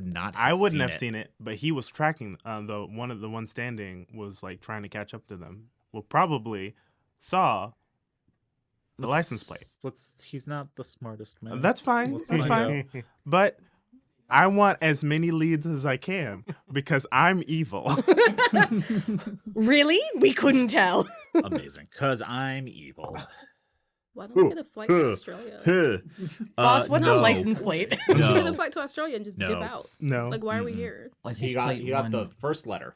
not have I wouldn't have it. seen it, but he was tracking the one standing was trying to catch up to them. Well, probably saw the license plate. He's not the smartest man. That's fine. Let's That's find fine. But I want as many leads as I can because I'm evil. Really? We couldn't tell. Amazing. Because I'm evil. Why don't we get a flight to Australia? Boss, what's a no. license plate? We should get No. a flight to Australia and just dip No. out. No, Like, why are we Mm-mm. here? License He plate got one. the first letter,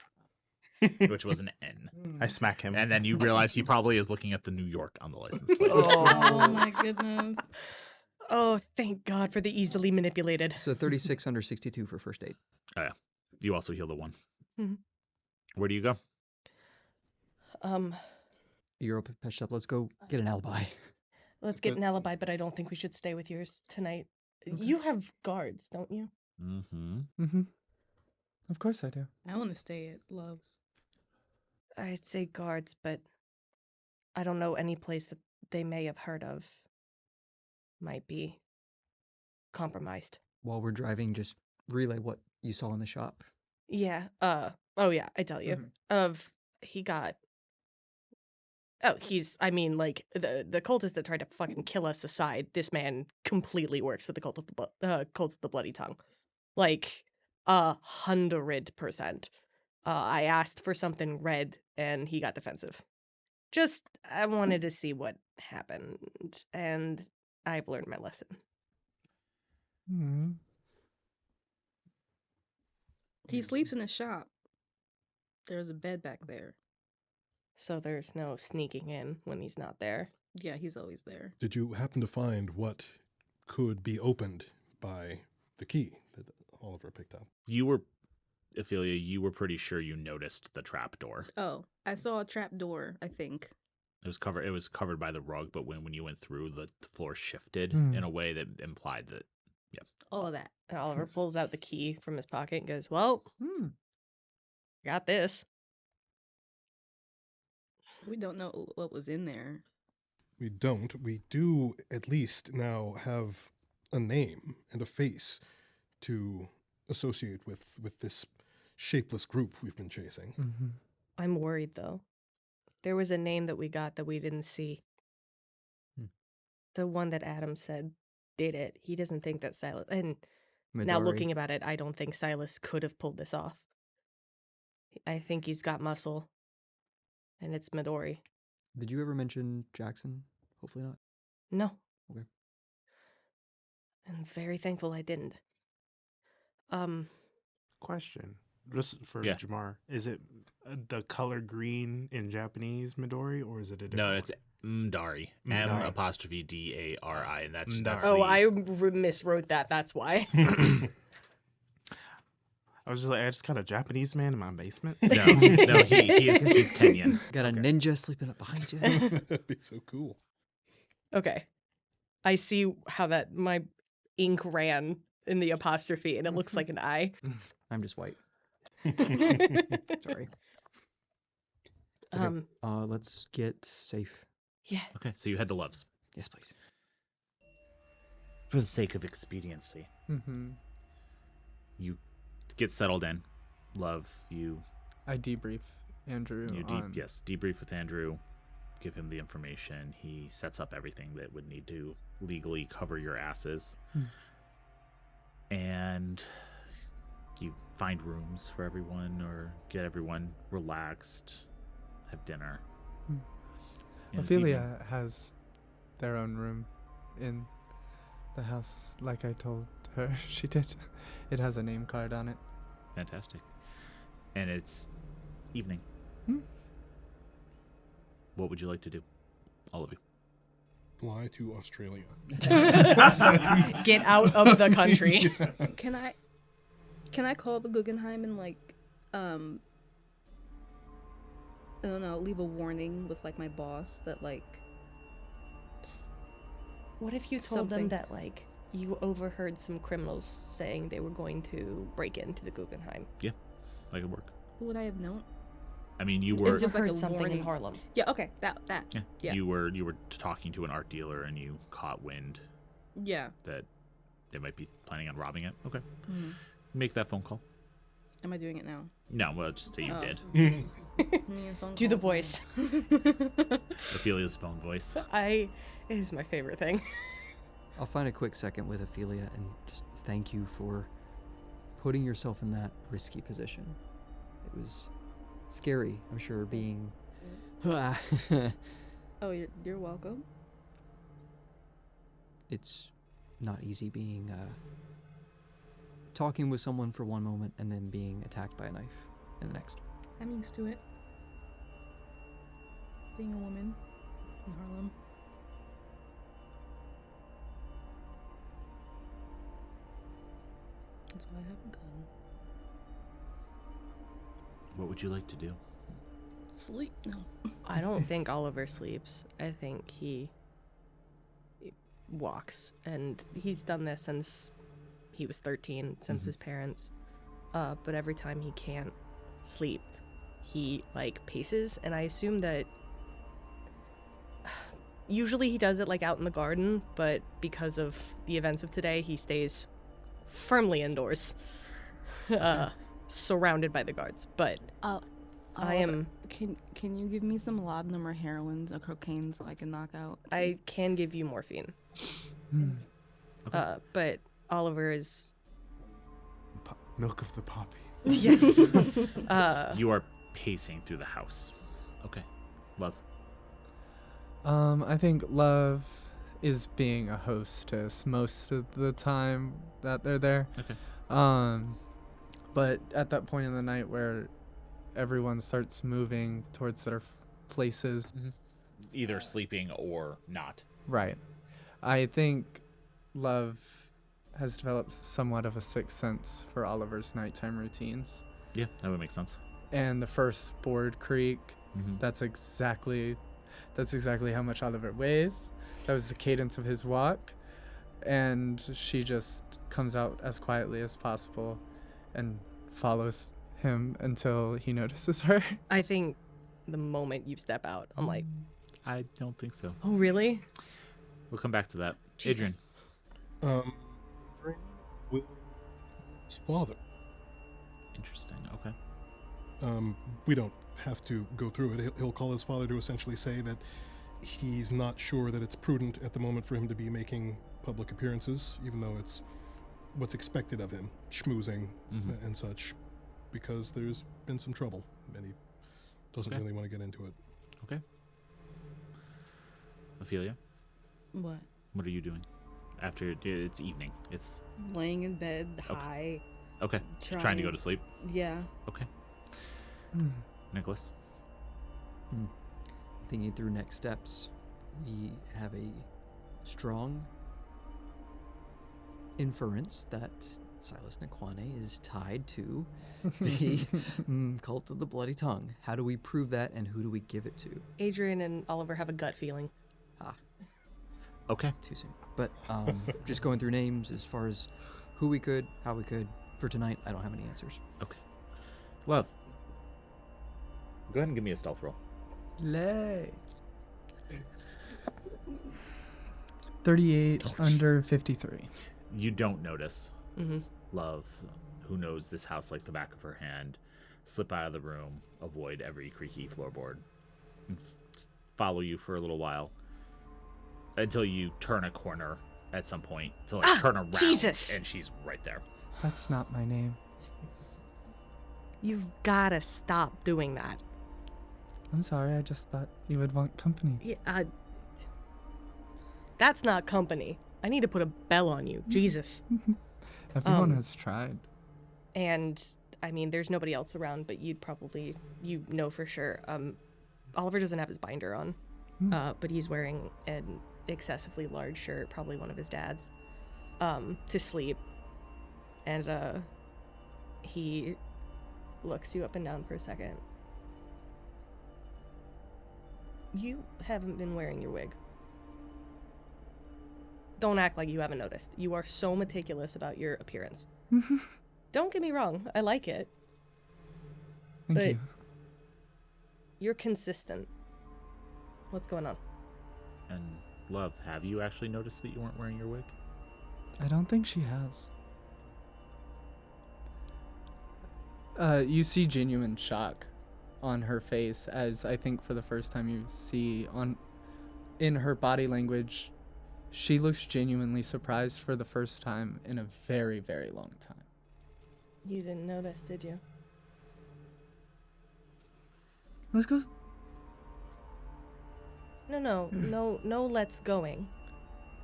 which was an N. I smack him. And then you realize he probably is looking at the New York on the license plate. Oh my goodness. Oh, thank God for the easily manipulated. So 36 under 62 for first aid. Oh, yeah. You also heal the one. Mhm. Where do you go? You're up, patched up. Let's go get an alibi. Let's get an alibi, but I don't think we should stay with yours tonight. You have guards, don't you? Mm-hmm. Of course I do. I want to stay at Love's. I'd say guards, but I don't know any place that they may have heard of might be compromised. While we're driving, just relay what you saw in the shop. Yeah. Oh yeah, I tell you. He got. Oh, the cultist that tried to fucking kill us aside, this man completely works with the cult of the Bloody Tongue. 100%. I asked for something red, and he got defensive. I wanted to see what happened, and I've learned my lesson. He sleeps in the shop. There's a bed back there. So there's no sneaking in when he's not there. Yeah, he's always there. Did you happen to find what could be opened by the key that Oliver picked up? Ophelia, you were pretty sure you noticed the trap door. Oh, I saw a trap door, I think. It was covered by the rug, but when you went through, the floor shifted in a way that implied that, yeah. All of that. And Oliver pulls out the key from his pocket and goes, well, got this. We don't know what was in there. We don't. We do at least now have a name and a face to associate with this shapeless group we've been chasing. I'm worried, though. There was a name that we got that we didn't see. The one that Adam said did it. He doesn't think that Silas... And now Midori. looking about it, I don't think Silas could have pulled this off. I think he's got muscle. And it's Midori. Did you ever mention Jackson? Hopefully not. No. Okay. I'm very thankful I didn't. Question, just for Yeah. Jamar, is it the color green in Japanese Midori, or is it a different No, it's Mdari. Mdari. M''Dari, and that's Mdari. I miswrote that. That's why. I was just like, I just got a Japanese man in my basement. No, he's Kenyan. Got a ninja sleeping up behind you. That'd be so cool. Okay. I see how that my ink ran in the apostrophe and it looks like an I. I'm just white. Sorry. Um, Let's get safe. yeah. Okay, so you head to Love's. Yes, please. For the sake of expediency, Mm-hmm. you get settled in. Love, you I debrief Andrew on... debrief with Andrew, give him the information. He sets up everything that would need to legally cover your asses. And you find rooms for everyone or get everyone relaxed, have dinner. And the Ophelia has their own room in the house, like I told her she did. It has a name card on it. Fantastic. And it's evening. Hmm. What would you like to do? All of you. Fly to Australia. Get out of the country. Can I call the Guggenheim and like I don't know, leave a warning with like my boss that like What if you told them Something. that, like, you overheard some criminals saying they were going to break into the Guggenheim? That could work. would I have known? I mean, you It's were just like heard a something warning. in Harlem. Yeah, okay, that. Yeah. you were talking to an art dealer and you caught wind Yeah. that they might be planning on robbing it. Okay. Mhm. Make that phone call. Am I doing it now? No, well, just say you Oh. did. Me and phone Do the calls voice. now. Ophelia's phone voice. It is my favorite thing. I'll find a quick second with Ophelia and just thank you for putting yourself in that risky position. It was scary, I'm sure, being... Oh, you're welcome. It's not easy being, talking with someone for one moment and then being attacked by a knife in the next. I'm used to it. Being a woman in Harlem. That's why I haven't gone. What would you like to do? Sleep? No. I don't think Oliver sleeps. I think he walks. And he's done this since he was 13, since his parents. But every time he can't sleep, he, like, paces. And I assume that usually he does it, like, out in the garden. But because of the events of today, he stays firmly indoors. Surrounded by the guards. But I am... Can you give me some laudanum or heroin or cocaine so I can knock out? I can give you morphine. But Oliver is... Milk of the poppy. Yes. You are pacing through the house. Okay. Love. I think Love is being a hostess most of the time that they're there. Okay. But at that point in the night where everyone starts moving towards their places, Either sleeping or not. right, I think Love has developed somewhat of a sixth sense for Oliver's nighttime routines. Yeah, that would make sense. And the first board creak, Mm-hmm. that's exactly how much Oliver weighs. That was the cadence of his walk. And she just comes out as quietly as possible and follows him until he notices her. I think the moment you step out, I'm like, I don't think so. oh, really? We'll come back to that. Jesus. With his father. Interesting. Okay. We don't have to go through it. He'll call his father to essentially say that he's not sure that it's prudent at the moment for him to be making public appearances, even though it's what's expected of him, schmoozing and such, because there's been some trouble, and he doesn't Okay. really want to get into it. Okay. Ophelia, What? what are you doing? After it's evening. It's Laying in bed, high. okay. Trying to go to sleep. Yeah. Okay. Nicholas. Thinking through next steps, we have a strong inference that Silas Nakwane is tied to the cult of the bloody tongue. How do we prove that, and who do we give it to? Adrian and Oliver have a gut feeling. Okay. Too soon. But just going through names as far as who we could, how we could. For tonight, I don't have any answers. Okay. Love. Go ahead and give me a stealth roll. Slay. 38 under 53. You don't notice Mm-hmm. Love, who knows this house like the back of her hand, slip out of the room, avoid every creaky floorboard, and follow you for a little while until you turn a corner at some point to turn around. Jesus! And she's right there. That's not my name. You've gotta stop doing that. I'm sorry, I just thought you would want company. Yeah, that's not company. I need to put a bell on you. Jesus. Everyone has tried. And, I mean, there's nobody else around, but you'd probably, you know for sure. Oliver doesn't have his binder on, but he's wearing an excessively large shirt, probably one of his dad's, to sleep. And, he looks you up and down for a second. You haven't been wearing your wig. Don't act like you haven't noticed. You are so meticulous about your appearance. Don't get me wrong, I like it. Thank but you. You're consistent. What's going on? And Love, have you actually noticed that you weren't wearing your wig? I don't think she has. You see genuine shock on her face, as I think for the first time you see in her body language, she looks genuinely surprised for the first time in a very, very long time. You didn't notice, did you? Let's go. No, let's going.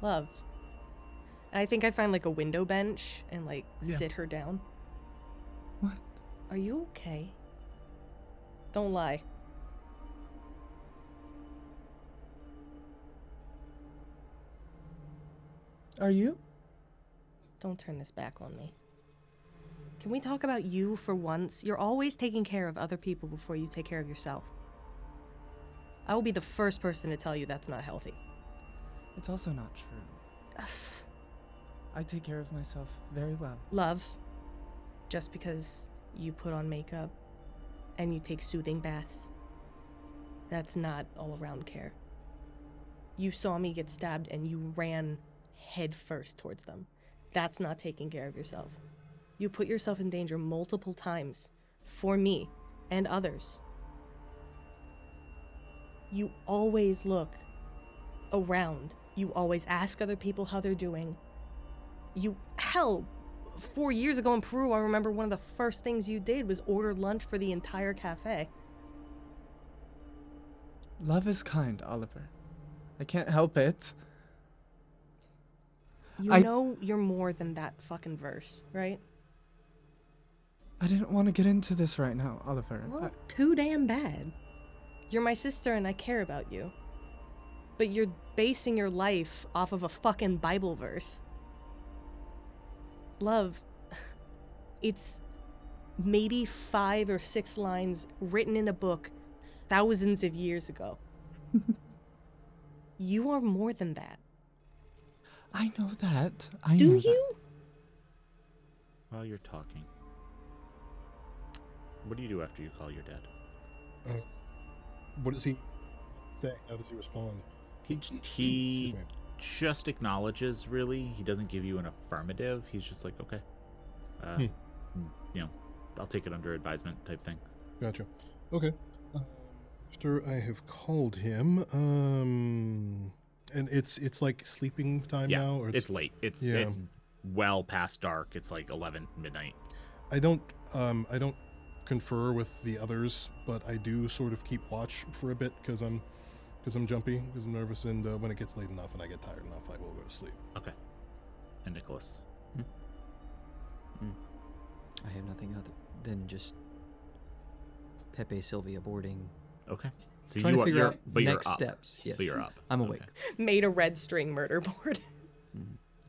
Love. I think I find like a window bench and sit her down. What? Are you okay? Don't lie. Are you? Don't turn this back on me. Can we talk about you for once? You're always taking care of other people before you take care of yourself. I will be the first person to tell you that's not healthy. It's also not true. I take care of myself very well. Love, just because you put on makeup and you take soothing baths, that's not all-around care. You saw me get stabbed and you ran head first towards them. That's not taking care of yourself. You put yourself in danger multiple times for me and others. You always look around. You always ask other people how they're doing. Hell, 4 years ago in Peru, I remember one of the first things you did was order lunch for the entire cafe. Love is kind, Oliver. I can't help it. You know you're more than that fucking verse, right? I didn't want to get into this right now, Oliver. Well, too damn bad. You're my sister and I care about you. But you're basing your life off of a fucking Bible verse. Love, it's maybe 5 or 6 lines written in a book thousands of years ago. You are more than that. I know that. Do you? While you're talking, what do you do after you call your dad? What does he say? How does he respond? He just acknowledges, really. He doesn't give you an affirmative. He's just like, okay. I'll take it under advisement type thing. Gotcha. Okay. After I have called him, and it's like sleeping time now, or it's late. It's well past dark. It's like 11 midnight. I don't confer with the others, but I do sort of keep watch for a bit because I'm jumpy, because I'm nervous, and when it gets late enough and I get tired enough, I will go to sleep. Okay. And Nicholas? I have nothing other than just Pepe Sylvia boarding. Okay. So Trying to figure out next you're up. steps. Yes. But you're up. I'm awake. Okay. Made a red string murder board.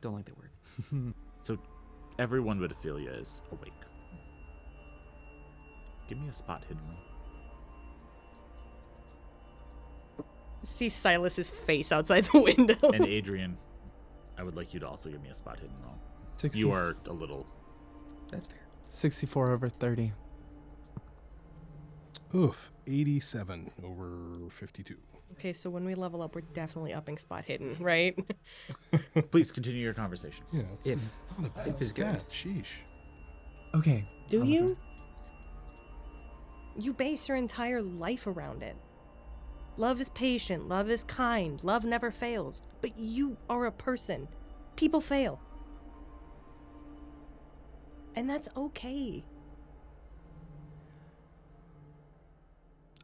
Don't like that word. So everyone but Ophelia is awake. Give me a spot hidden roll. See Silas's face outside the window. And Adrian, I would like you to also give me a spot hidden roll. 60, You are a little... That's fair. 64 over 30. Oof, 87 over 52. Okay, so when we level up, we're definitely upping spot hidden, right? Please continue your conversation. Yeah, it's If- not a bad if it's good. stat. Sheesh. Okay. Do Oliver. you? You base your entire life around it. Love is patient, love is kind, love never fails. But you are a person. People fail. And that's okay.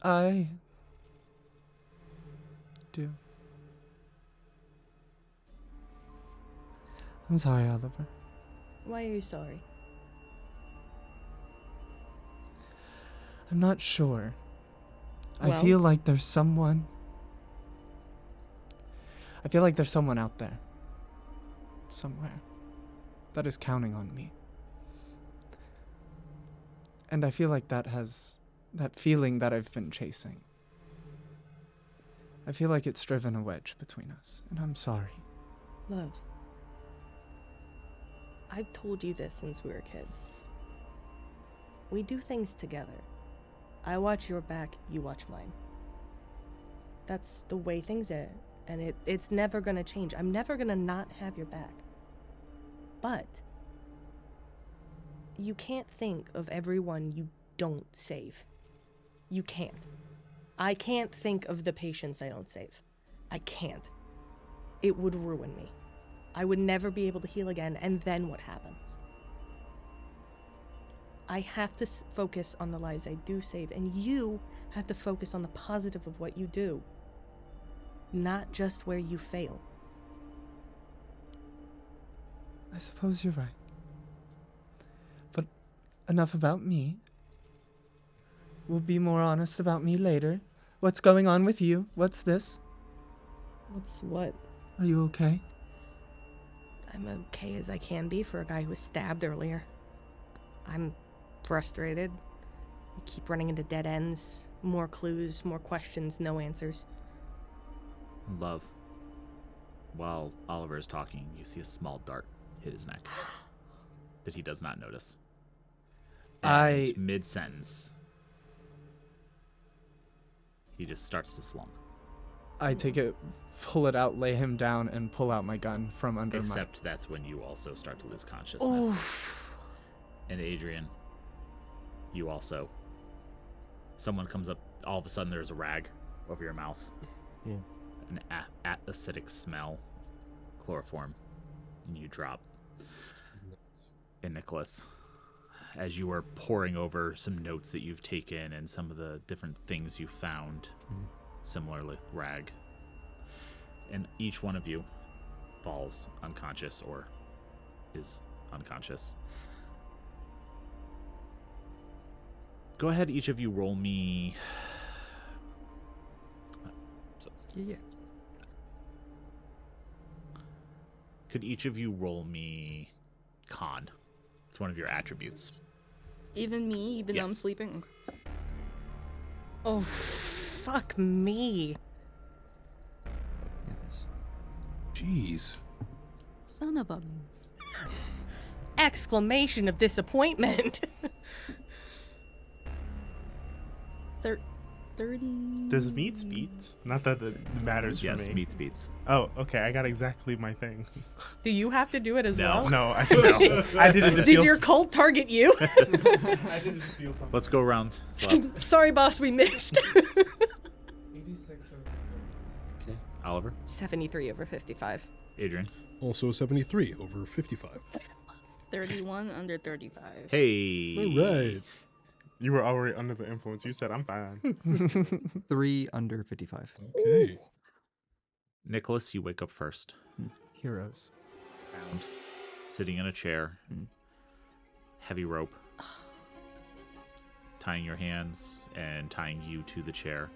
I do. I'm sorry, Oliver. Why are you sorry? I'm not sure. I Well- feel like there's someone. I feel like there's someone out there. Somewhere. That is counting on me. And I feel like that feeling that I've been chasing. I feel like it's driven a wedge between us, and I'm sorry. Love. I've told you this since we were kids. We do things together. I watch your back, you watch mine. That's the way things are, and it's never gonna change. I'm never gonna not have your back. But you can't think of everyone you don't save. You can't. I can't think of the patients I don't save. I can't. It would ruin me. I would never be able to heal again, and then what happens? I have to focus on the lives I do save, and you have to focus on the positive of what you do, not just where you fail. I suppose you're right. But enough about me. We'll be more honest about me later. What's going on with you? What's this? What's what? Are you okay? I'm okay as I can be for a guy who was stabbed earlier. I'm frustrated. We keep running into dead ends. More clues, more questions, no answers. Love. While Oliver is talking, you see a small dart hit his neck that he does not notice. And mid-sentence, he just starts to slump. I take it, pull it out, lay him down, and pull out my gun from under Except that's when you also start to lose consciousness. And Adrian, you also. Someone comes up, all of a sudden there's a rag over your mouth. Yeah. An acidic smell, chloroform, and you drop. And Nicholas, as you are poring over some notes that you've taken and some of the different things you found, similarly, rag, and each one of you falls unconscious or is unconscious. Go ahead, each of you roll me. Yeah. Could each of you roll me con? It's one of your attributes. Even me, even though I'm Yes. sleeping. Oh, fuck me. Yeah, this. Jeez. Son of a. Exclamation of disappointment. 30. Does meats beats? Not that it matters for Yes, me. meets beats. Oh, okay. I got exactly my thing. Do you have to do it as No. well? No, I just I did it to Did feel your cult target you? I did it to feel something. Let's go around. Love. Sorry, boss, we missed. 86 over. Okay. Oliver, 73 over 55. Adrian. Also 73 over 55. 31 under 35. Hey. All right. You were already under the influence. You said I'm fine. 3 under 55. Okay. Nicholas, you wake up first. Heroes. Found sitting in a chair. Heavy rope. Tying your hands and tying you to the chair.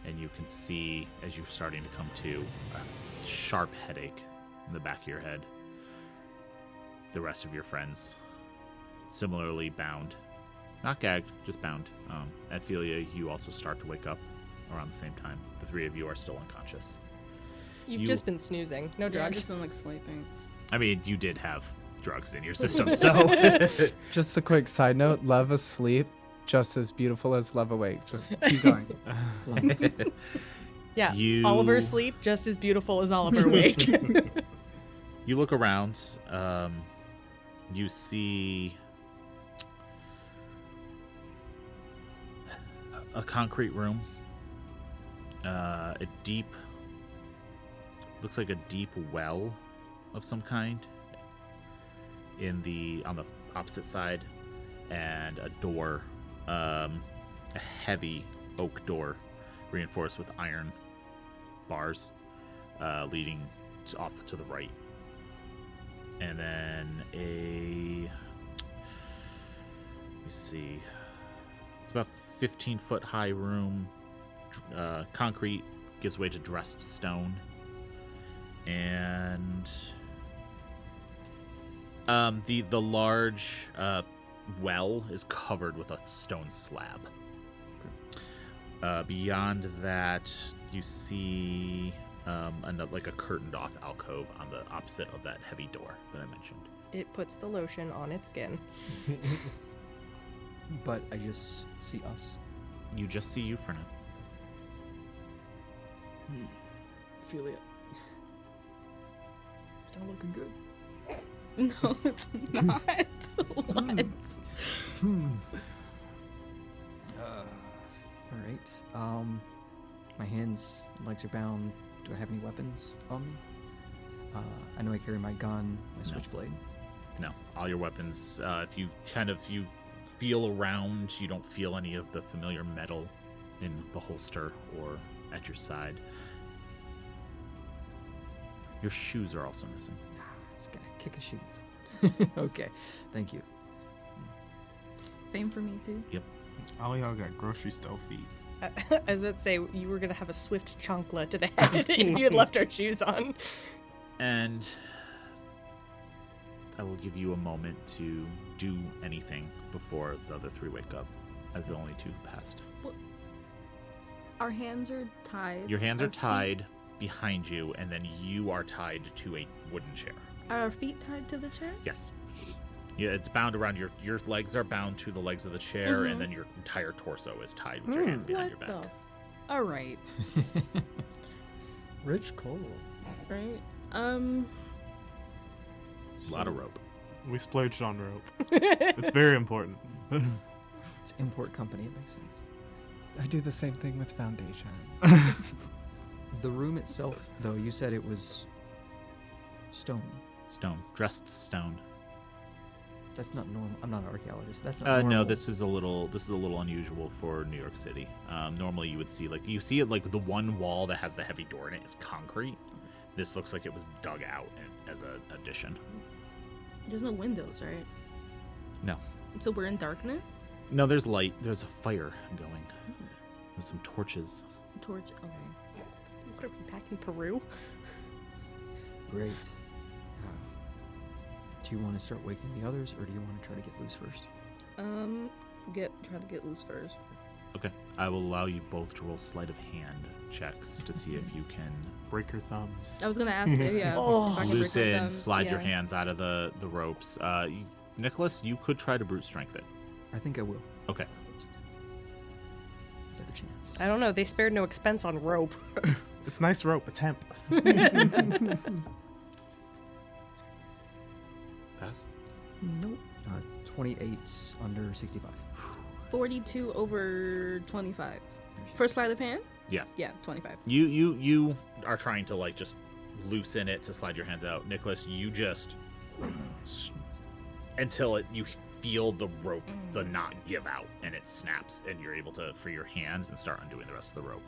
And you can see, as you're starting to come to, a sharp headache in the back of your head. the rest of your friends similarly bound. Not gagged, just bound. Adphelia, you also start to wake up around the same time. The three of you are still unconscious. You've You- just been snoozing. No Yeah, I've drugs. just been like sleeping. I mean, you did have drugs in your system, so. Just a quick side note: love asleep, just as beautiful as love awake. Just keep going. Yeah. You- Oliver asleep, just as beautiful as Oliver awake. You look around. You see a concrete room. A deep, looks like a deep well of some kind on the opposite side, and a door, a heavy oak door reinforced with iron bars, leading off to the right. And then let me see, it's about 15-foot high room. Concrete gives way to dressed stone, and the large well is covered with a stone slab. Beyond that, you see like a curtained off alcove on the opposite of that heavy door that I mentioned. It puts the lotion on its skin. But I just see us. You just see you for now. Feel it. It's not looking good. No, it's not. What? All right. My hands and legs are bound. Do I have any weapons on me? I know I carry my gun, my No. switchblade. No, all your weapons. If you feel around, you don't feel any of the familiar metal in the holster or at your side. Your shoes are also missing. Just gotta kick a shoe. Okay, thank you. Same for me too. All y'all got grocery store feet. I was about to say, you were going to have a swift chancla to the head if you had left our shoes on. And I will give you a moment to do anything before the other three wake up, as the only two passed. Our hands are tied. Your hands are Our feet- tied behind you, and then you are tied to a wooden chair. Are our feet tied to the chair? Yes. Yeah, it's bound around your legs are bound to the legs of the chair, Mhm. and then your entire torso is tied with your hands behind What your the? back. All right. Rich Cole. Right. A lot of rope. We splurged on rope. It's very important. It's import company. It makes sense. I do the same thing with foundation. The room itself, though, you said it was stone. Stone, dressed stone. That's not normal. I'm not an archaeologist. That's not normal. No, this is a little unusual for New York City. Normally, you would see it the one wall that has the heavy door in it is concrete. This looks like it was dug out as an addition. There's no windows, right? No, So we're in darkness? no, there's light. There's a fire going. There's some torches. Torch. Okay. What are we back in Peru? Great. Do you want to start waking the others, or do you want to try to get loose first? Try to get loose first. Okay, I will allow you both to roll sleight of hand checks to see if you can Break your thumbs. I was gonna ask it, yeah. Oh. if I can break loose my in, thumbs, slide your yeah. hands out of the ropes. Nicholas, you could try to brute strength it. I think I will. Okay. It's a better chance. I don't know. They spared no expense on rope. It's nice rope. It's hemp. Pass. Nope. 28 under 65. 42 over 25. For sleight of hand? Yeah. Yeah, 25. You are trying to just loosen it to slide your hands out. Nicholas, you just until you feel the rope, the knot give out, and it snaps, and you're able to free your hands and start undoing the rest of the rope.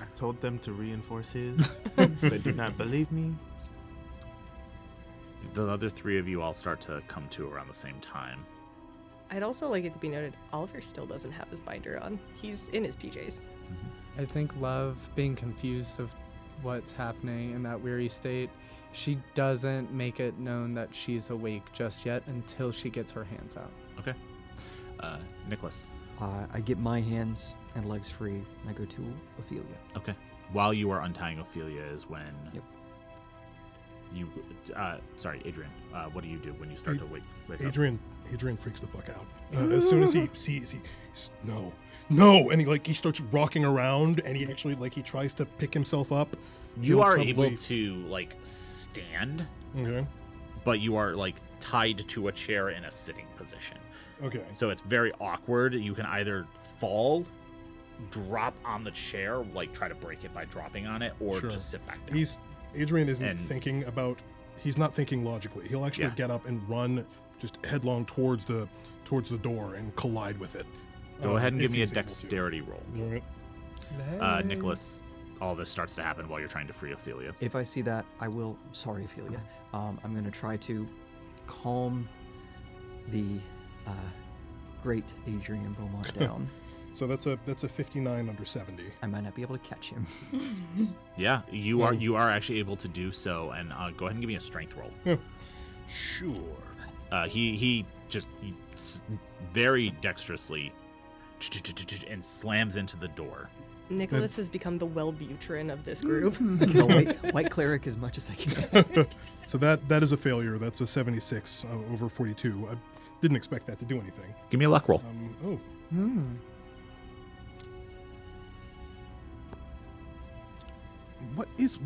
I told them to reinforce his. They did not believe me. The other three of you all start to come to around the same time. I'd also like it to be noted, Oliver still doesn't have his binder on. He's in his PJs. I think Love, being confused of what's happening in that weary state, She doesn't make it known that she's awake just yet until she gets her hands out. Okay. Nicholas. I get my hands and legs free, and I go to Ophelia. Okay. While you are untying Ophelia is when you, sorry, Adrian, what do you do when you start to wake up? Adrian freaks the fuck out. As soon as he sees, no, and he starts rocking around, and he actually he tries to pick himself up. You are able to stand, Okay. but you are tied to a chair in a sitting position. Okay. So it's very awkward. You can either fall, drop on the chair, try to break it by dropping on it, or Sure. just sit back down. Adrian isn't he's not thinking logically. He'll actually get up and run just headlong towards the door and collide with it. Go ahead and if give me a he's able to. dexterity roll. All right. Nicholas, all this starts to happen while you're trying to free Ophelia. If I see that, I will. Sorry, Ophelia. I'm going to try to calm the great Adrian Beaumont down. So that's a 59 under 70. I might not be able to catch him. Yeah, you are actually able to do so, and go ahead and give me a strength roll. Sure. He very dexterously and slams into the door. Nicholas has become the Wellbutrin of this group. I can white cleric as much as I can. So that is a failure. That's a 76 over 42. I didn't expect that to do anything. Give me a luck roll.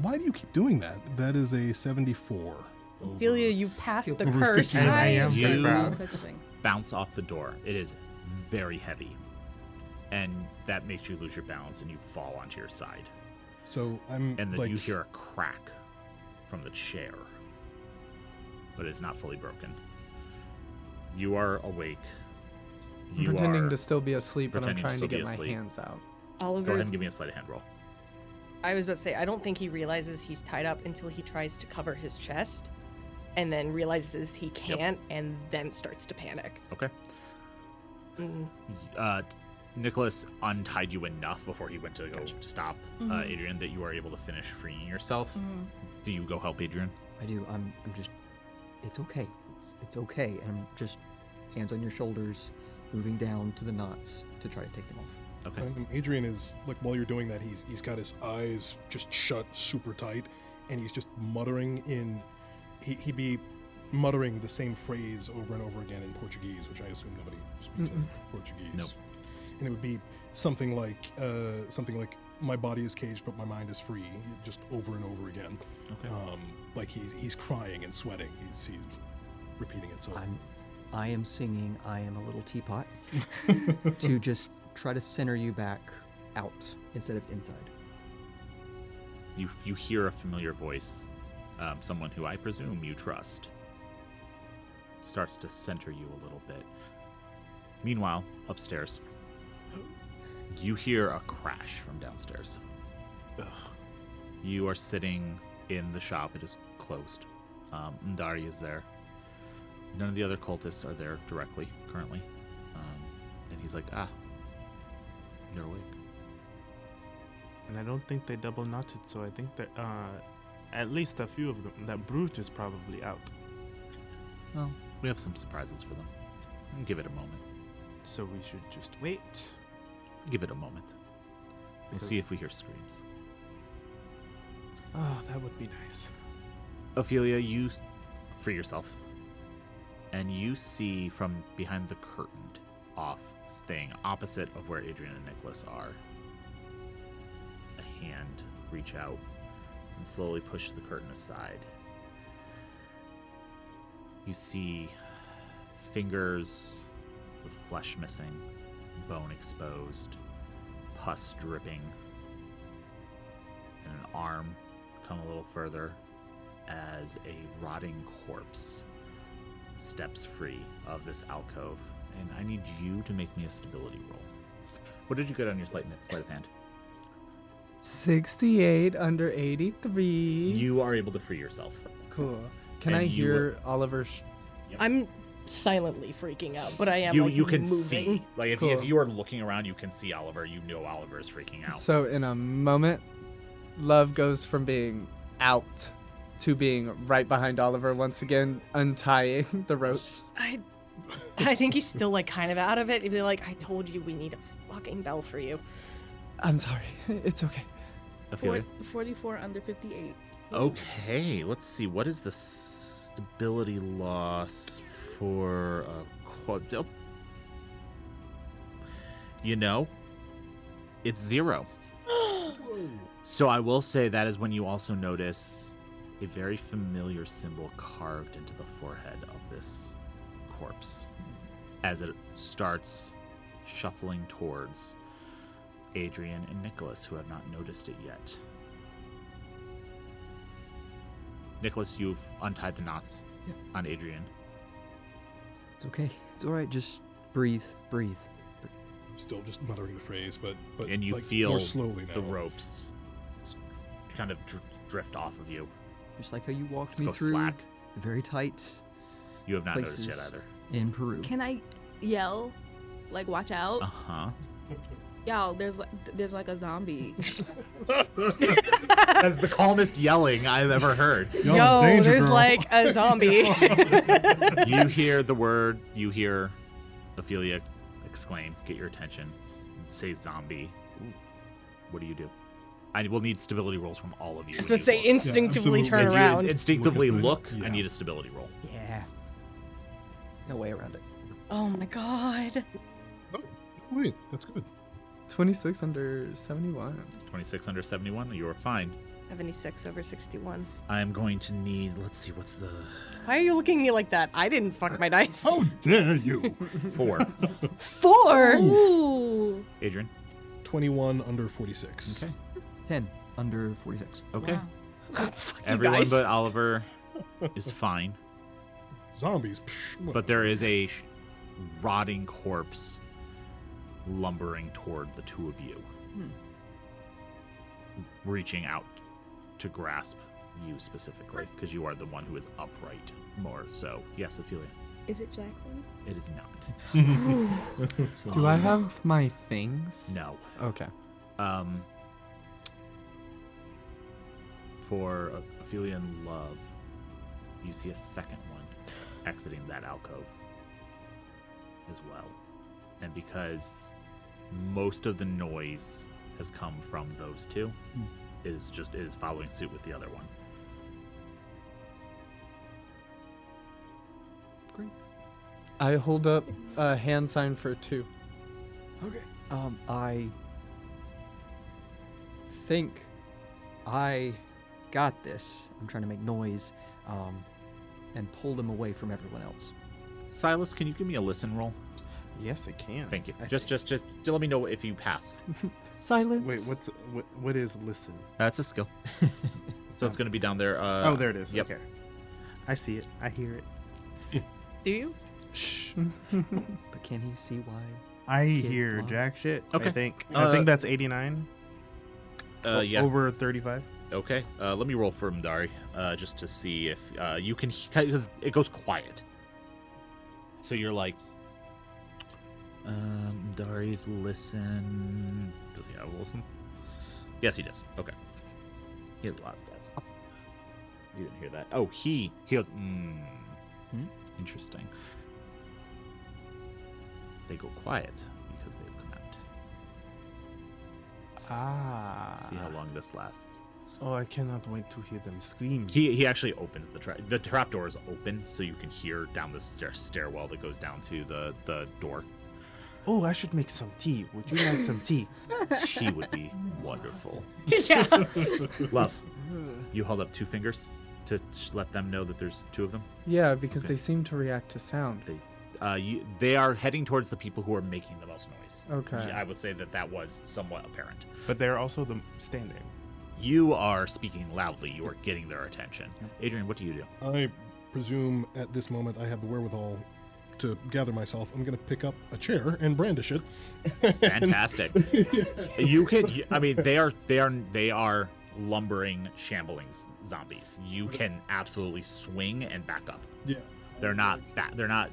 Why do you keep doing that? That is a 74. Ophelia, you passed the Over curse. 59. I am You- very proud. Such a thing. Bounce off the door. It is very heavy, and that makes you lose your balance, and you fall onto your side. So I'm And then you hear a crack from the chair, but it's not fully broken. You are awake. I'm You pretending are to still be asleep, but I'm pretending to trying to still be get my asleep. hands out. Go Oliver's, ahead and give me a sleight of hand roll. I was about to say, I don't think he realizes he's tied up until he tries to cover his chest and then realizes he can't and then starts to panic. Okay. Mm. Nicholas untied you enough before he went to go stop Mhm. Adrian that you are able to finish freeing yourself. Mhm. Do you go help Adrian? I do. I'm just. It's okay. It's okay. And I'm just hands on your shoulders, moving down to the knots to try to take them off. Okay. Adrian is while you're doing that, he's got his eyes just shut super tight, and he's just muttering he'd be muttering the same phrase over and over again in Portuguese, which I assume nobody speaks in Portuguese. Nope. And it would be something like my body is caged but my mind is free, just over and over again. Okay. He's crying and sweating. He's repeating it. So I am singing I Am a Little Teapot to just try to center you back out instead of inside. You hear a familiar voice, someone who I presume you trust, starts to center you a little bit. Meanwhile, upstairs, you hear a crash from downstairs. You are sitting in the shop. It is closed. Ndari is there. None of the other cultists are there directly currently. And he's like, you're awake. And I don't think they double knotted, so I think that at least a few of them, that brute is probably out. Well, we have some surprises for them. Give it a moment. So we should just wait. Give it a moment. We'll Because- see if we hear screams. Oh, that would be nice. Ophelia, you free yourself. And you see from behind the curtained off thing, opposite of where Adrian and Nicholas are, a hand reach out and slowly push the curtain aside. You see fingers with flesh missing, bone exposed, pus dripping, and an arm come a little further as a rotting corpse steps free of this alcove. And I need you to make me a stability roll. What did you get on your sleight of hand? 68 under 83. You are able to free yourself. Cool. Can And I you- hear Oliver? I'm silently freaking out, but I am you can moving. see. Like if Cool. you are looking around, you can see Oliver. You know Oliver is freaking out. So in a moment, Love goes from being out to being right behind Oliver once again, untying the ropes. I think he's still like kind of out of it. He'd be like, I told you we need a fucking bell for you. I'm sorry. It's okay. Ophelia? 44 under 58. Okay, let's see. What is the stability loss for oh. You know, it's 0. So I will say that is when you also notice a very familiar symbol carved into the forehead of this corpse as it starts shuffling towards Adrian and Nicholas, who have not noticed it yet. Nicholas, you've untied the knots on Adrian. It's okay. It's all right. Just breathe. Still just muttering the phrase, but And you like, feel more slowly now. the ropes kind of drift off of you. Just like how you walked Just me go through slack. the very tight You have not noticed places yet either. in Peru. Can I yell? Like, watch out? Uh-huh. Y'all, there's like a zombie. That's the calmest yelling I've ever heard. Y'all in Yo, danger, there's girl. like a zombie. You hear the word, you hear Ophelia exclaim, get your attention, say zombie. What do you do? I will need stability rolls from all of you. Just when to say you look. instinctively absolutely. turn If you around. instinctively Look at the- look, I yeah. need a stability roll. Yeah. No way around it. Oh my god. Oh, wait, that's good. 26 under 71. 26 under 71, you are fine. 76 over 61. I'm going to need, let's see, what's the... Why are you looking at me like that? I didn't fuck my dice. How dare you? 4. 4! Ooh. Adrian? 21 under 46. Okay. 10 under 46. Okay. Wow. Fuck you Everyone guys. but Oliver is fine. Zombies. Psh, But there is a rotting corpse lumbering toward the two of you, reaching out to grasp you specifically, because you are the one who is upright more so. Yes, Ophelia. Is it Jackson? It is not. Do I have my things? No. Okay. For Ophelia and Love, you see a second one exiting that alcove as well. And because most of the noise has come from those two, it is following suit with the other one. Great. I hold up a hand sign for 2. Okay. I think I got this. I'm trying to make noise, and pull them away from everyone else. Silas, can you give me a listen roll? Yes, I can. Thank you. I Just let me know if you pass. Silence. Wait, what is listen? That's a skill. So it's going to be down there. Oh, there it is. Yep. Okay. I see it. I hear it. Do you? Shh. But can he see why? I Kids hear love- jack shit. Okay. I think Uh, that's 89. Yeah. Over 35. Okay. Let me roll for Mdari, just to see if you can, because it goes quiet. So you're like, Mdari's listen. Does he have a listen? Yes, he does. Okay. He has a lot of stats. You didn't hear that. Oh, he goes, Interesting. They go quiet because they've come out. Let's see how long this lasts. Oh, I cannot wait to hear them scream. He actually opens the trap. The trap door is open, so you can hear down the stairwell that goes down to the door. Oh, I should make some tea. Would you like some tea? Tea would be wonderful. Yeah. Love, you hold up 2 fingers to let them know that there's 2 of them. Yeah, because Okay. they seem to react to sound. They are heading towards the people who are making the most noise. Okay. I would say that was somewhat apparent. But they're also standing. You are speaking loudly. You are getting their attention. Adrian, what do you do? I presume at this moment I have the wherewithal to gather myself. I'm going to pick up a chair and brandish it. Fantastic. You can. I mean, they are lumbering, shambling zombies. You can absolutely swing and back up. Yeah. They're not fat. They're not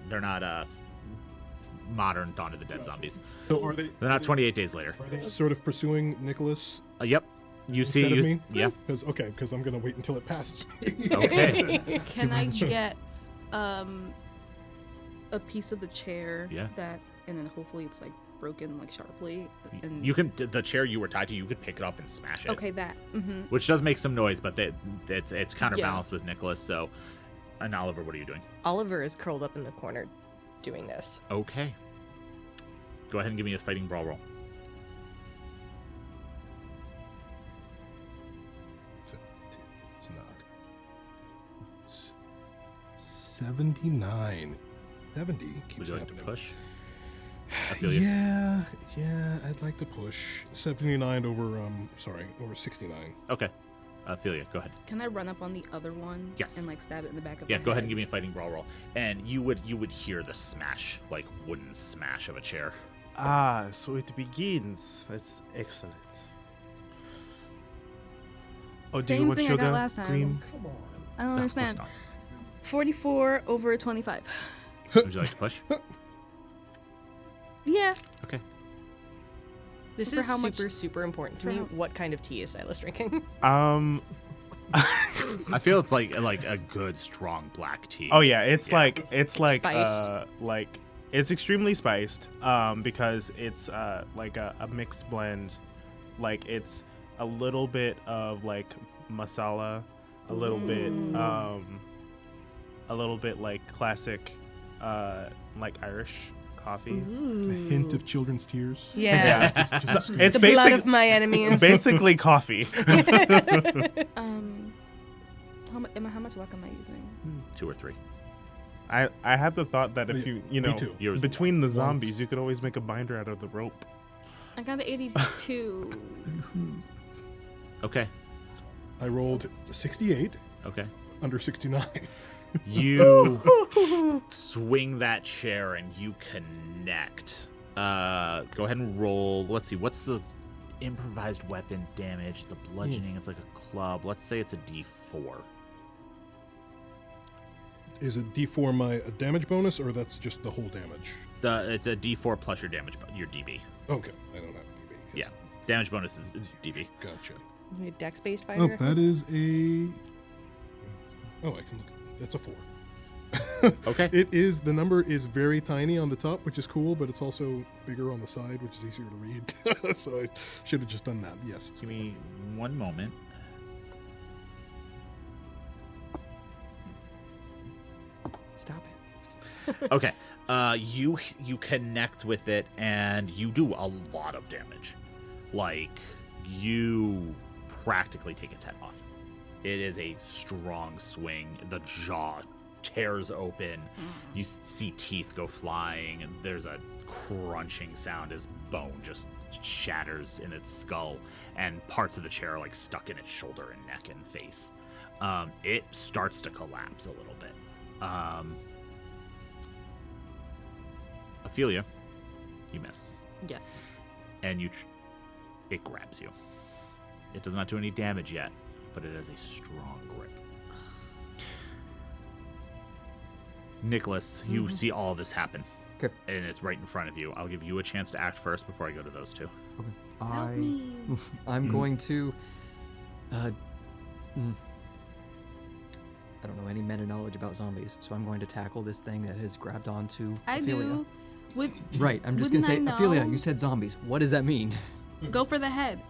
modern Dawn of the Dead zombies. So are they? They're not 28 days later. Are they sort of pursuing Nicholas? Yep. You instead see, of me? yeah. Because I'm gonna wait until it passes me. Okay. Can I get a piece of the chair? Yeah. And then hopefully it's like broken like sharply. And You can the chair you were tied to. You could pick it up and smash it. Okay, that. Mm-hmm. Which does make some noise, but it's counterbalanced with Nicholas. So, and Oliver, what are you doing? Oliver is curled up in the corner doing this. Okay. Go ahead and give me a fighting brawl roll. It's not. It's 79. 70 keeps Would you like to happening. push? I feel you. Yeah, I'd like to push 79 over 69. Okay. Ophelia, go ahead. Can I run up on the other one? Yes. And like stab it in the back of Yeah, the go ahead head? and give me a fighting brawl roll. And you would hear the smash, like wooden smash of a chair. Ah, so it begins. That's excellent. Oh, do you Same want thing I got sugar? last time. Cream? I don't No, of course understand. not. 44 over 25. Would you like to push? Yeah. Okay. This For is how much- super important to for me. how- What kind of tea is Silas drinking? I feel it's like a good strong black tea. Oh yeah, it's Yeah. like Spiced. it's extremely spiced because it's like a mixed blend. Like it's a little bit of like masala, a little bit like classic like Irish coffee. A hint of children's tears. Yeah. Just It's The blood of basic, my enemies. basically coffee. How much luck am I using? 2 or 3. I had the thought that if Me you know too. Yours- between the zombies you could always make a binder out of the rope. I got an 82. Okay. I rolled 68 Okay. under 69. You swing that chair and you connect. Go ahead and roll. Let's see. What's the improvised weapon damage? The bludgeoning. It's like a club. Let's say it's a D4. Is it D4 my damage bonus, or that's just the whole damage? It's a D4 plus your damage, your DB. Okay, I don't have DB. Yeah. Damage bonus is DB. Gotcha. You a dex-based Oh, fighter? that is a. Oh, I can look. That's a 4. Okay. It is. The number is very tiny on the top, which is cool, but it's also bigger on the side, which is easier to read. So I should have just done that. Yes. It's Give me one moment. Stop it. Okay. You connect with it and you do a lot of damage. Like you practically take its head off. It is a strong swing. The jaw tears open. You see teeth go flying, and there's a crunching sound as bone just shatters in its skull, and parts of the chair are like stuck in its shoulder and neck and face. It starts to collapse a little bit. Ophelia, you miss. Yeah. And it grabs you. It does not do any damage yet, but it has a strong grip. Nicholas, you see all this happen. Okay. And it's right in front of you. I'll give you a chance to act first before I go to those two. Help me. I'm going to. I don't know any meta knowledge about zombies, so I'm going to tackle this thing that has grabbed onto I Ophelia. do. Right, I'm just gonna say, Wouldn't I Ophelia, know? you said zombies. What does that mean? Go for the head.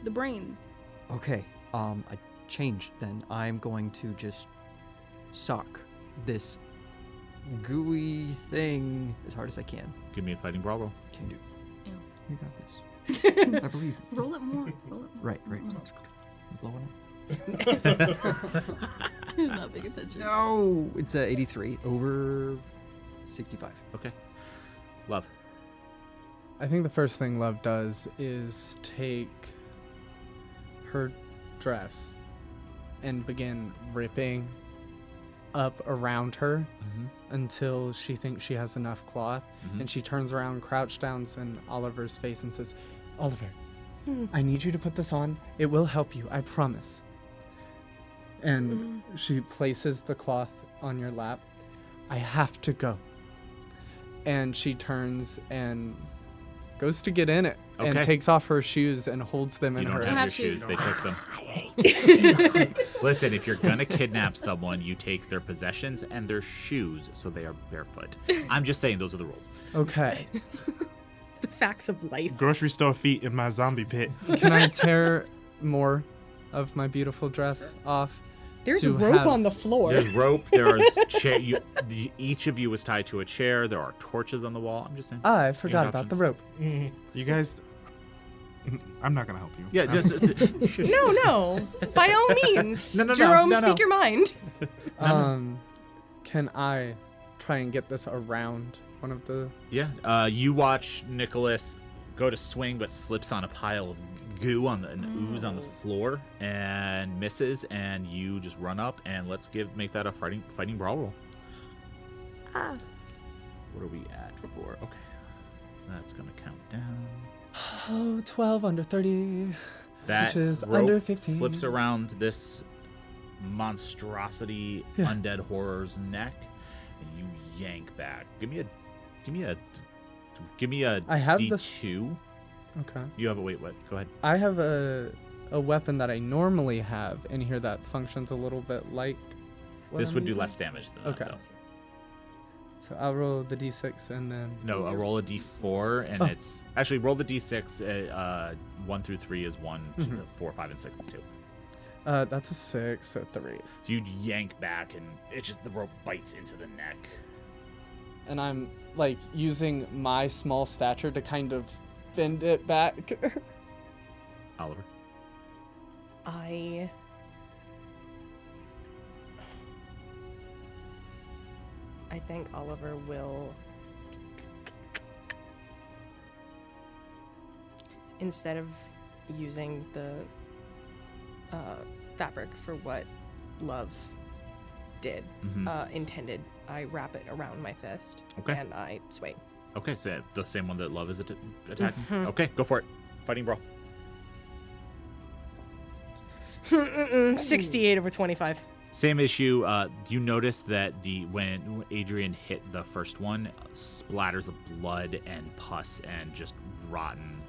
The brain. Okay, I changed then. I'm going to just sock this gooey thing as hard as I can. Give me a fighting brawl roll. Can do. Ew. You got this. I believe. Roll it more. Roll it more. Right. Blowing up. Not paying attention. No, it's 83 over 65. Okay. Love. I think the first thing Love does is take her dress and begin ripping up around her until she thinks she has enough cloth. And she turns around, crouches down in Oliver's face and says, Oliver, I need you to put this on. It will help you, I promise. And she places the cloth on your lap. I have to go. And she turns and goes to get in it. and Okay. takes off her shoes and holds them in You don't her have have your shoes. shoes. They took them. Listen, if you're gonna kidnap someone, you take their possessions and their shoes, so they are barefoot. I'm just saying those are the rules. Okay. The facts of life. Grocery store feet in my zombie pit. Can I tear more of my beautiful dress off? There's to rope have- on the floor. There's rope. There is chair. Each of you was tied to a chair. There are torches on the wall. I'm just saying. Ah, I forgot about the options. rope. You guys, I'm not gonna help you. Yeah, just No. By all means. No, Jerome, no. speak your mind. Can I try and get this around one of the... yeah. You watch Nicholas go to swing, but slips on a pile of goo and ooze on the floor and misses, and you just run up and make that a fighting brawl roll. What are we at for? Okay, that's gonna count down. Oh, 12 under 30. That Which is rope under 15. flips around this monstrosity Yeah. undead horror's neck, and you yank back. Give me a I have D2. this- Okay. You have a wait. What? Go ahead. I have a weapon that I normally have in here that functions a little bit like what This I'm would do using. less damage than Okay. that, though. So I'll roll the d6 and then... No, a roll a d4, and Oh. it's actually roll the d6. 1 through 3 is 1, Mhm. 4, 5, and 6 is 2. That's a 6, so 3. So you yank back, and it just the rope bites into the neck. And I'm like using my small stature to kind of bend it back. Oliver. I think Oliver will, instead of using the fabric for what Love did, Mhm. intended, I wrap it around my fist Okay. and I swing. Okay, so the same one that Love is attacking. Mhm. Okay, go for it. Fighting brawl. 68 over 25. Same issue. You notice that when Adrian hit the first one, splatters of blood and pus and just rotten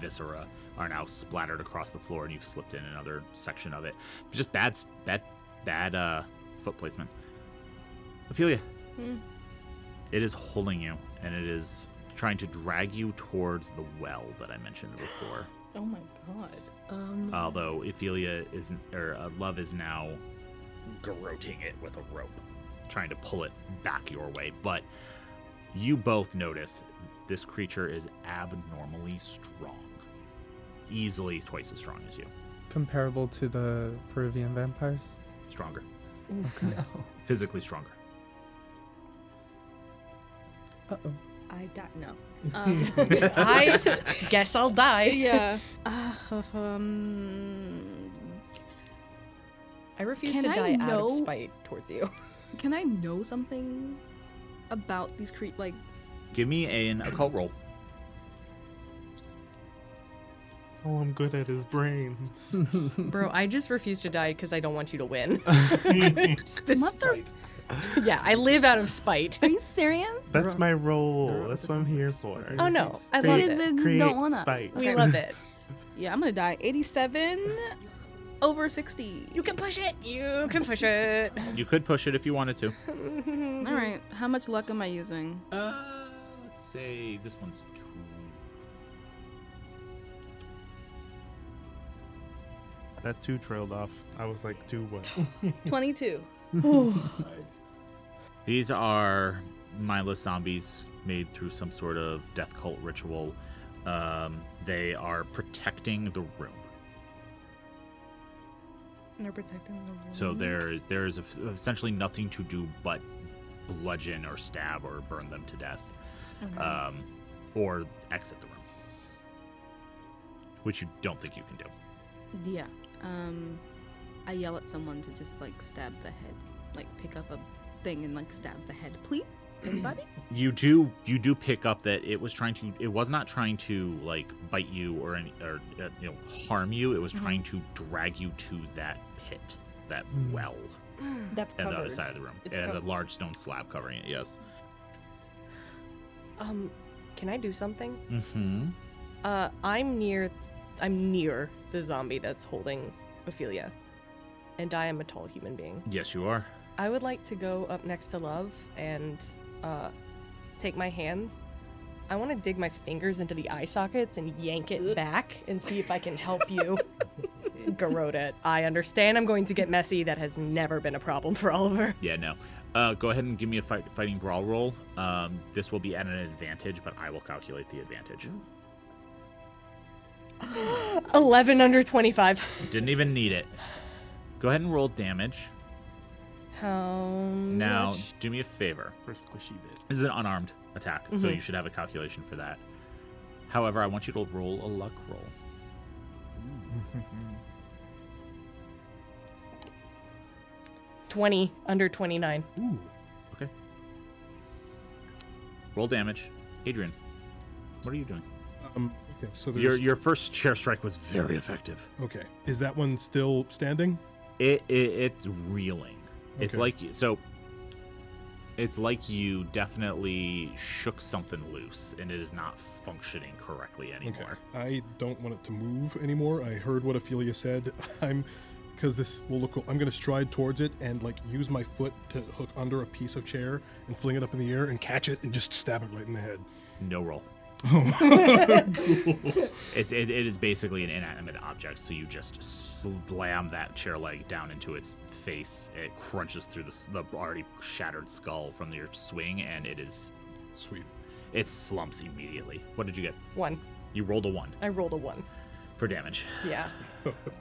viscera are now splattered across the floor, and you've slipped in another section of it. Just bad foot placement. Ophelia, it is holding you, and it is trying to drag you towards the well that I mentioned before. Oh my god. Although Ophelia Love is now garroting it with a rope, trying to pull it back your way. But you both notice this creature is abnormally strong, easily twice as strong as you. Comparable to the Peruvian vampires. Stronger, Okay. physically stronger. Uh-oh. I die. No. I guess I'll die. Yeah. I refuse Can to I die out know- of spite towards you. Can I know something about these like? Give me an occult roll. Oh, I'm good at his brains. Bro, I just refuse to die because I don't want you to win. Mother. Yeah, I live out of spite. Are you serious? That's my role. That's what I'm here for. Oh no, I love It is- it. just Create don't wanna. spite. We love it. Yeah, I'm gonna die. 87 over 60. You can push it. You can push it. You could push it if you wanted to. All right. How much luck am I using? Let's say this one's 2. That 2 trailed off. I was like 2 what? 22. These are mindless zombies made through some sort of death cult ritual. They are protecting the room. They're protecting the room. So there's essentially nothing to do but bludgeon or stab or burn them to death, Okay. or exit the room, which you don't think you can do. Yeah. I yell at someone to just like stab the head, like pick up a thing and like stab the head. Please, anybody? You do pick up that it was not trying to like bite you or harm you. It was trying to drag you to that pit, that well, That's at the covered. other side of the room. It's It has a covered. large stone slab covering it. Yes. Can I do something? Mm-hmm. I'm near the zombie that's holding Ophelia, and I am a tall human being. Yes, you are. I would like to go up next to Love and take my hands. I want to dig my fingers into the eye sockets and yank it back and see if I can help you garrote it. I understand I'm going to get messy. That has never been a problem for Oliver. Yeah, no. Go ahead and give me a fighting brawl roll. This will be at an advantage, but I will calculate the advantage. 11 under 25. Didn't even need it. Go ahead and roll damage. How Now, much? do me a favor. For a squishy bit. This is an unarmed attack, so Mhm. you should have a calculation for that. However, I want you to roll a luck roll. 20 under 29. Ooh. Okay. Roll damage. Adrian, what are you doing? Okay, so there's... Your first chair strike was very effective. Okay. Is that one still standing? It's reeling. It's Okay. like it's like you definitely shook something loose and it is not functioning correctly anymore. Okay. I don't want it to move anymore. I heard what Ophelia said. Because this will look... I'm going to stride towards it and, like, use my foot to hook under a piece of chair and fling it up in the air and catch it and just stab it right in the head. No roll. Oh, cool. It is basically an inanimate object, so you just slam that chair leg down into its face. It crunches through the already shattered skull from your swing, and Sweet. it slumps immediately. What did you get? 1. You rolled a 1 I rolled a 1. for damage. Yeah.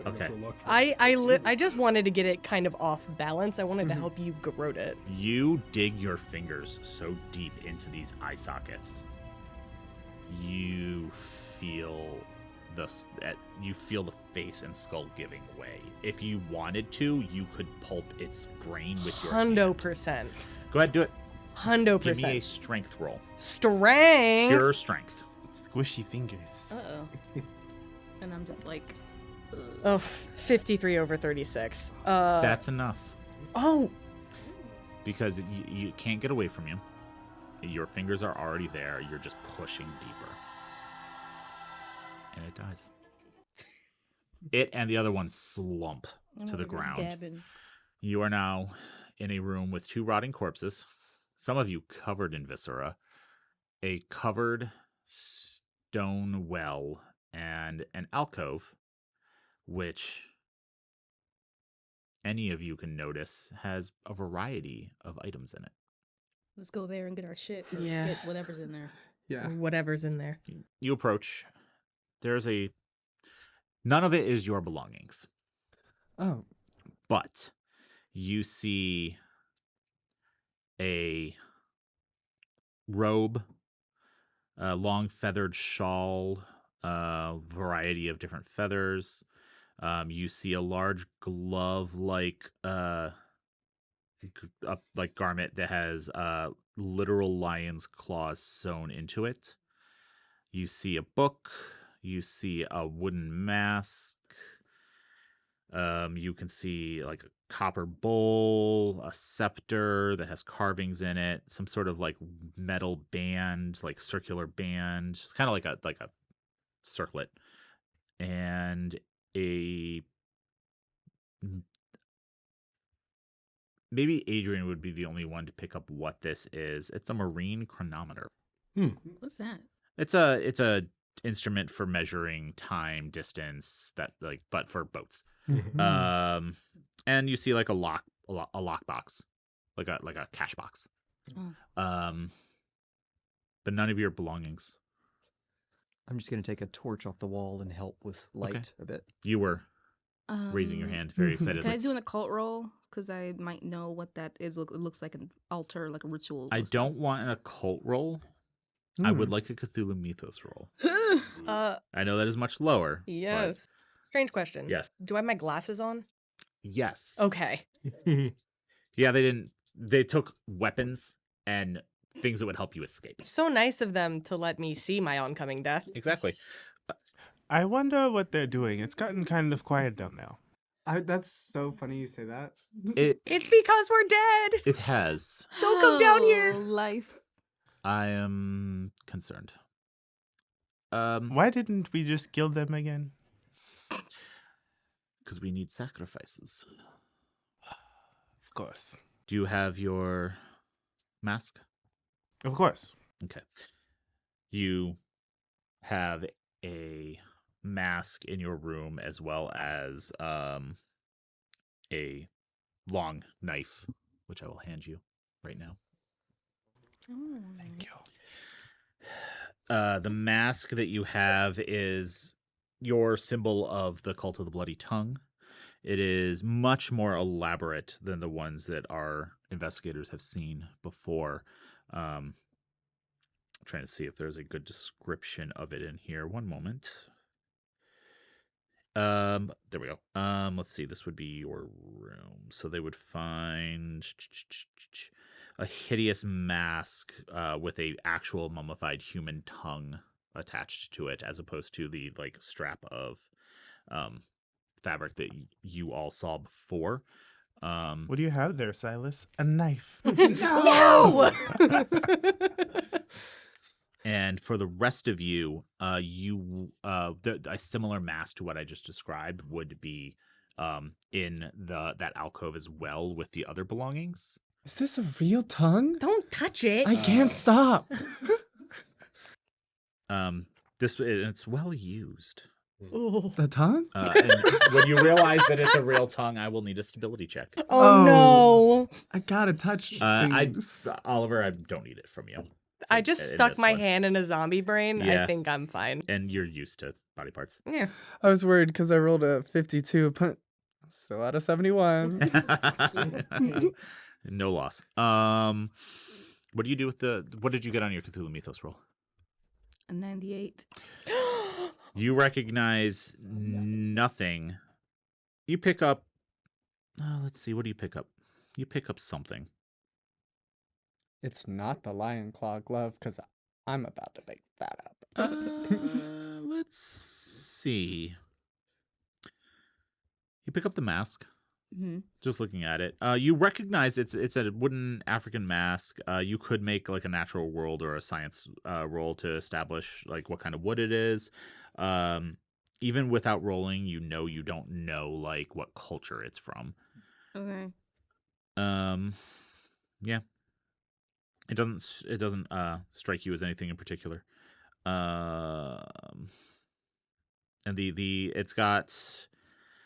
Okay. I just wanted to get it kind of off balance. I wanted to help you garrote it. You dig your fingers so deep into these eye sockets. You feel the face and skull giving way. If you wanted to, you could pulp its brain with your hand. 100%. Go ahead, do it. 100%. Give me a strength roll. Strength. Pure strength. Squishy fingers. Uh-oh. And I'm just like... Oh, 53 over 36. That's enough. Oh, Because you can't get away from you. Your fingers are already there. You're just pushing deeper. And it dies. It and the other one slump to the ground. Dabbing. You are now in a room with 2 rotting corpses, some of you covered in viscera, a covered stone well, and an alcove, which any of you can notice has a variety of items in it. Let's go there and get our shit. Or Yeah. Get whatever's in there. Yeah. whatever's in there. You approach. None of it is your belongings, Oh. but you see a robe, a long feathered shawl, a variety of different feathers. You see a large glove-like garment that has literal lion's claws sewn into it. You see a book. You see a wooden mask. You can see like a copper bowl, a scepter that has carvings in it, some sort of like metal band, like circular band, kind of like a circlet, and maybe Adrian would be the only one to pick up what this is. It's a marine chronometer. What's that? It's a instrument for measuring time, distance, but for boats. And you see like a lock box, like a cash box. Oh. But none of your belongings. I'm just going to take a torch off the wall and help with light a bit. You were raising your hand very excitedly. Can I do an occult roll? Because I might know what that is. It looks like an altar, like a ritual. I don't want an occult roll. I would like a Cthulhu Mythos roll. I know that is much lower. but Yes. Strange question. Yes. Do I have my glasses on? Yes. Okay. Yeah, they took weapons and things that would help you escape. So nice of them to let me see my oncoming death. Exactly. I wonder what they're doing. It's gotten kind of quiet down there. That's so funny you say that. It's because we're dead. It has. Don't come down here. Life. I am concerned. Why didn't we just kill them again? Because we need sacrifices. Of course. Do you have your mask? Of course. Okay. You have a mask in your room as well as a long knife, which I will hand you right now. Oh. Thank you. The mask that you have is your symbol of the Cult of the Bloody Tongue. It is much more elaborate than the ones that our investigators have seen before. Trying to see if there's a good description of it in here. One moment. There we go. Let's see. This would be your room. So they would find a hideous mask with a actual mummified human tongue attached to it, as opposed to the like strap of fabric that you all saw before. What do you have there, Silas? A knife. No! And for the rest of you, a similar mask to what I just described would be in that alcove as well with the other belongings. Is this a real tongue? Don't touch it. I can't stop. It's well used. Ooh. The tongue? And when you realize that it's a real tongue, I will need a stability check. Oh, no. I gotta touch things. Oliver, I don't need it from you. I just in stuck this my one. hand in a zombie brain. Yeah. I think I'm fine. And you're used to body parts. Yeah. I was worried because I rolled a 52, but I'm still out of 71. No loss. What do you do with what did you get on your Cthulhu Mythos roll? A 98. You recognize nothing. You pick up. Let's see. What do you pick up? You pick up something. It's not the lion claw glove because I'm about to make that up. Let's see. You pick up the mask. Mm-hmm. Just looking at it, you recognize it's a wooden African mask. You could make like a natural world or a science roll to establish like what kind of wood it is. Even without rolling, you don't know like what culture it's from. Okay. Yeah. It doesn't strike you as anything in particular. And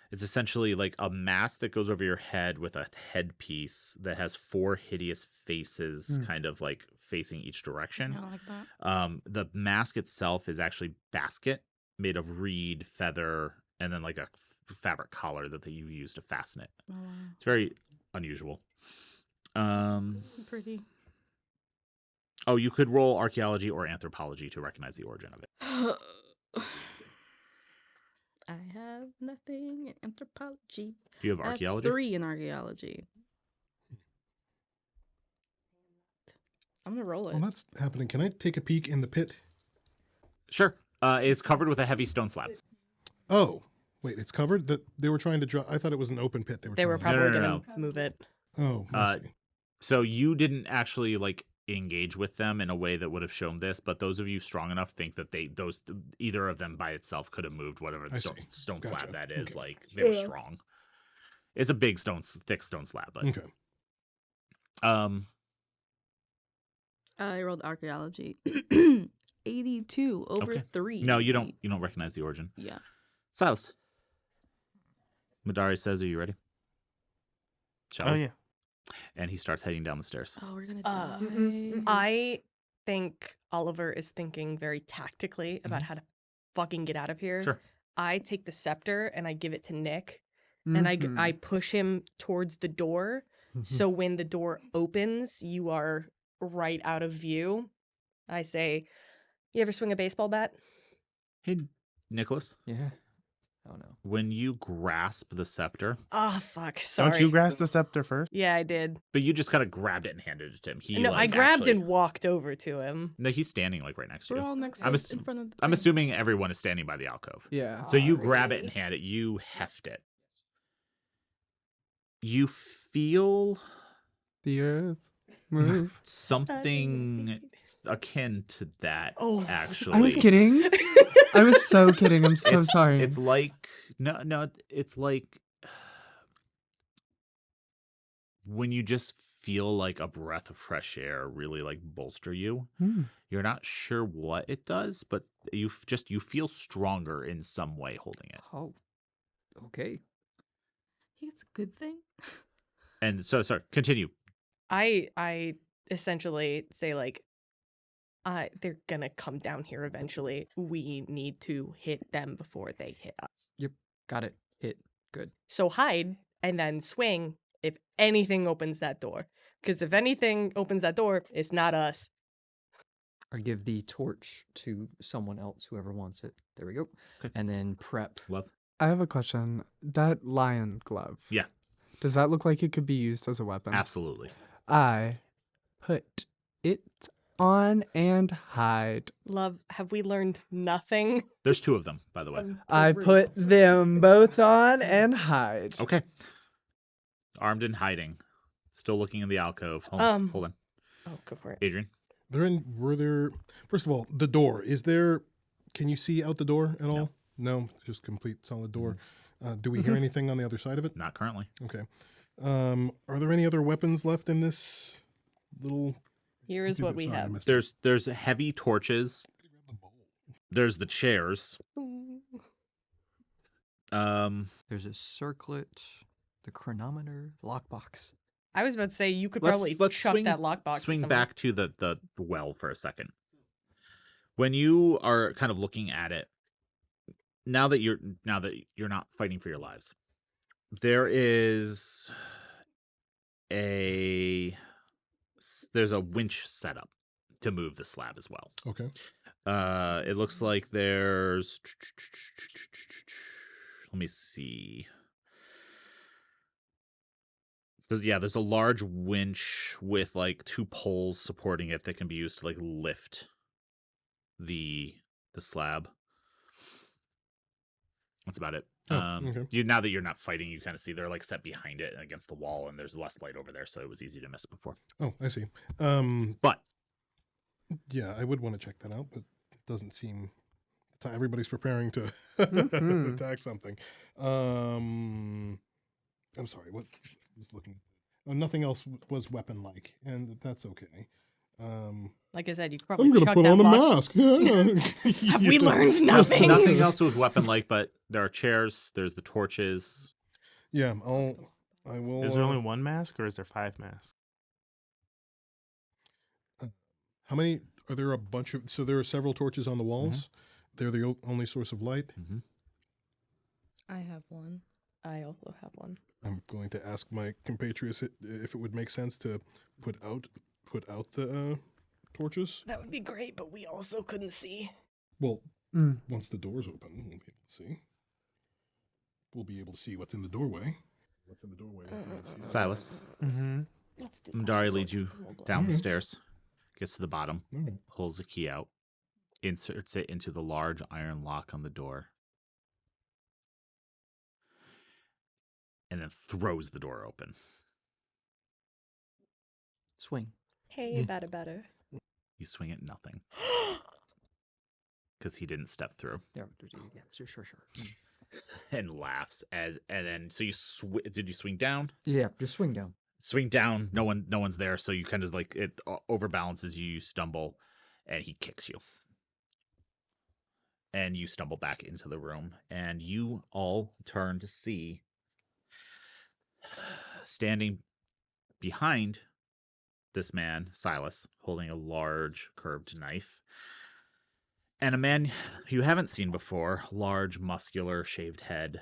it's essentially like a mask that goes over your head with a headpiece that has 4 hideous faces kind of like facing each direction. I like that. The mask itself is actually basket made of reed, feather, and then like a fabric collar that you use to fasten it. Oh, wow. It's very unusual. Pretty. Oh, you could roll archaeology or anthropology to recognize the origin of it. I have nothing in anthropology. Do you have I have archaeology? 3 in archaeology. I'm gonna roll it. Well, that's happening. Can I take a peek in the pit? Sure. It's covered with a heavy stone slab. Oh, wait, it's covered? That they were trying to draw. I thought it was an open pit. They were trying to- probably No. going to move it. Oh, I see. So you didn't actually like engage with them in a way that would have shown this, but those of you strong enough think that either of them by itself could have moved whatever the I stone see. Gotcha. slab that is. Okay. Like they were strong. It's a big thick stone slab, but Okay. I rolled archaeology. 82 over Okay. 3. No, you don't recognize the origin. Yeah. Silas. Madari says, "Are you ready?" Shall Oh, we? yeah. And he starts heading down the stairs. Oh, we're gonna Uh, die. I think Oliver is thinking very tactically about how to fucking get out of here. Sure. I take the scepter and I give it to Nick, and I push him towards the door. So when the door opens, you are right out of view. I say, "You ever swing a baseball bat?" Hey, Nicholas. Yeah. Oh no. When you grasp the scepter, Oh fuck! Sorry. Don't you grasp the scepter first? Yeah, I did. but you just kind of grabbed it and handed it to him. No, I like, grabbed actually- and walked over to him. No, he's standing like right next to We're you. all next I'm to ass- in front of the I'm thing. assuming everyone is standing by the alcove. Yeah. So you grab it and hand it. You heft it. You feel The earth. Move. Something akin to that, Oh. actually. I was kidding. I was so kidding. I'm so sorry. It's like no, it's like when you just feel like a breath of fresh air really like bolster you. Hmm. You're not sure what it does, but you feel stronger in some way holding it. Oh, okay. It's a good thing. And so sorry, continue. I essentially say like, they're gonna come down here eventually. We need to hit them before they hit us. Yep. Got it. Hit. Good. So hide and then swing if anything opens that door. Because if anything opens that door, it's not us. I give the torch to someone else, whoever wants it. There we go. Okay. And then prep. Love. I have a question. That lion glove. Yeah. Does that look like it could be used as a weapon? Absolutely. I put it on and hide. Love, have we learned nothing? There's 2 of them, by the way. I put them both on and hide. Okay. Armed and hiding. Still looking in the alcove. Hold on. Oh, go for it. Adrian. First of all, the door, can you see out the door at all? No, just complete solid door. Do we hear anything on the other side of it? Not currently. Okay. Are there any other weapons left in this little... Here is what we Sorry, I have. missed it. There's heavy torches. There's the chairs. There's a circlet, the chronometer, lockbox. I was about to say you could probably chuck that lockbox. Swing back to the well for a second. When you are kind of looking at it, now that you're not fighting for your lives, there's a winch set up to move the slab as well. Okay. It looks like there's, let me see. There's a large winch with like 2 poles supporting it that can be used to like lift the slab. That's about it. Okay. Now that you're not fighting, you kind of see they're like set behind it against the wall, and there's less light over there, so it was easy to miss before. Oh, I see. But yeah, I would want to check that out, but it doesn't seem everybody's preparing to attack something. I'm sorry. What I was looking? Oh, nothing else was weapon-like, and that's okay. Like I said, you could probably I'm gonna chuck put that on a lock- mask. Have we learned nothing? nothing else was weapon-like, but there are chairs. There's the torches. Yeah, I will. Is there only 1 mask or is there 5 masks? How many? Are there a bunch of? So there are several torches on the walls. They're the only source of light. Mm-hmm. I have one. I also have one. I'm going to ask my compatriots if it would make sense to put out the torches. That would be great, but we also couldn't see. Well, once the doors open, we'll be able to see. We'll be able to see what's in the doorway. What's in the doorway? Silas. Mm-hmm. Mdari leads you down the stairs, gets to the bottom, Okay. pulls a key out, inserts it into the large iron lock on the door, and then throws the door open. Swing. Hey, better. You swing at nothing because he didn't step through, Yeah, sure. and laughs and then so you did you swing down? Yeah, just swing down. Swing down. No one's there, so you kind of like it overbalances you. You stumble, and he kicks you, and you stumble back into the room, and you all turn to see standing behind this man, Silas, holding a large curved knife, and a man you haven't seen before, large, muscular, shaved head,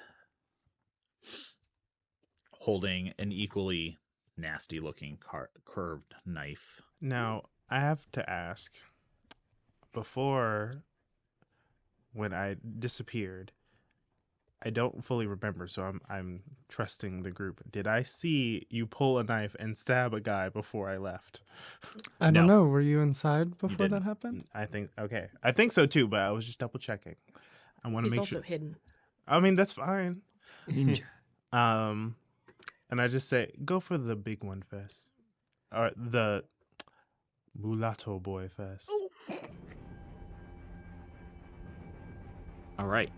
holding an equally nasty-looking curved knife. Now, I have to ask, before, when I disappeared, I don't fully remember, so I'm trusting the group. Did I see you pull a knife and stab a guy before I left? I don't No. know. Were you inside before that didn't. happened? I think so too, but I was just double checking. I want to He's make also sure. hidden. I mean, that's fine. Ninja. And I just say, go for the big one first. The mulatto boy first. All right.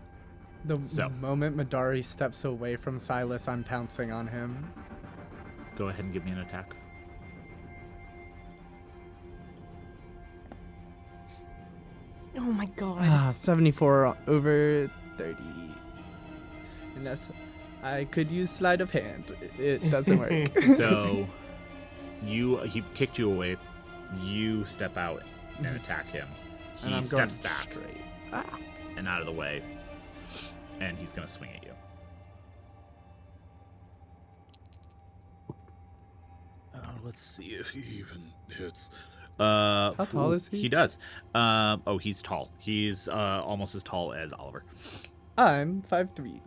The So. moment Madari steps away from Silas, I'm pouncing on him. Go ahead and give me an attack. Oh my god. 74 over 30. Unless I could use sleight of hand. It doesn't work. So he kicked you away. You step out and attack him. And He I'm steps going back straight. and out of the way, and he's gonna swing at you. Let's see if he even hits. How tall is he? He does. He's tall. He's almost as tall as Oliver. I'm 5'3".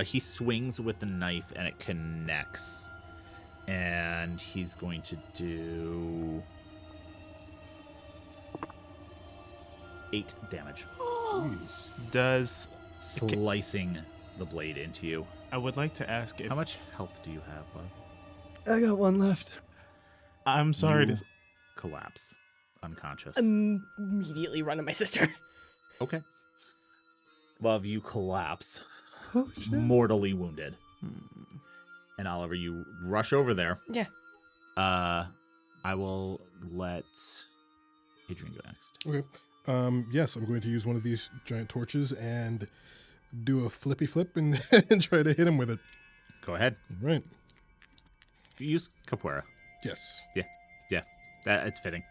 He swings with the knife and it connects. And he's going to do 8 damage. Does Slicing the blade into you. I would like to ask if How much health do you have, Love? I got one left. I'm sorry You to collapse. Unconscious. Immediately run to my sister. Okay. Love, you collapse. Oh, shit. Mortally wounded. And Oliver, you rush over there. Yeah. I will let Adrian go next. Okay. Yes, I'm going to use one of these giant torches and do a flippy flip and, and try to hit him with it. Go ahead. Right. Use capoeira. Yes. Yeah. It's fitting.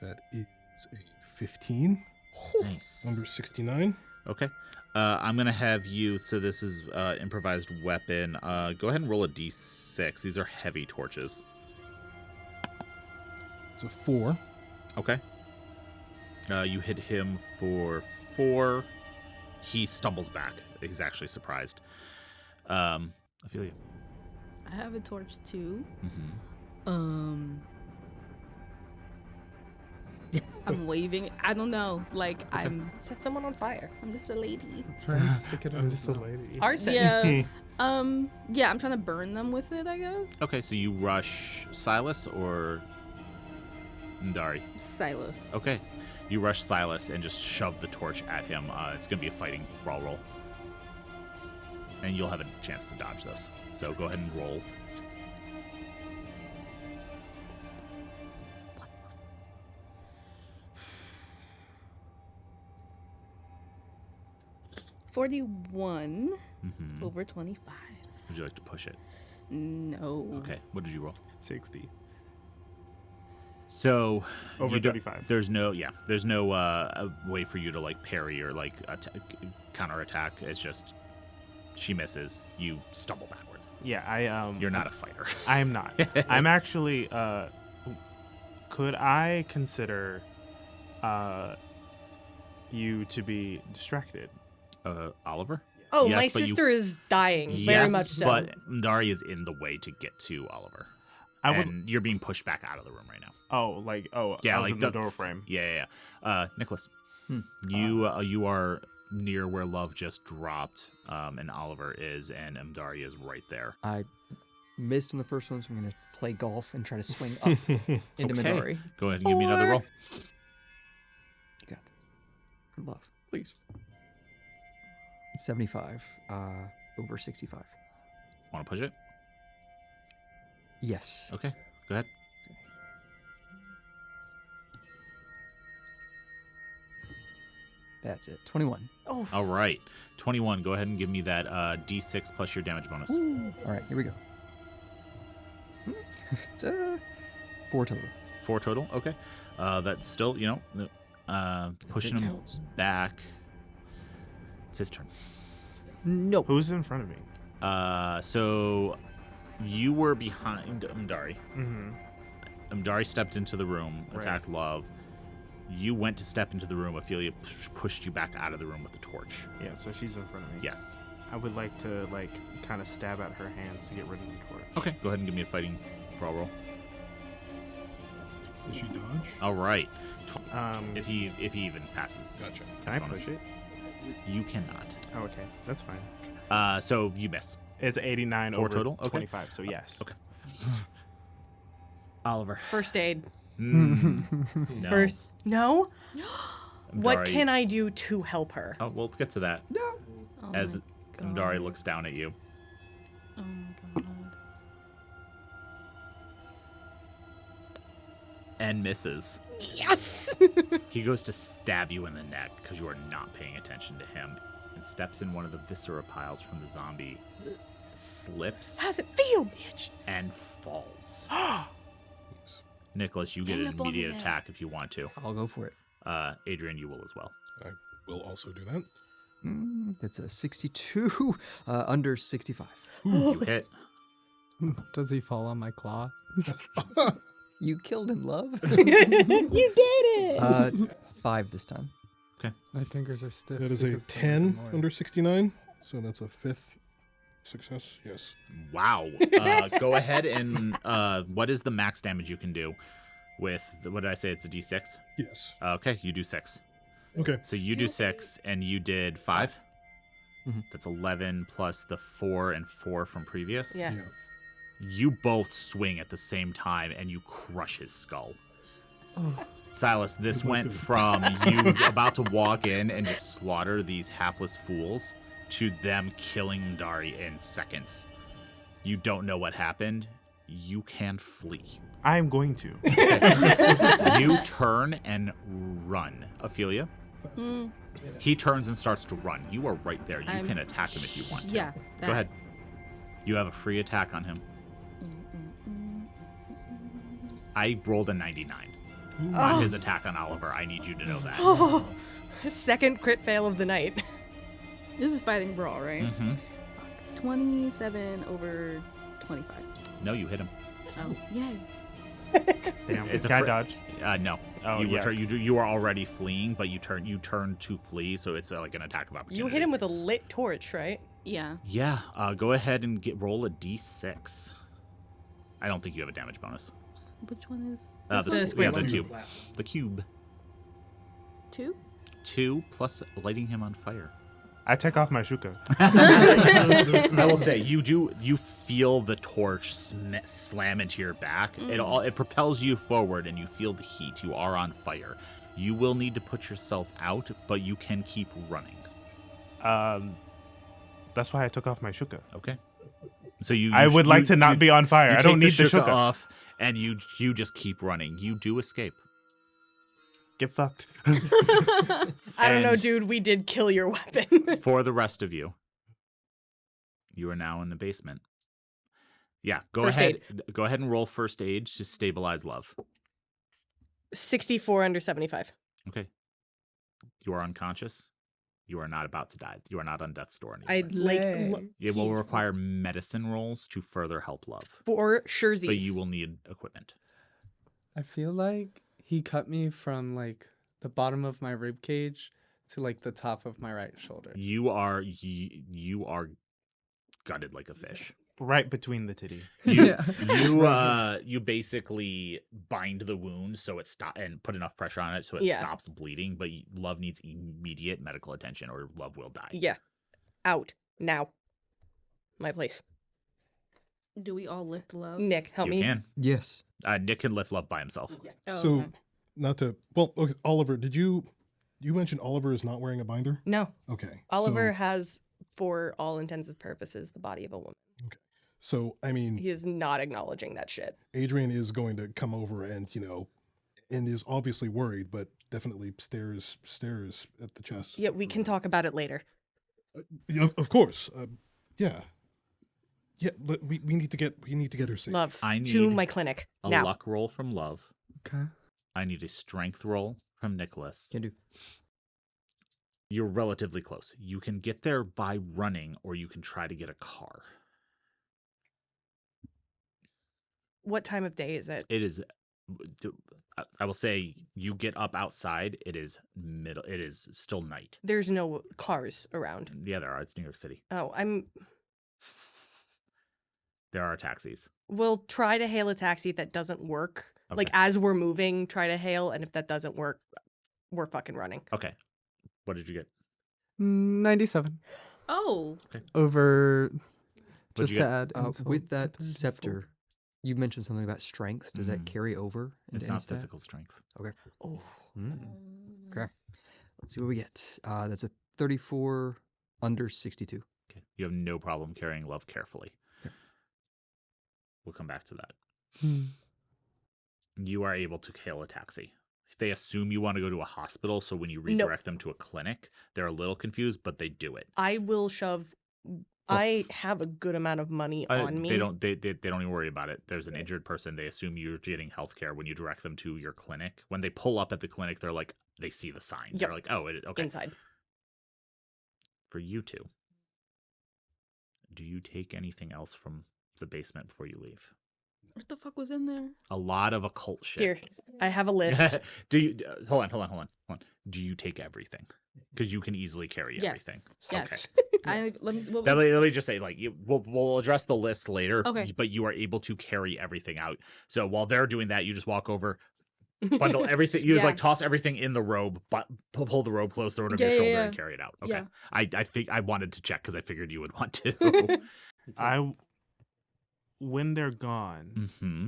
That is a 15 Nice. under 69. Okay. I'm going to have you, so this is improvised weapon. Go ahead and roll a d6. These are heavy torches. It's a 4. Okay. You hit him for 4. He stumbles back. He's actually surprised. I feel you. I have a torch too. Mm-hmm. I'm waving. I don't know. Like I'm Set someone on fire. just a lady. Try and stick it I'm on just a lady. Arson. Yeah. Yeah, I'm trying to burn them with it, I guess. Okay, so you rush Silas or Ndari? Silas. Okay. You rush Silas and just shove the torch at him. It's going to be a fighting brawl roll. And you'll have a chance to dodge this. So go ahead and roll. $41 Mm-hmm. over 25. Would you like to push it? No. Okay. What did you roll? 60 So over you don't- 35. There's no a way for you to like parry or like counterattack. It's just she misses. You stumble backwards. Yeah, I You're not a fighter. I'm not. I'm actually. Could I consider you to be distracted? Oliver? Oh, Yes, my but you- sister is dying. Very Yes, much so. but Ndari is in the way to get to Oliver. I would. And you're being pushed back out of the room right now. Yeah, I was like in the door frame. Yeah. Nicholas, Hmm. you are near where Love just dropped, and Oliver is, and Mdari is right there. I missed in the first one, so I'm going to play golf and try to swing up into Midori. Go ahead and give me another roll. God. For love, please. 75 over 65. Want to push it? Yes. Okay, go ahead. That's it. 21. Oh, All right, 21. Go ahead and give me that D6 plus your damage bonus. All right, here we go. It's 4 total. 4 total. Okay, that's still pushing It him counts. back. It's his turn. Nope. Who's in front of me? So you were behind Mdari. Mm-hmm. Mdari stepped into the room, Right. attacked Love. You went to step into the room. Ophelia pushed you back out of the room with the torch. Yeah, so she's in front of me. Yes. I would like to kind of stab at her hands to get rid of the torch. Okay. Go ahead and give me a fighting brawl roll. Does she dodge? All right. If If he even passes. Gotcha. can I bonus. push it? You cannot. Oh, okay, that's fine. So you miss. It's 89 4 over total? Okay. 25, so yes. Okay. Oliver. First aid. No. First. No? What Mdari- can I do to help her? Oh, we'll get to that. Oh As my God. Mdari looks down at you. Oh my God. And misses. Yes! He goes to stab you in the neck because you are not paying attention to him and steps in one of the viscera piles from the zombie, slips, How's it feel, bitch? and falls. Nicholas, you get Hang an up on his immediate ass. attack if you want to. I'll go for it. Adrian, you will as well. I will also do that. That's a 62 under 65. You hit. Does he fall on my claw? You killed him, love. You did it! 5 this time. My fingers are stiff. That is a because there 10 was more. under 69. So that's a 5th success. Yes. Wow. Go ahead and what is the max damage you can do with, what did I say? It's a d6? Yes. Okay, you do 6. Okay. So you do 6, and you did 5? Mhm. That's 11 plus the 4 and 4 from previous. Yeah. You both swing at the same time, and you crush his skull. Silas, this went from you about to walk in and just slaughter these hapless fools to them killing Mdari in seconds. You don't know what happened. You can flee. I'm going to. You turn and run. Ophelia? He turns and starts to run. You are right there. You I'm- can attack him if you want to. Yeah. Go ahead. You have a free attack on him. I rolled a 99 on his attack on Oliver. I need you to know that. Oh, second crit fail of the night. This is fighting brawl, right? Mm-hmm. 27 over 25. No, you hit him. Oh, yay. Damn. It's a Can I fr- dodge? No. Oh, you yeah. return. You are already fleeing, but you turn to flee, so it's like an attack of opportunity. You hit him with a lit torch, right? Yeah. Yeah. Go ahead and roll a d6. I don't think you have a damage bonus. Which one is The square the one. cube. The cube. 2? 2 plus lighting him on fire. I take off my shuka. I will say you feel the torch slam into your back. It propels you forward and you feel the heat. You are on fire. You will need to put yourself out, but you can keep running. That's why I took off my shuka. Okay. So I would like to not be on fire. you I don't take need the shuka shuka. off, and you just keep running. You do escape. Get fucked. I don't know, And- dude. We did kill your weapon. For the rest of you, you are now in the basement. Yeah, go First ahead. Go ahead and roll first aid to stabilize love. 64 under 75. Okay. You are unconscious. You are not about to die. You are not on death's door anymore. I like It will require medicine rolls to further help love, for sure. but you will need equipment. I feel like he cut me from like the bottom of my rib cage to like the top of my right shoulder. You are gutted like a fish. Right between the titty. You basically bind the wound so it and put enough pressure on it so it Yeah. stops bleeding. But love needs immediate medical attention, or love will die. Yeah. Out. Now. My place. Do we all lift love? Nick, help You me. can. Yes. Nick can lift love by himself. Oh, So, okay. not to. Well, okay, Oliver, did you mentioned Oliver is not wearing a binder? No. Okay. Oliver So, has, for all intents and purposes, the body of a woman. so I mean, He is not acknowledging that shit. Adrian is going to come over and and is obviously worried, but definitely stares at the chest. Yeah, we can talk about it later. Yeah, of course. Yeah. Yeah. We need to get her safe. Love. I to need my clinic. A now. luck roll from love. Okay. I need a strength roll from Nicholas. Can do. You're relatively close. You can get there by running, or you can try to get a car. What time of day is it? It is. I will say you get up outside. It is middle. It is still night. There's no cars around. Yeah, there are. It's New York City. Oh, There are taxis. we'll try to hail a taxi if that doesn't work. Like Okay. as we're moving, try to hail, and if that doesn't work, we're fucking running. Okay. What did you get? 97 Oh. over What'd Just you to get? add insult With to that 34. scepter, you mentioned something about strength. Does that carry over into It's any not stat? physical strength. Okay. Oh, Okay. Let's see what we get. That's a 34 under 62. Okay. You have no problem carrying love carefully. Okay. We'll come back to that. Hmm. You are able to hail a taxi. They assume you want to go to a hospital, so when you redirect them to a clinic, they're a little confused, but they do it. I will shove. I have a good amount of money on me. They don't even worry about it. There's an injured person. They assume you're getting health care when you direct them to your clinic. When they pull up at the clinic, they're like, they see the sign. Yep. They're like, oh, okay. Inside. For you two, do you take anything else from the basement before you leave? What the fuck was in there? A lot of occult shit. Here, I have a list. Do you hold on. Do you take everything? Because you can easily carry Yes. everything. Yes. Okay. Let me. What, Let me just say, like, we'll address the list later. Okay. But you are able to carry everything out. So while they're doing that, you just walk over, bundle everything. You Yeah. like toss everything in the robe, but pull the robe close, throw it over your shoulder, and carry it out. Okay. Yeah. I wanted to check because I figured you would want to. When they're gone, Mm-hmm.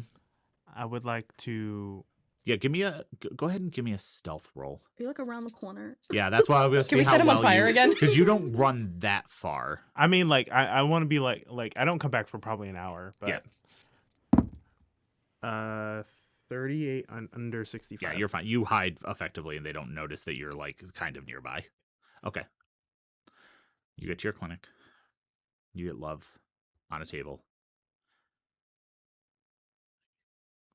I would like to. Yeah, go ahead and give me a stealth roll. Be like around the corner. Yeah, that's why I was Can see we how set him on well fire again? Because you don't run that far. I mean, like, I want to be like I don't come back for probably an hour, but 38 under 65. Yeah, you're fine. You hide effectively, and they don't notice that you're like kind of nearby. Okay. You get to your clinic. You get love on a table.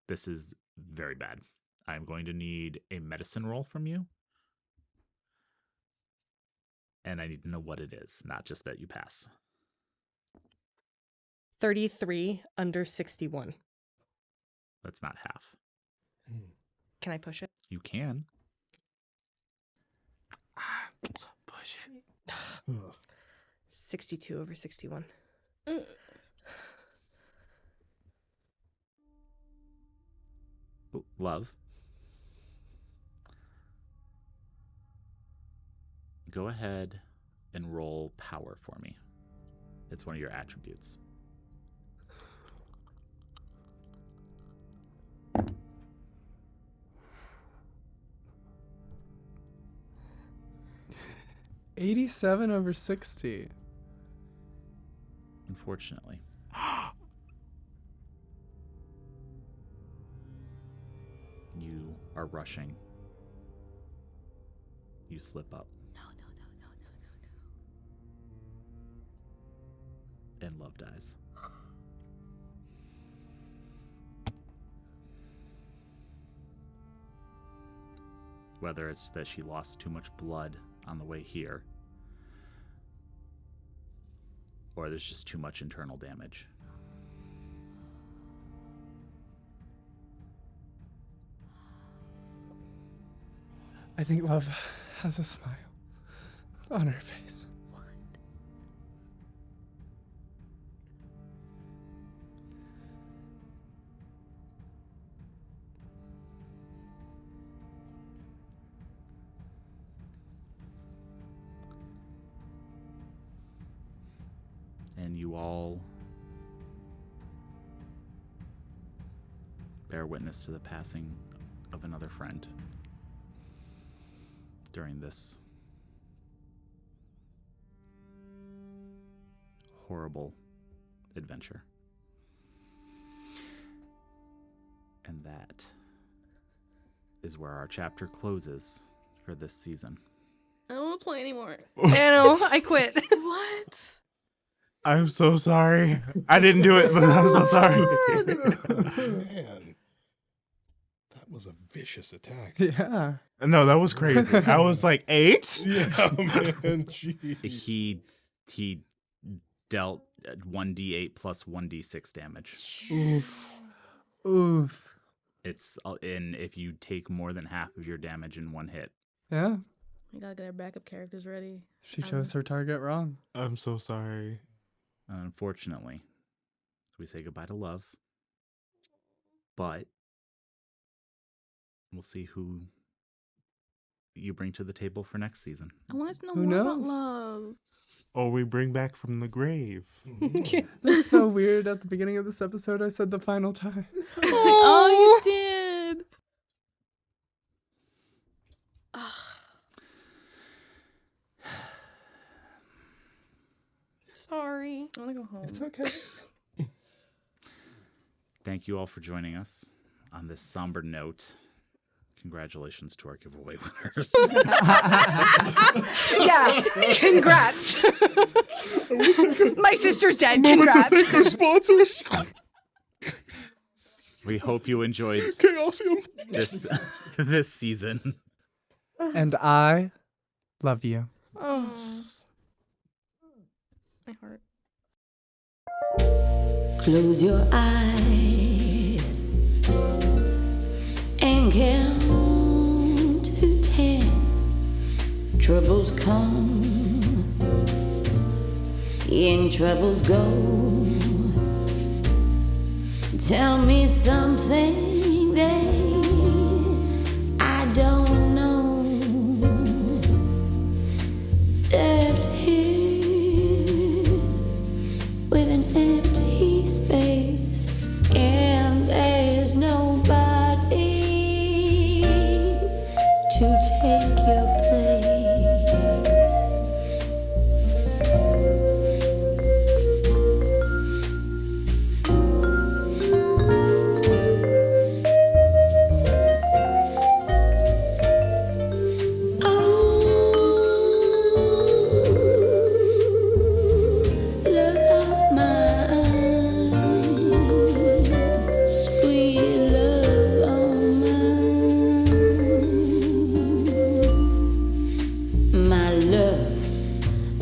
This is very bad. I'm going to need a medicine roll from you. And I need to know what it is, not just that you pass. 33 under 61. That's not half. Can I push it? You can. Push it. 62 over 61. Love. Go ahead and roll power for me. It's one of your attributes. $87 over 60. Unfortunately. You are rushing. You slip up. No. And love dies. Whether it's that she lost too much blood on the way here, or there's just too much internal damage. I think love has a smile on her face. And you all bear witness to the passing of another friend during this horrible adventure. And that is where our chapter closes for this season. I don't want to play anymore. I know, I quit. What? I'm so sorry. I didn't do it, but I'm so sorry. Man, that was a vicious attack. Yeah. No, that was crazy. I was like 8. Yeah, man, jeez. He dealt 1d8 plus 1d6 damage. Oof. It's in if you take more than half of your damage in one hit. Yeah. We gotta get our backup characters ready. She chose her target wrong. I'm so sorry. Unfortunately, we say goodbye to love. But we'll see who you bring to the table for next season. I want to know Who more about knows? love. or we bring back from the grave. That's so weird. At the beginning of this episode, I said the final time. Oh, you did. Sorry. I want to go home. It's okay. Thank you all for joining us on this somber note. Congratulations to our giveaway winners. Yeah, congrats. My sister's dead. Moment to Congrats. thank our sponsors. We hope you enjoyed Chaosium. this season. And I love you. Oh. My heart. Close your eyes and count to 10. Troubles come and troubles go. Tell me something that I don't know. Left here with an empty space, and there's nobody to take your place.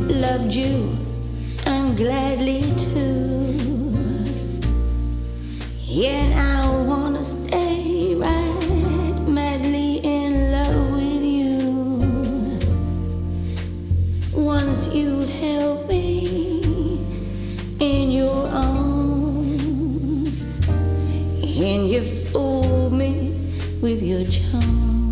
Loved you, and gladly too. And I wanna stay right madly in love with you. Once you held me in your arms, and you fooled me with your charm.